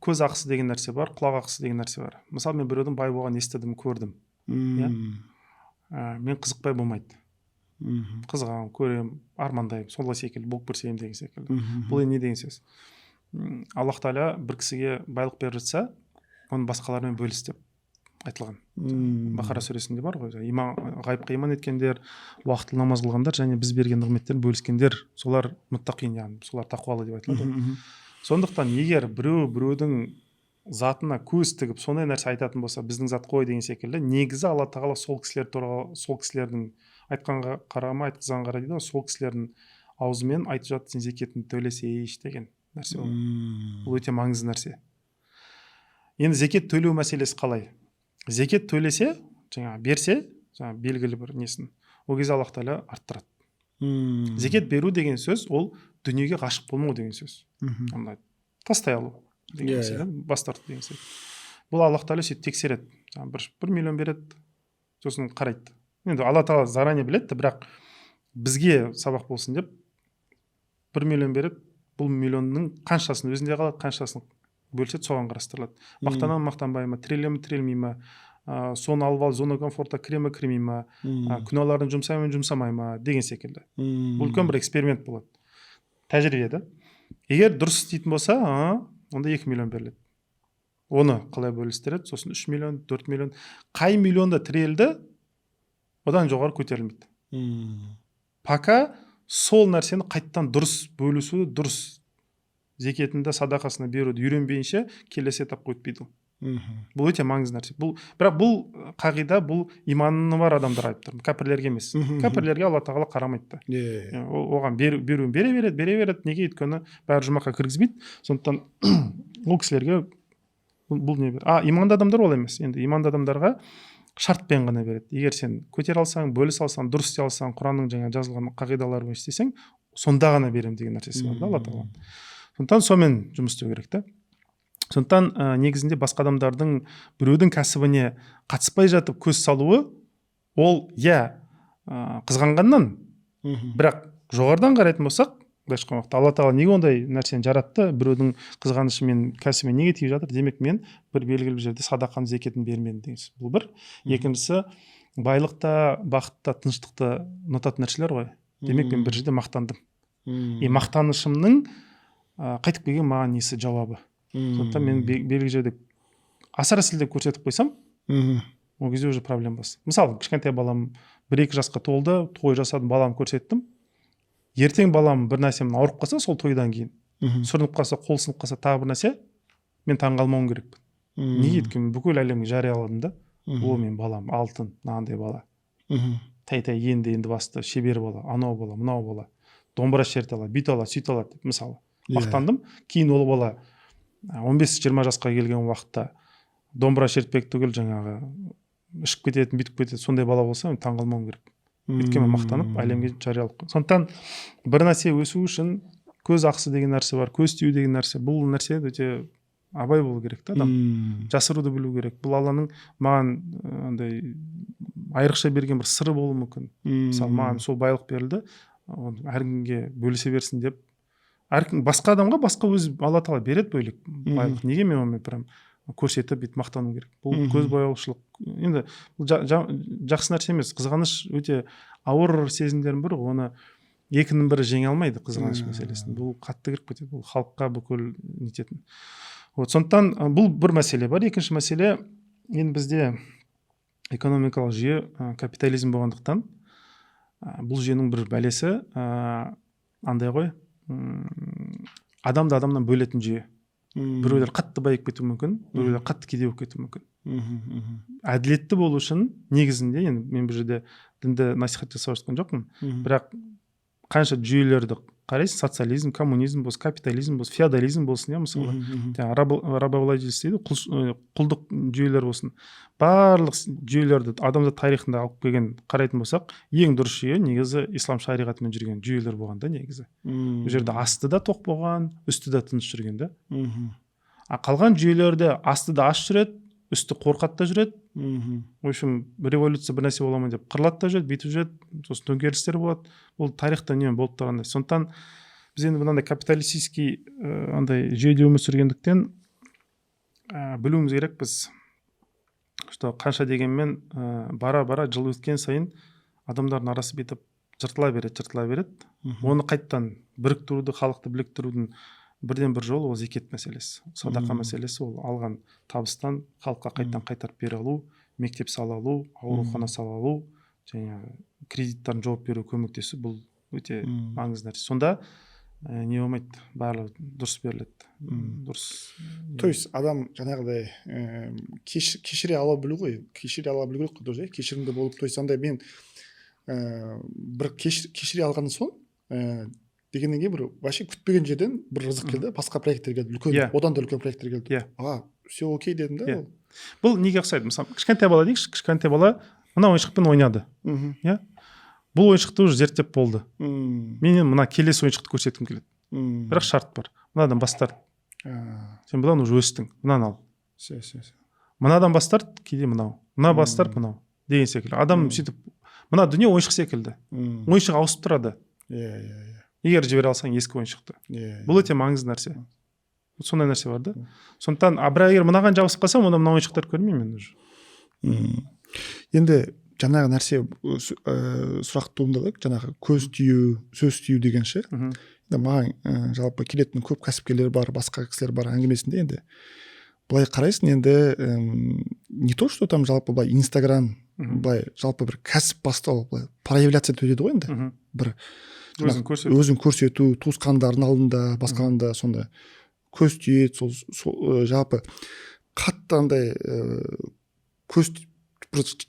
көз ақысы деген нәрсе бар, құлақ ақысы деген нәрсе бар. Мысалы мен біреудің бай болғанын естідім, көрдім. Иә? Мен қызықпай болмайды. Қызығамын, көремін, армандаймын, солай секілді болып көрсем деген секілді. Бұл не деген сөз? Аллах тағала бір кісіге байлық беріп жатса, оны басқалармен бөліс деп айтылған. Бақара сүресінде бар ғой, ғайыпқа иман еткендер, уақытылы намаз қылғандар және біз берген нығметтерін бөліскендер, солар мұттақин, яғни солар тақуалы деп айтылады. Сондықтан егер біреудің затына көз тігіп сондай нәрсе айтатын болса, біздің зат қой деген секілді, негізі Алла тағала сол кісілер туралы, сол кісілердің айтқанға қарама, айтқызған қара дейді, сол кісілердің аузымен айтып жатыр, сен зекетін төлесейші деген нәрсе ол. Бұл өте маңызды нәрсе. Енді зекет төлеу мәселесі қалай? Зекет төлесе, берсе, белгілі бір несін, ол кезде Аллах тағала арттырады. Зекет беру деген сөз, ол дүниеге ғашық болмау деген сөз. Тастай алу деген сөз, бас тарту деген сөз. Бұл Аллах тағала сөйтіп тексереді. 1 миллион береді, сосын қарайды. Енді Алла тағала заранее біледі, бірақ бізге сабақ болсын деп 1 миллион береді, бұл миллионның қаншасын өзінде қалады, қаншасын бөлсет, соған қарастырылады. Мақтанам, мақтанбай ма, тірелем, тірелмей ма, соны алып ал, зона комфортта кірме, кірмей ма, күнәларын жұмсаймын, жұмсамай ма деген секілді. Бұл үлкен бір эксперимент болады. Тәжірибе. Егер дұрыс істейтін болса, онда 2 миллион беріледі. Оны қалай бөлістіреді? Сосын 3 миллион, 4 миллион. Қай миллионда тірелді, одан жоғары көтерілмейді. Пока сол нәрсені қайттан дұрыс бөлісуді, дұрыс зекетінде садақасына беруді үйренбейінше келесі этапқа өтпейді. Бұл өте маңызды нәрсе. Бірақ бұл қағида, бұл иманы бар адамдар айтып тұр. Кәпірлерге емес. Кәпірлерге Алла тағала қарамайды. Оған беруін бере береді. Неге? Өйткені бәрі жұмаққа кіргізбейді. Сондықтан ол кісілерге бұл не береді. Иманды адамдар ол емес. Енді иманды адамдарға шартпен ғана береді. Егер сен көтер алсаң, бөліс алсаң, дұрыс істей алсаң, Құранның жаңа жазылған қағидалары бойынша істесең, сонда ғана беремін деген нәрсесі бар да Алла тағала. Сондықтан сонымен жұмыс істеу керек та. Сондықтан негізінде басқа адамдардың біреудің кәсібіне қатыспай жатып көз салуы, ол қызғанғаннан, бірақ жоғарыдан қарайтын болсақ, Алла тағала неге ондай нәрсені жаратты, біреудің қызғанышы мен кәсібіме неге тиіп жатыр, демек мен бір белгілі бір жерде садақаны, зекетін бермедім деген. Бұл бір. Екіншісі, байлықта, бақытта, тыныштықты ұнататын нәрселер ғой. Демек мен бір жерде мақтандым. Мақтанышымның қайтып келген маған несі жауабы. Сондықтан мен белгілі жерде асыра сілтеп көрсетіп қойсам, ол кезде уже проблема бас. Мысалы, кішкентай балам 1-2 жасқа толды, той жасадым, балам көрсеттім. Ертең балам бір нәрсемен ауырып қалса, сол тойдан кейін, сүрініп қалса, қол сынып қалса, тағы бір нәрсе, мен таңғалмауым керек. Неге? Өйткені бүкіл әлемге жарияладым да, ол мен балам, алтын, мынандай бала. Тай-тай енді басты, шебер бала, анау бала, мынау бала, домбыра шерте алады, бүйт алады, сөйт алады деп, мысалы. Мақтандым. Кейін ол бала 15-20 жасқа келген уақытта домбыра шертпек түгіл жаңағы ішіп кететін, бүйтіп кететін, сондай бала болса, мен таңғалмауым керек. Өйткені мақтанып әлемге жариялық. Сондықтан бір нәрсе өсу үшін көз ақысы деген нәрсе бар, көз тию деген нәрсе. Бұл нәрсе өте абай болу керек та адам. Жасыруды білу керек. Бұл Алланың маған андай айрықша берген бір сыры болуы мүмкін. Мысалы, маған сол байлық берілді, әркімге бөлісе берсін деп. Әркім басқа адамға басқа өз Алла тағала береді бөлек байлық. Неге мен онымен прям көрсетіп бүйтіп мақтану керек? Бұл көз бояушылық. Енді жақсы нәрсе емес. Қызғаныш өте ауыр сезімдердің бірі, оны екінің бірі жеңе алмайды, қызғаныш мәселесін. Бұл қатты кіріп кетеді, бұл халыққа бүкіл нететін. Сондықтан бұл бір мәселе бар. Екінші мәселе, енді бізде экономикалық жүйе капитализм болғандықтан, бұл жүйенің бір бәлесі андай ғой, адамды адамнан бөлетін жүйе. Біреулер қатты байып кетуі мүмкін, біреулер қатты кедей болып кетуі мүмкін. Әділетті болу үшін негізінде, енді мен бір жерде дінді насихат жасап жатқан жоқпын, бірақ қанша жүйелерді қарайсыз, социализм, коммунизм болсын, капитализм болсын, феодализм болсын, мысалы, рабовладелец дейді, құлдық жүйелер болсын. Барлық жүйелерді адамзат тарихында алып келген қарайтын болсақ, ең дұрыс жүйе негізі ислам шариғатымен жүрген жүйелер болған да негізі. Бұл жерде асты да тоқ болған, үсті да тыныш жүрген да. Қалған жүйелерде асты да аш жүреді, үсті қорқады да жүреді. В общем, революция бір нәрсе бола ма деп қырылады да жүреді, бүйтіп жүреді, сосын төңкерістер болады. Бұл тарихта үнемі болып тұрғандай. Сондықтан біз енді мынандай капиталистический андай жүйеде өмір сүргендіктен білуіміз керек біз, что қанша дегенмен бара жыл өткен сайын адамдардың арасы бүйтіп жыртыла береді. Оны қайттан біріктіруді, халықты біріктірудің бірден бір жол ол зекет мәселесі, садақа мәселесі. Ол алған табыстан халыққа қайтарып бере алу, мектеп сала алу, аурухана сала алу, және кредиттарын жауап беру, көмектесу, бұл өте маңызды нәрсе. Сонда не болмайды, барлығы дұрыс беріледі. Дұрыс. То есть адам жаңағыдай кешіре ала білу ғой, кешіре ала білу керек қой, кешірімді болып, то есть андай мен бір кешіре алған соң дегеннен кейін бір вообще күтпеген жерден бір рызық келді, басқа проекттер келді, үлкен, одан да үлкен проекттер келді. Все окей дедім да. Бұл неге ұқсайды? Мысалы, кішкентай бала дейікші, кішкентай бала мына ойыншықпен ойнады. Бұл ойыншықты уже зерттеп болды. Мен мына келесі ойыншықты көрсеткім келеді. Бірақ шарт бар. Мынадан бас тарт. Сен бұдан уже өстің. Мынаны ал. Мынадан бас тарт, кейде мынау. Мына бас тарт, мынау. Деген секілді. Адам сөйтіп, мына дүние ойыншық секілді. Ойыншық ауысып тұрады. Егер жібере алсаң ескі ойыншықты. Бұл өте маңызды нәрсе. Сондай нәрсе бар да. Сондықтан, бірақ егер мынаған жабысып қалсам, онда мына ойыншықтар көрмеймін мен уже. Енді жаңағы нәрсе сұрақ туындады, жаңағы көз тию, сөз тию деген ше. Маған жалпы келетін көп кәсіпкерлер бар, басқа кісілер бар әңгімесінде енді былай қарайсың, енді не то, что там жалпы былай Инстаграм, былай жалпы бір кәсіп бастау, былай проявляция өтеді ғой енді. Бір өзін көрсету, туысқандардың алдында, басқаларында сонда көз тиеді, сол жалпы қатты андай көз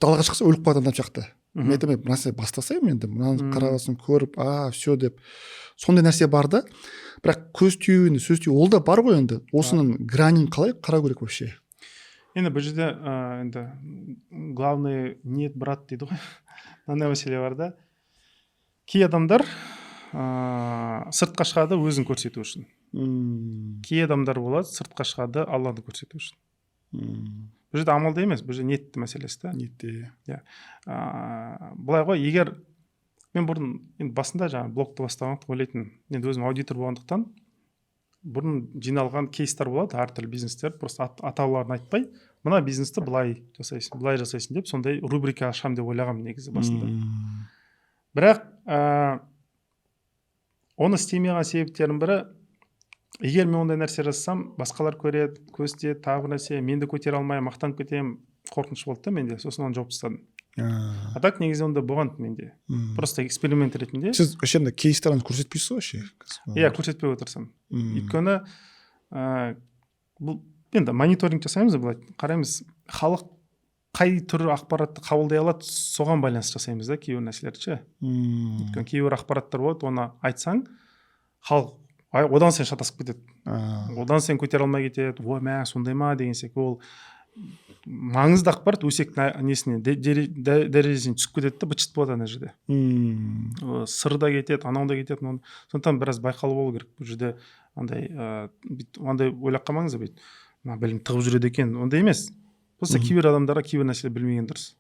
далаға шықса өліп қалады адам жақты. Мен айтамын, нәрсе бастасайым енді, мынаны қарағасын көріп, все деп. Сондай нәрсе бар да, бірақ көз тию, сөз тию, ол да бар ғой енді. Осының гранин қалай қарау керек вообще? Енді бұл жерде енді главный ниет брат дейді ғой. Мынандай мәселе бар да. Кей адамдар сыртқа шығады өзін көрсету үшін. Кей адамдар болады сыртқа шығады Алланы көрсету үшін. Бұл жерде амалда емес, бұл жерде ниетті мәселесі да. Ниетті. Бұлай ғой, егер мен бұрын енді басында жаңа блогты бастағанды ойлайтын, енді өзім аудитор болғандықтан бұрын жиналған кейстер болады, әртүрлі бизнестер, просто атауларын айтпай, мына бизнесті былай жасайсың деп, сондай рубрика ашам деп ойлағам негізі басында. Бірақ оны істемеген себептердің бірі, егер мен ондай нәрсе жасасам, басқалар көреді, көстеді, тағы нәрсе, мен де көтере алмай, мақтанып кетемін, қорқыныш болды да менде, сосын оны жауып тастадым. А так негізі онда болған менде. Просто эксперимент ретінде. Сіз өшінде кейстерін көрсетпейсіз вообще? Көрсетпей отырсам. Өйткені бұл енді мониторинг жасаймыз, былай қараймыз, халық қай түр ақпаратты қабылдай алады, соған байланысты жасаймыз да кейбір нәрселерді ше. Өйткені кейбір ақпараттар болады, оны айтсаң, халық одан сен шатасып кетеді. Одан сен көтере алмай кетеді. Сондай ма деген секілді. Ол маңызды ақпарат өсек несіне дәрежесіне түсіп кетеді да, бытшыт болады ана жерде. Сырда кетеді, анауында кетеді. Сондықтан біраз байқалу болу керек. Бұл жерде андай ойлап қалмаңыз бейт. Білім тығып жүреді екен. Ондай емес. Просто кейбір адамдарға кейбір нәрселер білмеген дұрыс.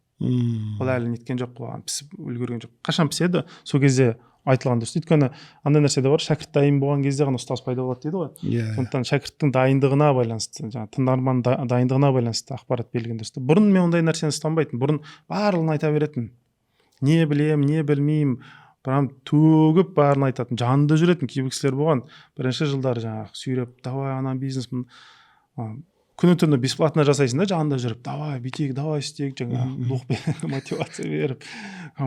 Ол әлі неткен жоқ, пісіп үлгерген жоқ. Қашан піседі, сол кезде айтылған дұрыс. Өйткені андай нәрседе бар, шәкірт дайын болған кезде ғана ұстаз пайда болады дейді ғой. Сондықтан шәкірттің дайындығына байланысты, тыңдарман дайындығына байланысты ақпарат берілген дұрыс. Бұрын мен ондай нәрсені ұстанбайтын. Бұрын барлығын айта беретін. Не білем, не білмеймін, прям төгіп барын айтатын. Жанында жүретін кейбір кісілер болған. Бірінші жылдары жаңағы сүйреп, давай ана бизнес күні-түні бесплатно жасайсың да, жанында жүріп, давай бүйтейік, давай істейік, жаңағы мотивация беріп,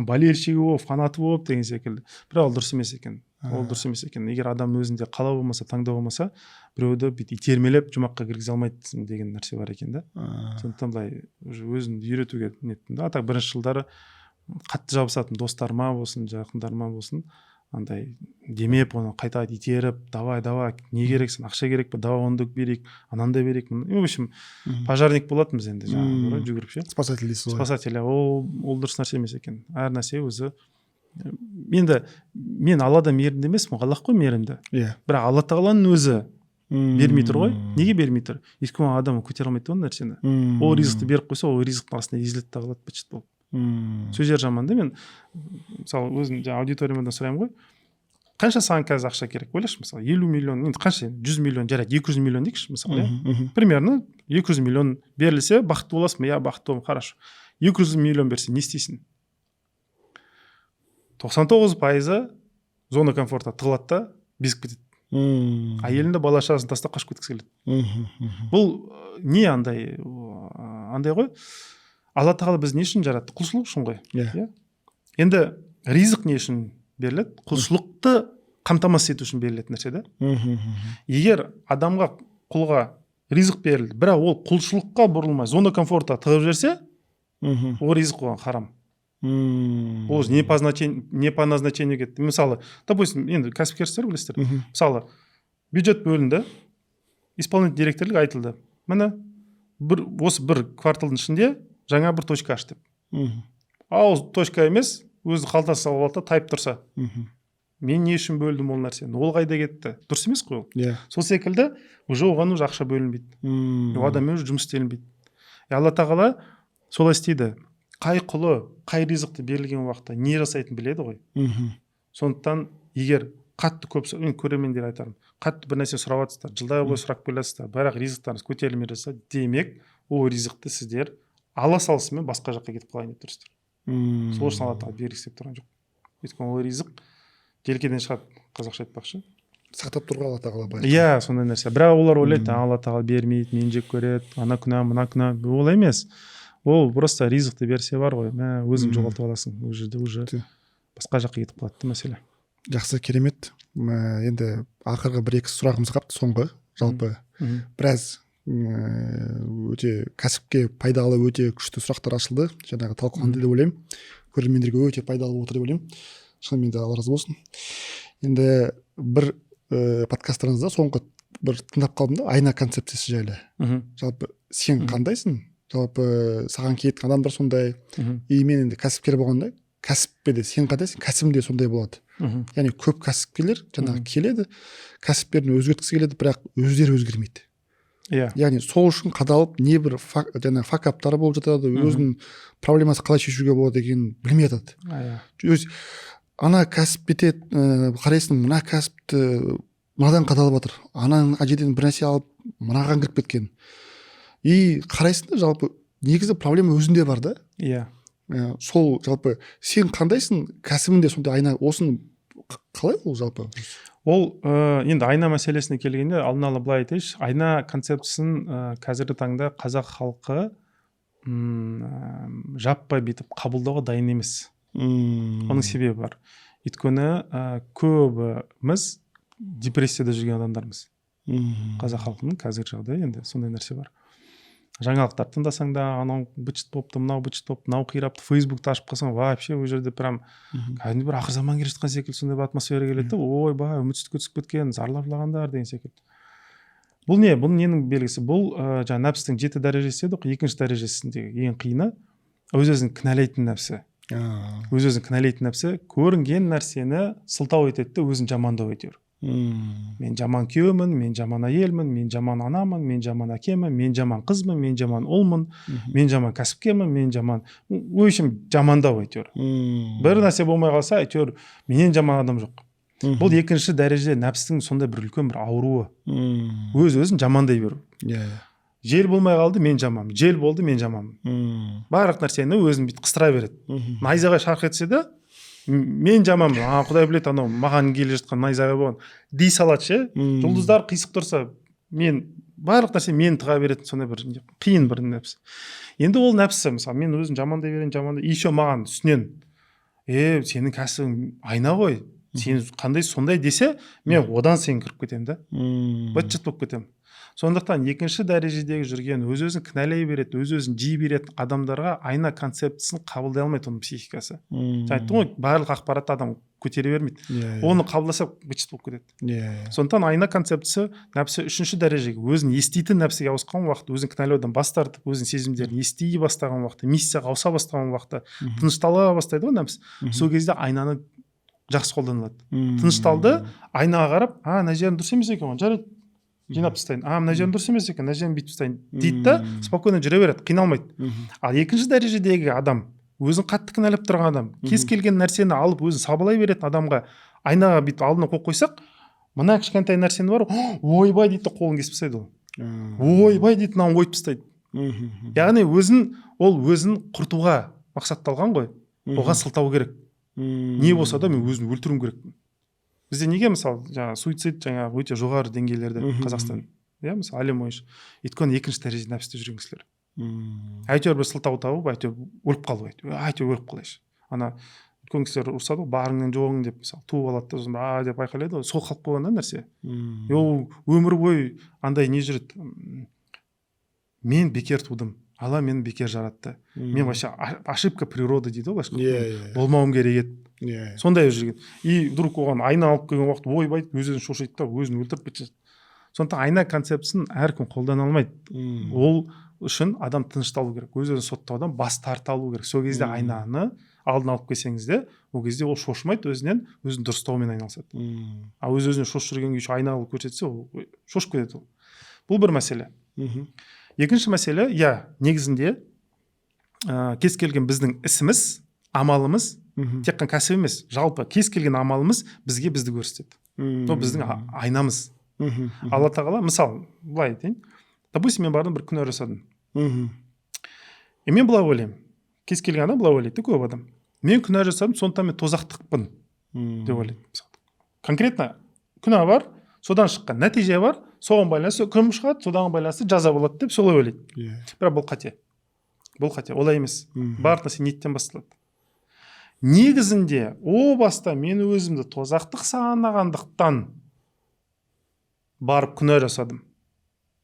болельщигі болып, фанаты болып деген секілді. Бірақ ол дұрыс емес екен. Ол дұрыс емес екен. Егер адам өзінде қалау болмаса, таңдау болмаса, біреуді бүйтіп итермелеп жұмаққа кіргізе алмайды деген нәрсе бар екен да. Сондықтан былай өзін үйретуге неттім да. Так бірінші жылдары қатты жабысатын достарыма болсын, жақындарыма болсын, андай демеп, оны қайта итеріп, давай, не керексің, ақша керек пе, давай онды берейік, анандай берейік. В общем, пожарник болатынбыз енді жаңағы жүгіріп ше. Спасатель дейсіз ғой. Спасатель, ол дұрыс нәрсе емес екен. Әр нәрсе өзі. Енді мен Алладан мейірімді емеспін, Аллах қой мейірімді. Бірақ Алла тағаланың өзі бермей тұр ғой. Неге бермей тұр? Өйткені адам көтере алмайды ол нәрсені. Ол ризықты беріп қойса, ол ризықтың астында езіледі де қалады быт-шыт болып. Сөздер жаман да. Мен мысалы өзім аудиториямдан сұраймын ғой, қанша саған қазір ақша керек? Ойлашы, мысалы 50 миллион, енді қанша, 100 миллион, жарайды 200 миллион дейікші, мысалы, примерно 200 миллион берілсе, бақытты боласың ба? Бақытты болам, хорошо. 200 миллион берсе, не істейсің? 99% зона комфорта тығылады да безіп кетеді. Әйелінде бала шағасын тастап қашып кеткісі келеді. Бұл не андай ғой? Алла тағала біз не үшін жаратты? Құлшылық үшін ғой. Енді ризық не үшін беріледі? Құлшылықты қамтамасыз ету үшін берілетін нәрсе да. Егер адамға, құлға ризық берілді, бірақ ол құлшылыққа бұрылмай зона комфорта тығып жерсе, ол ризық оған харам. Ол не по назначению кетті. Мысалы, допустим, енді кәсіпкерсіздер білесіздер. Мысалы, бюджет бөлінді, исполнительный директорлік айтылды. Міне, осы бір кварталдың ішінде жаңа бір точка аш деп. Ал точка емес, өзі қалтасы салып алды, тайып тұрса. Мен не үшін бөлдім ол нәрсені? Ол қайда кетті? Дұрыс емес қой ол. Сол секілді, уже оған уже ақша бөлінбейді. Адаммен уже жұмыс істелінбейді. Алла тағала солай істейді. Қай құлы, қай ризықты берілген уақытта не жасайтын біледі ғой. Сондықтан егер қатты көп, мен көрермендер айтарым, қатты бір нәрсе сұрап жатсыздар, жылдай бойы сұрап келесіздер, бірақ ризықтарыңыз көтерілмей жатса, демек, ол ризықты сіздер ала салысымен басқа жаққа кетіп қалайын деп тұрсыздар. Сол үшін Алла тағала бергісі келіп тұрған жоқ. Өйткені ол ризық желкеден шығады, қазақша айтпақшы. Сақтап тұруға Алла тағала бар. Иә, сондай нәрсе. Бірақ олар ойлайды, Алла тағала бермейді, мені жек көреді, ана күнә, мына күнә. Олай емес. Ол просто ризықты берсе бар ғой, өзің жоғалтып аласың. Ол жерде уже басқа жаққа кетіп қалады мәселе. Жақсы, керемет. Енді ақырғы бір-екі сұрағымыз қалыпты, соңғы. Жалпы біраз өте кәсіпке пайдалы, өте күшті сұрақтар ашылды. Жаңағы талқыланды деп ойлаймын. Көрермендерге өте пайдалы отыр деп ойлаймын. Шынымен де Алла разы болсын. Енді бір подкасттарыңызда соңғы бір тыңдап қалдым да, айна концепциясы жайлы. Жалпы сен қандайсың? Жалпы саған келетін адамдар сондай. И мен енді кәсіпкер болғанда, кәсіппе де сен қандайсың? Кәсібім де сондай болады. Яғни көп кәсіпкерлер жаңағы келеді, кәсіптерін өзгерткісі келеді, бірақ өздері өзгермейді. Яғни сол үшін қадалып, не бір факаптары болып жатады, өзінің проблемасы қалай шешуге болады екенін білмей жатады. Ана кәсіп бітеді, қарайсың, мына кәсіпті мынадан қадалып жатыр, ананың әжеден бір нәрсе алып мынаған кіріп кеткен. И қарайсың да, жалпы негізі проблема өзінде бар да. Сол жалпы сен қандайсың, кәсібінде сондай айна, осыны қалай ол жалпы? Ол енді айна мәселесіне келгенде алдын ала былай айтайыншы, айна концептісін қазіргі таңда қазақ халқы жаппай бүйтіп қабылдауға дайын емес. Оның себебі бар. Өйткені көбіміз депрессияда жүрген адамдармыз. Қазақ халқының қазіргі жағдайы енді сондай нәрсе бар. Жаңалықтар тыңдасаң да, анау быт-шыт болыпты, мынау быт-шыт болыпты, мынау қирапты, Фейсбукты ашып қалсаң, вообще ол жерде прям кәдімгі бір ақыр заман келе жатқан секілді сондай бір атмосфера келеді. Ойбай, үмітсіздікке түсіп кеткен, зарлап жылағандар деген секілді. Бұл не? Бұл ненің белгісі? Бұл жаңа нәпсістің 7 дәрежесі еді ғой, 2-ші дәрежесіндегі ең қиыны өз-өзін кінәлайтын нәпсі. Өз-өзін кінәлайтын нәпсі көрінген нәрсені сылтау етеді, өзін жамандау етер. Мен жаман күйеумін, мен жаман әйелмін, мен жаман анамын, мен жаман әкемін, мен жаман қызмын, мен жаман ұлмын, мен жаман кәсіпкермін, мен жаман, өйшім жамандау әйтеуір. Бір нәрсе болмай қалса, әйтеуір менен жаман адам жоқ. Бұл 2-ші дәрежеде нәпсінің сондай бір үлкен бір ауруы. Өз-өзін жамандай беру. Жел болмай қалды, мен жаманмын. Жел болды, мен жаманмын. Барлық нәрсені өзін бүйтіп қыстыра береді. Найзағай шарқ етсе де, мен жаманмын, Құдай біледі, анау маған келе жатқан найзағай болған дей салады ше. Жұлдыздар қисық тұрса, мен барлық нәрсе мен тыға беретін сондай бір қиын бір нәпсі. Енді ол нәпсі, мысалы, мен өзім жамандай берейін, жамандай, еще маған үстінен, сенің кәсібің айна ғой, сен қандай сондай десе, мен одан сен кіріп кетемін да. Быт-шыт болып кетемін. Сондықтан 2-ші дәрежедегі жүрген, өз-өзін кінәлай береді, өз-өзін жей беретін адамдарға айна концептісін қабылдай алмайды оның психикасы. Айттым ғой, барлық ақпаратты адам көтере бермейді. Оны қабылдаса быт-шыт болып кетеді. Сондықтан айна концептісі нәпсі 3-ші дәрежеге, өзін еститін нәпсіге ауысқан уақыт, өзін кінәлаудан бас тартып, өзін сезімдерін ести бастаған уақытта, миссияға ауыса бастаған уақытта, тыныштала бастайды ғой нәпсі. Сол кезде айнаны жақсы қолданылады. Тынышталды, айнаға қарап, мына жерім дұрыс емес екен, жарайды. жинап тастайын, мына жерім дұрыс емес екен, мына жерін бүйтіп тастайын дейді да, спокойно жүре береді, қиналмайды. Ал екінші дәрежедегі адам, өзін қатты кінәлап тұрған адам, кез келген нәрсені алып өзін сабалай беретін адамға айнаға бүйтіп алдына қойып қойсақ, мына кішкентай нәрсені бар, ойбай дейді, қолын кесіп тастайды ол. Ойбай дейді, мынаны ойып тастайды. Яғни өзін құртуға мақсатталған ғой, оған сылтау керек. Не болса да мен өзімді өлтіруім керек. Бізде неге мысалы суицид өте жоғары деңгейлерде Қазақстан, мысалы әлем бойынша, өйткені екінші дәрежеде нәпсіде жүрген кісілер. Әйтеуір бір сылтау тауып, әйтеуір өліп қалу, әйтеуір өліп қалайыншы. Ана үлкен кісілер ұрсады ғой, барыңнан жоғың деп, мысалы туып алады да, сосын деп айқайлайды ғой, сол қалып қойған нәрсе. Ол өмір бойы андай не жүреді. Мен бекер тудым, Алла мені бекер жаратты. Мен вообще ошибка природы дейді ғой, болмауым керек еді. Сондай жүрген. И вдруг оған айна алып келген уақыт ойбай өзін шошиды да, өзін өлтіріп кетеді. Сондықтан айна концептісін әркім қолдана алмайды. Ол үшін адам тынышталу керек, өзін соттаудан бас тарта алу керек. Сол кезде айнаны алдын алып келсеңіз де, ол кезде ол шошымайды, өзін дұрыстаумен айналысады. А өзіне шошып жүрген күйі айна алып көрсетсе, ол шошып кетеді. Бұл бір мәселе. Екінші мәселе, негізінде кез келген біздің ісіміз, амалымыз, тек қана кәсіп емес, жалпы кез келген амалымыз бізді көрсетеді. Ол біздің айнамыз. Алла тағала, мысалы, былай айтайын, допустим, мен бардым бір күнә жасадым. Мен былай ойлаймын, кез келген адам былай ойлайды, көп адам. Мен күнә жасадым, сондықтан мен тозақтықпын деп ойлайды. Конкретно күнә бар, содан шыққан нәтиже бар, соған байланысты үкім шығады, содан байланысты жаза болады деп солай ойлайды. Бірақ бұл қате. Бұл қате, олай емес. Бар нәрсе ниеттен басталады. Негізінде о баста мен өзімді тозақтық санағандықтан барып күнә жасадым.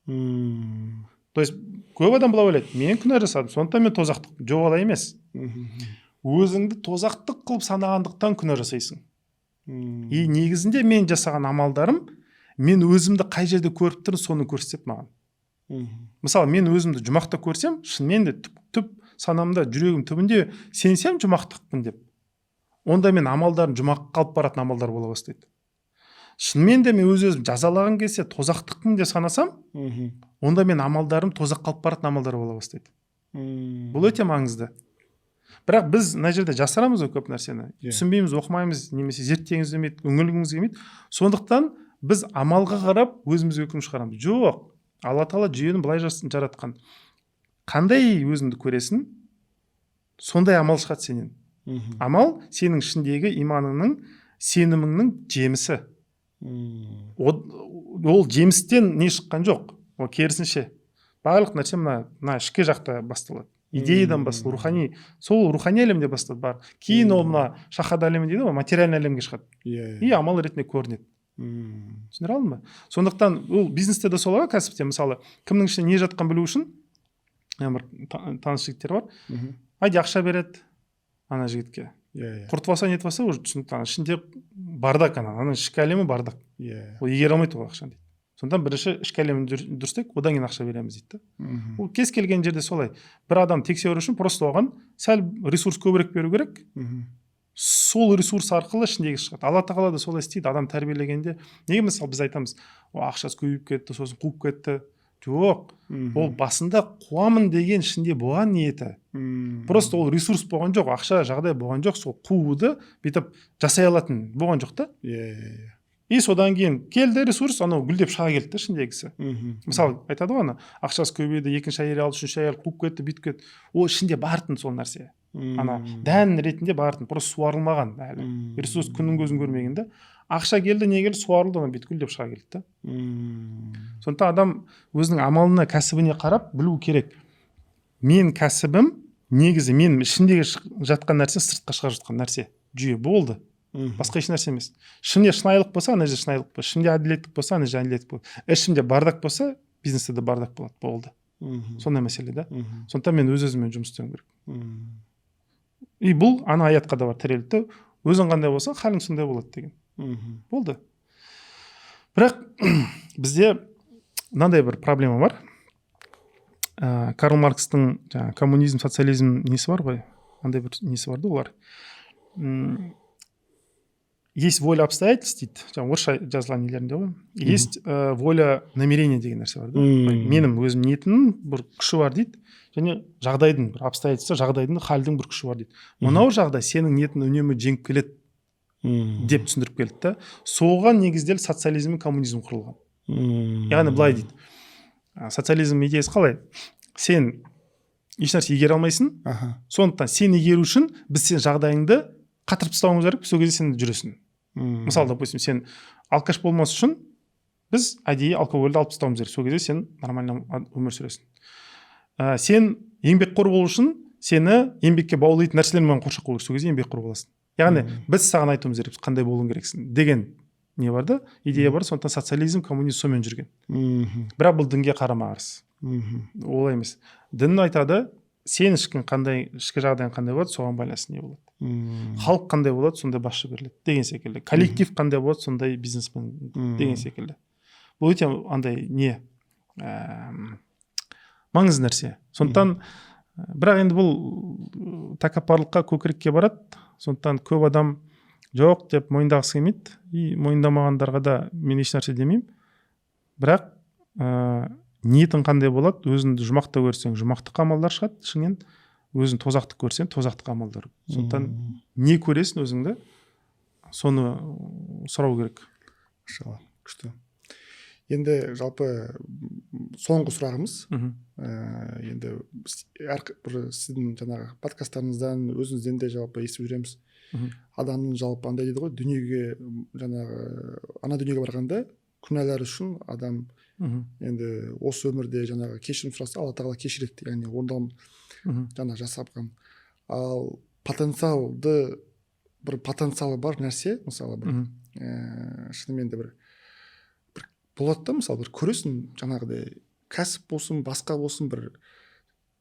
То есть көп адам былай ойлайды, мен күнә жасадым, сондықтан мен тозақтық. Жоқ, олай емес. Өзіңді тозақтық қылып санағандықтан күнә жасайсың. И негізінде мен жасаған амалдарым, мен өзімді қай жерде көріп тұрмын, соны көрсетеді маған. Мысалы, мен өзімді жұмақта көрсем, шынымен де түп санамда, жүрегім түбінде сенсем жұмақтықпын деп, онда мен амалдарым жұмаққа қалып баратын амалдар бола бастайды. Шынымен де мен өзім жазалаған келсе, тозақтықпын деп санасам, онда мен амалдарым тозақ қалып баратын амалдар бола бастайды. Бұл өте маңызды. Бірақ біз мына жерде жасырамыз ғой көп нәрсені. Түсінбейміз, оқымаймыз, немесе зерттегіміз келмейді, үңілгіміз келмейді. Сондықтан біз амалға қарап өзімізге үкім шығарамыз. Жоқ, Алла тағала жүйені былай жаратқан. Қандай өзіңді көресің, сондай амал шығады сенен. Амал сенің ішіндегі иманыңның, сеніміңнің жемісі. Ол жемістен не шыққан жоқ, ол керісінше. Барлық нәрсе мына ішкі жақта басталады. Идеядан басталады, рухани, сол рухани әлемде басталады бар. Кейін ол мына шахада әлемі дейді, материальный әлемге шығады. И амал ретінде көрінеді. Түсіндіре алдың ба? Сондықтан ол бизнесте де солай, кәсіпте, мысалы, кімнің ішінде не жатқан білу үшін, бір таныс жігіттер бар, айда ақша береді ана жігітке. Құртып алса, нетіп алса, уже түсінікті, ішінде бардак, ана ішкі әлемі бардак. Ол егер алмайды ол ақшаны дейді. Сондықтан бірінші ішкі әлемін дұрыстайық, одан кейін ақша береміз дейді. Ол кез келген жерде солай. Бір адам тексеру үшін просто оған сәл ресурс көбірек беру керек. Сол ресурс арқылы ішіндегі шығады. Алла тағала да солай істейді. Адам тәрбиелегенде, неге мысалы біз айтамыз, ақшасы көбейіп кетті, сосын қуып кетті. Жоқ, ол басында қуамын деген ішінде болған ниеті. Просто ол ресурс болған жоқ, ақша жағдай болған жоқ, сол қууды бүйтіп жасай алатын болған жоқ та. И содан кейін келді ресурс, анау гүлдеп шыға келді ішіндегісі. Мысалы айтады ғой, ақшасы көбейді, екінші әйел алды, үшінші әйел қуып кетті, бүйтіп кетті. Ол ішінде бартын сол нәрсе. Ана дән ретінде бартын, просто суарылмаған әлі. Ресурс күннің көзін көрмегенде. Ақша келді, не келді, суарылды, оны бүйтіп гүлдеп шыға келді. Сондықтан адам өзінің амалына, кәсібіне қарап білу керек. Мен кәсібім, негізі мен ішіндегі жатқан нәрсе, сыртқа шығарып жатқан нәрсе. Жүйе болды. Басқа еш нәрсе емес. Ішімде шынайылық болса, ана жерде шынайылық болады. Ішімде әділеттік болса, ана жерде әділеттік болады. Ішімде бардак болса, бизнесте де бардак болады. Болды. Сондай мәселе да. Сондықтан мен өз-өзіммен жұмыс істеуім керек. И бұл ана аятқа да бар тірелді. Өзің қандай болса, халің сондай болады деген. Болды. Бірақ бізде мынандай бір проблема бар. Карл Маркстың коммунизм, социализм несі бар ғой? Андай бір несі бар да олар. есть воля обстоятельств дейді, жаңағы орысша жазылған нелерінде ғой, есть воля намерения деген нәрсе бар да. Менің өзім ниетімнің бір күші бар дейді, және жағдайдың бір обстоятельства, жағдайдың, халдің бір күші бар дейді. Мынау жағдай сенің ниетің үнемі жеңіп келеді деп түсіндіріп келді да. Соған негізделіп социализм мен коммунизм құрылған. Яғни былай дейді, социализм идеясы қалай? Сен ешнәрсе игере алмайсың, сондықтан сен игеру үшін біз сен жағдайыңды қатырып тастауымыз керек, сол кезде сен жүресің. Мысалы, допустим, сен алкаш болмас үшін біз әдейі алкогольді алып тастауымыз керек, сол кезде сен нормально өмір сүресің. Сен еңбекқор болу үшін сені еңбекке баулайтын нәрселермен қоршап қою керек, сол кезде еңбекқор боласың. Яғни біз саған айтуымыз керек, қандай болуың керексің деген не бар да, идея бар. Сондықтан социализм, коммунизм сонымен жүрген. Бірақ бұл дінге қарама қарсы. Олай емес. Дін айтады, сен ішкі жағдайың қандай болады, соған байланысты не болады. Халық қандай болады, сондай басшы беріледі деген секілді. Коллектив қандай болады, сондай бизнесмен деген секілді. Бұл өте андай не маңызды нәрсе. Сондықтан бірақ енді бұл тәкаппарлыққа, көкірекке барады. Сондықтан көп адам жоқ деп мойындағысы келмейді, и мойындамағандарға да мен еш нәрсе демеймін. Бірақ ниетің қандай болады, өзіңді жұмақта көрсең, жұмақтық амалдар шығады ішіңнен, өзің тозақтық көрсең, тозақтық амалдар. Сондықтан не көресің өзіңді, соны сұрау керек. Күшті. Енді жалпы соңғы сұрағымыз, енді бір сіздің жаңағы подкасттарыңыздан, өзіңізден де жалпы естіп жүреміз. Адамның жалпы андай дейді ғой, дүниеге жаңағы ана дүниеге барғанда күнәлар үшін адам енді осы өмірде жаңағы кешірім сұраса, Алла тағала кешіреді, яғни ондан жаңағы жасапқан. Ал бір потенциалы бар нәрсе, мысалы бір шынымен де бір болады да, мысалы бір көресің, жаңағыдай кәсіп болсын, басқа болсын, бір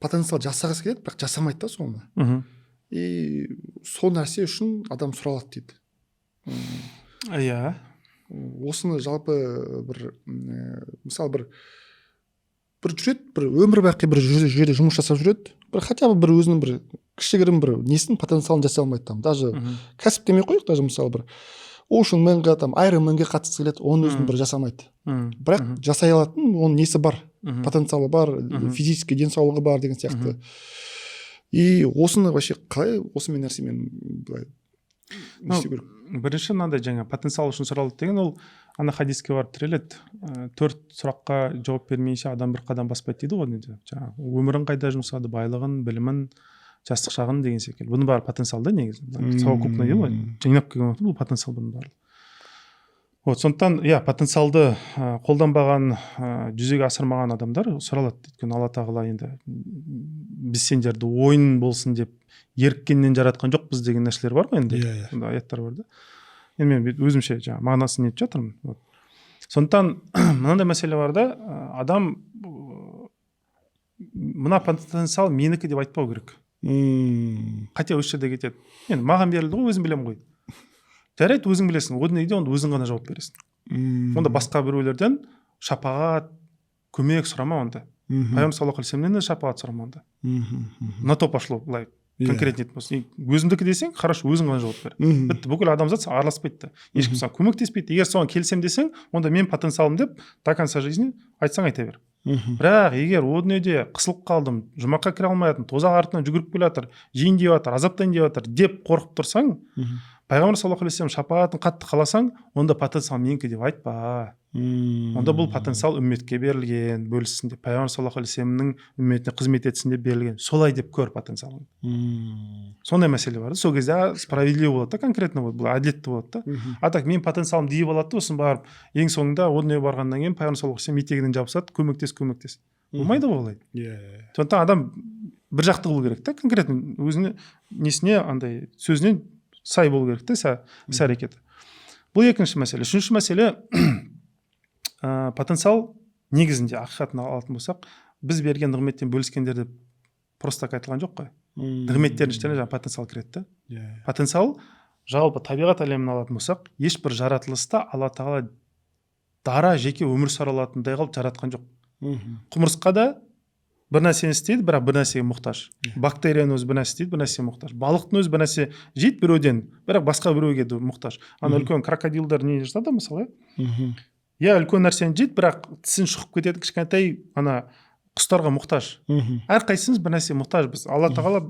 потенциал жасағысы келеді, бірақ жасамайды да соны. И сол нәрсе үшін адам сұралады дейді. Иә. Осыны жалпы бір мысалы бір жүреді, бір өмір бақи бір жерде жұмыс жасап жүреді, бір хотя бы бір өзінің бір кішігірім бір несін потенциалын жасай алмайды там. Даже кәсіп демей қойық, даже мысалы бір Ocean Man-ға там Iron Man-ге қатысқысы келеді, оның өзін бір жасамайды. Бірақ жасай алатын оның несі бар, потенциалы бар, физически денсаулығы бар деген сияқты. И осыны вообще қалай осымен нәрсемен былай не істеу керек? Бірінші мынандай жаңа потенциал үшін сұралды деген, ол ана хадиске барып тіреледі. 4 сұраққа жауап бермейінше адам бір қадам баспайды дейді ғой. Жаңағы өмірін қайда жұмсады, байлығын, білімін, жастық шағын деген секілді. Бұның бәрі потенциал да негізі. Совокупный дейді ғой. Жинап келген уақытта бұл потенциал бұның бәрі. Вот, сондықтан, потенциалды қолданбаған, жүзеге асырмаған адамдар сұралады. Өйткені Алла тағала енді біз сендерді ойын болсын деп еріккеннен жаратқан жоқпыз деген нәрселер бар ғой енді. Сонда аяттар бар да. Енді мен өзімше жаңағы мағынасын нетіп жатырмын. Сондықтан мынандай мәселе бар да, адам мына потенциал менікі деп айтпау керек. Қате осы жерде кетеді. Енді маған берілді ғой, өзім білемін ғой. Жарайды, өзің білесің, одан неде онда өзің ғана жауап бересің. Онда басқа біреулерден шапағат, көмек сұрама онда. Пайғамбар саллаллаху алейхи вассаламнан шапағат сұрама онда. На то пошло, былай конкретно болсын. Өзімдікі десең, хорошо, өзің ғана жауап бер. Бітті, бүкіл адамзат араласпайды. Ешкім саған көмектеспейді. Егер соған келсем десең, онда мен потенциалым деп до конца жизни айтсаң айта бер. Бірақ егер о дүниеде қысылып қалдым, жұмаққа кіре алмайатырмын, тозақ артынан жүгіріп келе жатыр, жейін деп жатыр, азаптайын деп жатыр деп қорқып тұрсаң, Пайғамбар саллаллаху алейхи вассалам шапағатын қатты қаласаң, онда потенциал менікі деп айтпа. Онда бұл потенциал үмметке берілген, бөліссін деп, Пайғамбар саллаллаху алейхи вассаламның үмметіне қызмет етсін деп берілген. Солай деп көр потенциалын. Сондай мәселе бар. Сол кезде справедливо болады да, конкретно болады, бұл әділетті болады да. А так мен потенциалым дейіп алады да, сосын барып ең соңында о дүниеге барғаннан кейін Пайғамбар саллаллаху алейхи вассалам етегінен жабысады, көмектес. Болмайды ғой олай. Сондықтан адам бір жақты болу керек та, конкретно өзіне несіне андай сөзіне сай болу керек те, іс-әрекеті. Бұл екінші мәселе. Үшінші мәселе, потенциал негізінде ақиқатын алатын болсақ, біз берген нығметтен бөліскендерді просто айтылған жоқ қой. Нығметтердің ішіне жаңа потенциал кіреді да. Потенциал жалпы табиғат әлемін алатын болсақ, ешбір жаратылыста Алла тағала дара жеке өмір сүре алатындай қылып жаратқан жоқ. Құмырсқа да бір нәрсені істейді, бірақ бір нәрсеге мұқтаж. Бактерияның өзі бір нәрсе істейді, бір нәрсеге мұқтаж. Балықтың өзі бір нәрсе жейді біреуден, бірақ басқа біреуге де мұқтаж. Ана үлкен крокодилдар не жасады мысалы, иә, үлкен нәрсені жейді, бірақ тісін шұқып кетеді, кішкентай ана құстарға мұқтаж. Әрқайсымыз бір нәрсеге мұқтажбыз. Алла тағала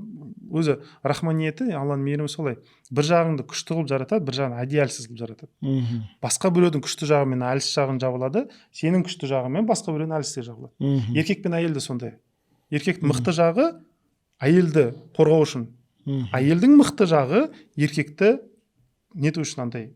өзі рахманиеті, Алланың мейірімі солай. Бір жағыңды күшті қылып жаратады, бір жағын әлсіз қылып жаратады. Басқа біреудің күшті жағымен әлсіз жағын жабылады, сенің күшті жағымен басқа біреудің әлсіз жабылады. Еркек пен әйел де сондай. Еркектің мықты жағы әйелді қорғау үшін. Әйелдің мықты жағы еркекті нету үшін, андай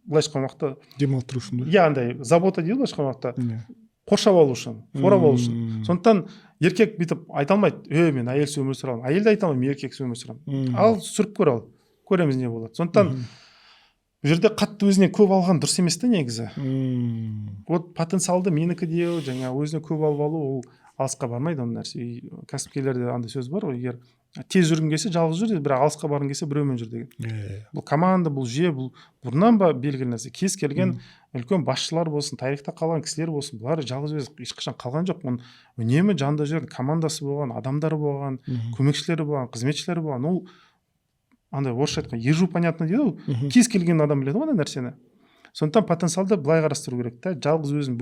былайша айтқанда демалып тұру үшін. иә, андай забота дейді былайша айтқанда, қоршап алу үшін, қорғап алу үшін. Сондықтан еркек бүйтіп айта алмайды, мен әйелсіз өмір сүре аламын. Әйел де айта алмайды, мен еркексіз өмір сүре аламын. Ал сүріп көр, ал көреміз не болады. Сондықтан бұл жерде қатты өзіне көп алған дұрыс емес те негізі. Вот потенциалды менікі деу, жаңа өзіне көп алып алу, ол алысқа бармайды оның нәрсе. Кәсіпкерлерде андай сөз бар ғой, егер тез жүргің келсе жалғыз жүр, бірақ алысқа барғың келсе біреумен жүр деген. Бұл команда, бұл жүйе, бұл бұрыннан ба белгілі нәрсе. Кез келген үлкен басшылар болсын, тарихта қалған кісілер болсын, бұлар жалғыз өзі ешқашан қалған жоқ. Оның үнемі жанында жүрген командасы болған, адамдары болған, көмекшілері болған, қызметшілері болған. Ол андай орысша айтқан ежу понятно дейді ғой, кез келген адам біледі ғой ана нәрсені. Сондықтан потенциалды былай қарастыру керек та, жалғыз өзін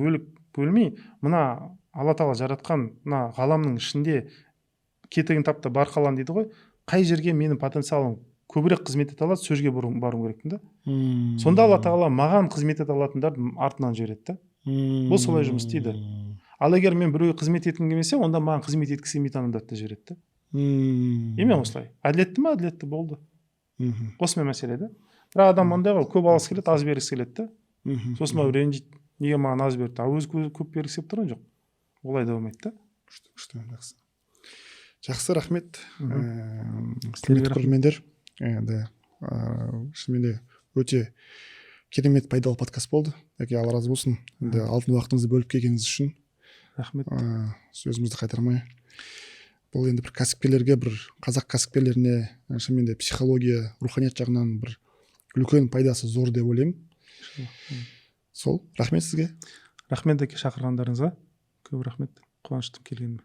бөлмей, мына Алла тағала жаратқан мына ғаламның ішінде кетігін тапты бар қалан дейді ғой, қай жерге менің потенциалым көбірек қызмет ете алады, сол жерге баруым керекпін да. Сонда Алла тағала маған қызмет ете алатындарды артынан жібереді да. Бұл солай жұмыс істейді. Ал егер мен біреуге қызмет еткім келмесе, онда маған қызмет еткісі келмейтін адамдарды да жібереді да. Емен осылай. Әділетті ме? Әділетті болды. Осымен мәселе да. Бірақ адам мындай ғой, көп алғысы келеді, аз бергісі келеді да. Сосын барып ренжиді, неге маған аз берді, ал өзі көп бергісі келіп тұрған жоқ. Олай да болмайды да. Күшті. Жақсы, рахмет. Құрметті көрермендер, енді шынымен де өте керемет пайдалы подкаст болды. Яки Алла разы болсын. Енді алтын уақытыңызды бөліп келгеніңіз үшін. Рахмет. Сөзімізді қайтармай. Бұл енді бір кәсіпкерлерге, бір қазақ кәсіпкерлеріне шынымен де психология, руханият жағынан бір үлкен пайдасы зор деп ойлаймын. Сол, рахмет сізге. Рахмет шақырғандарыңызға. Көп рахмет. Қуаныштым келгеніме.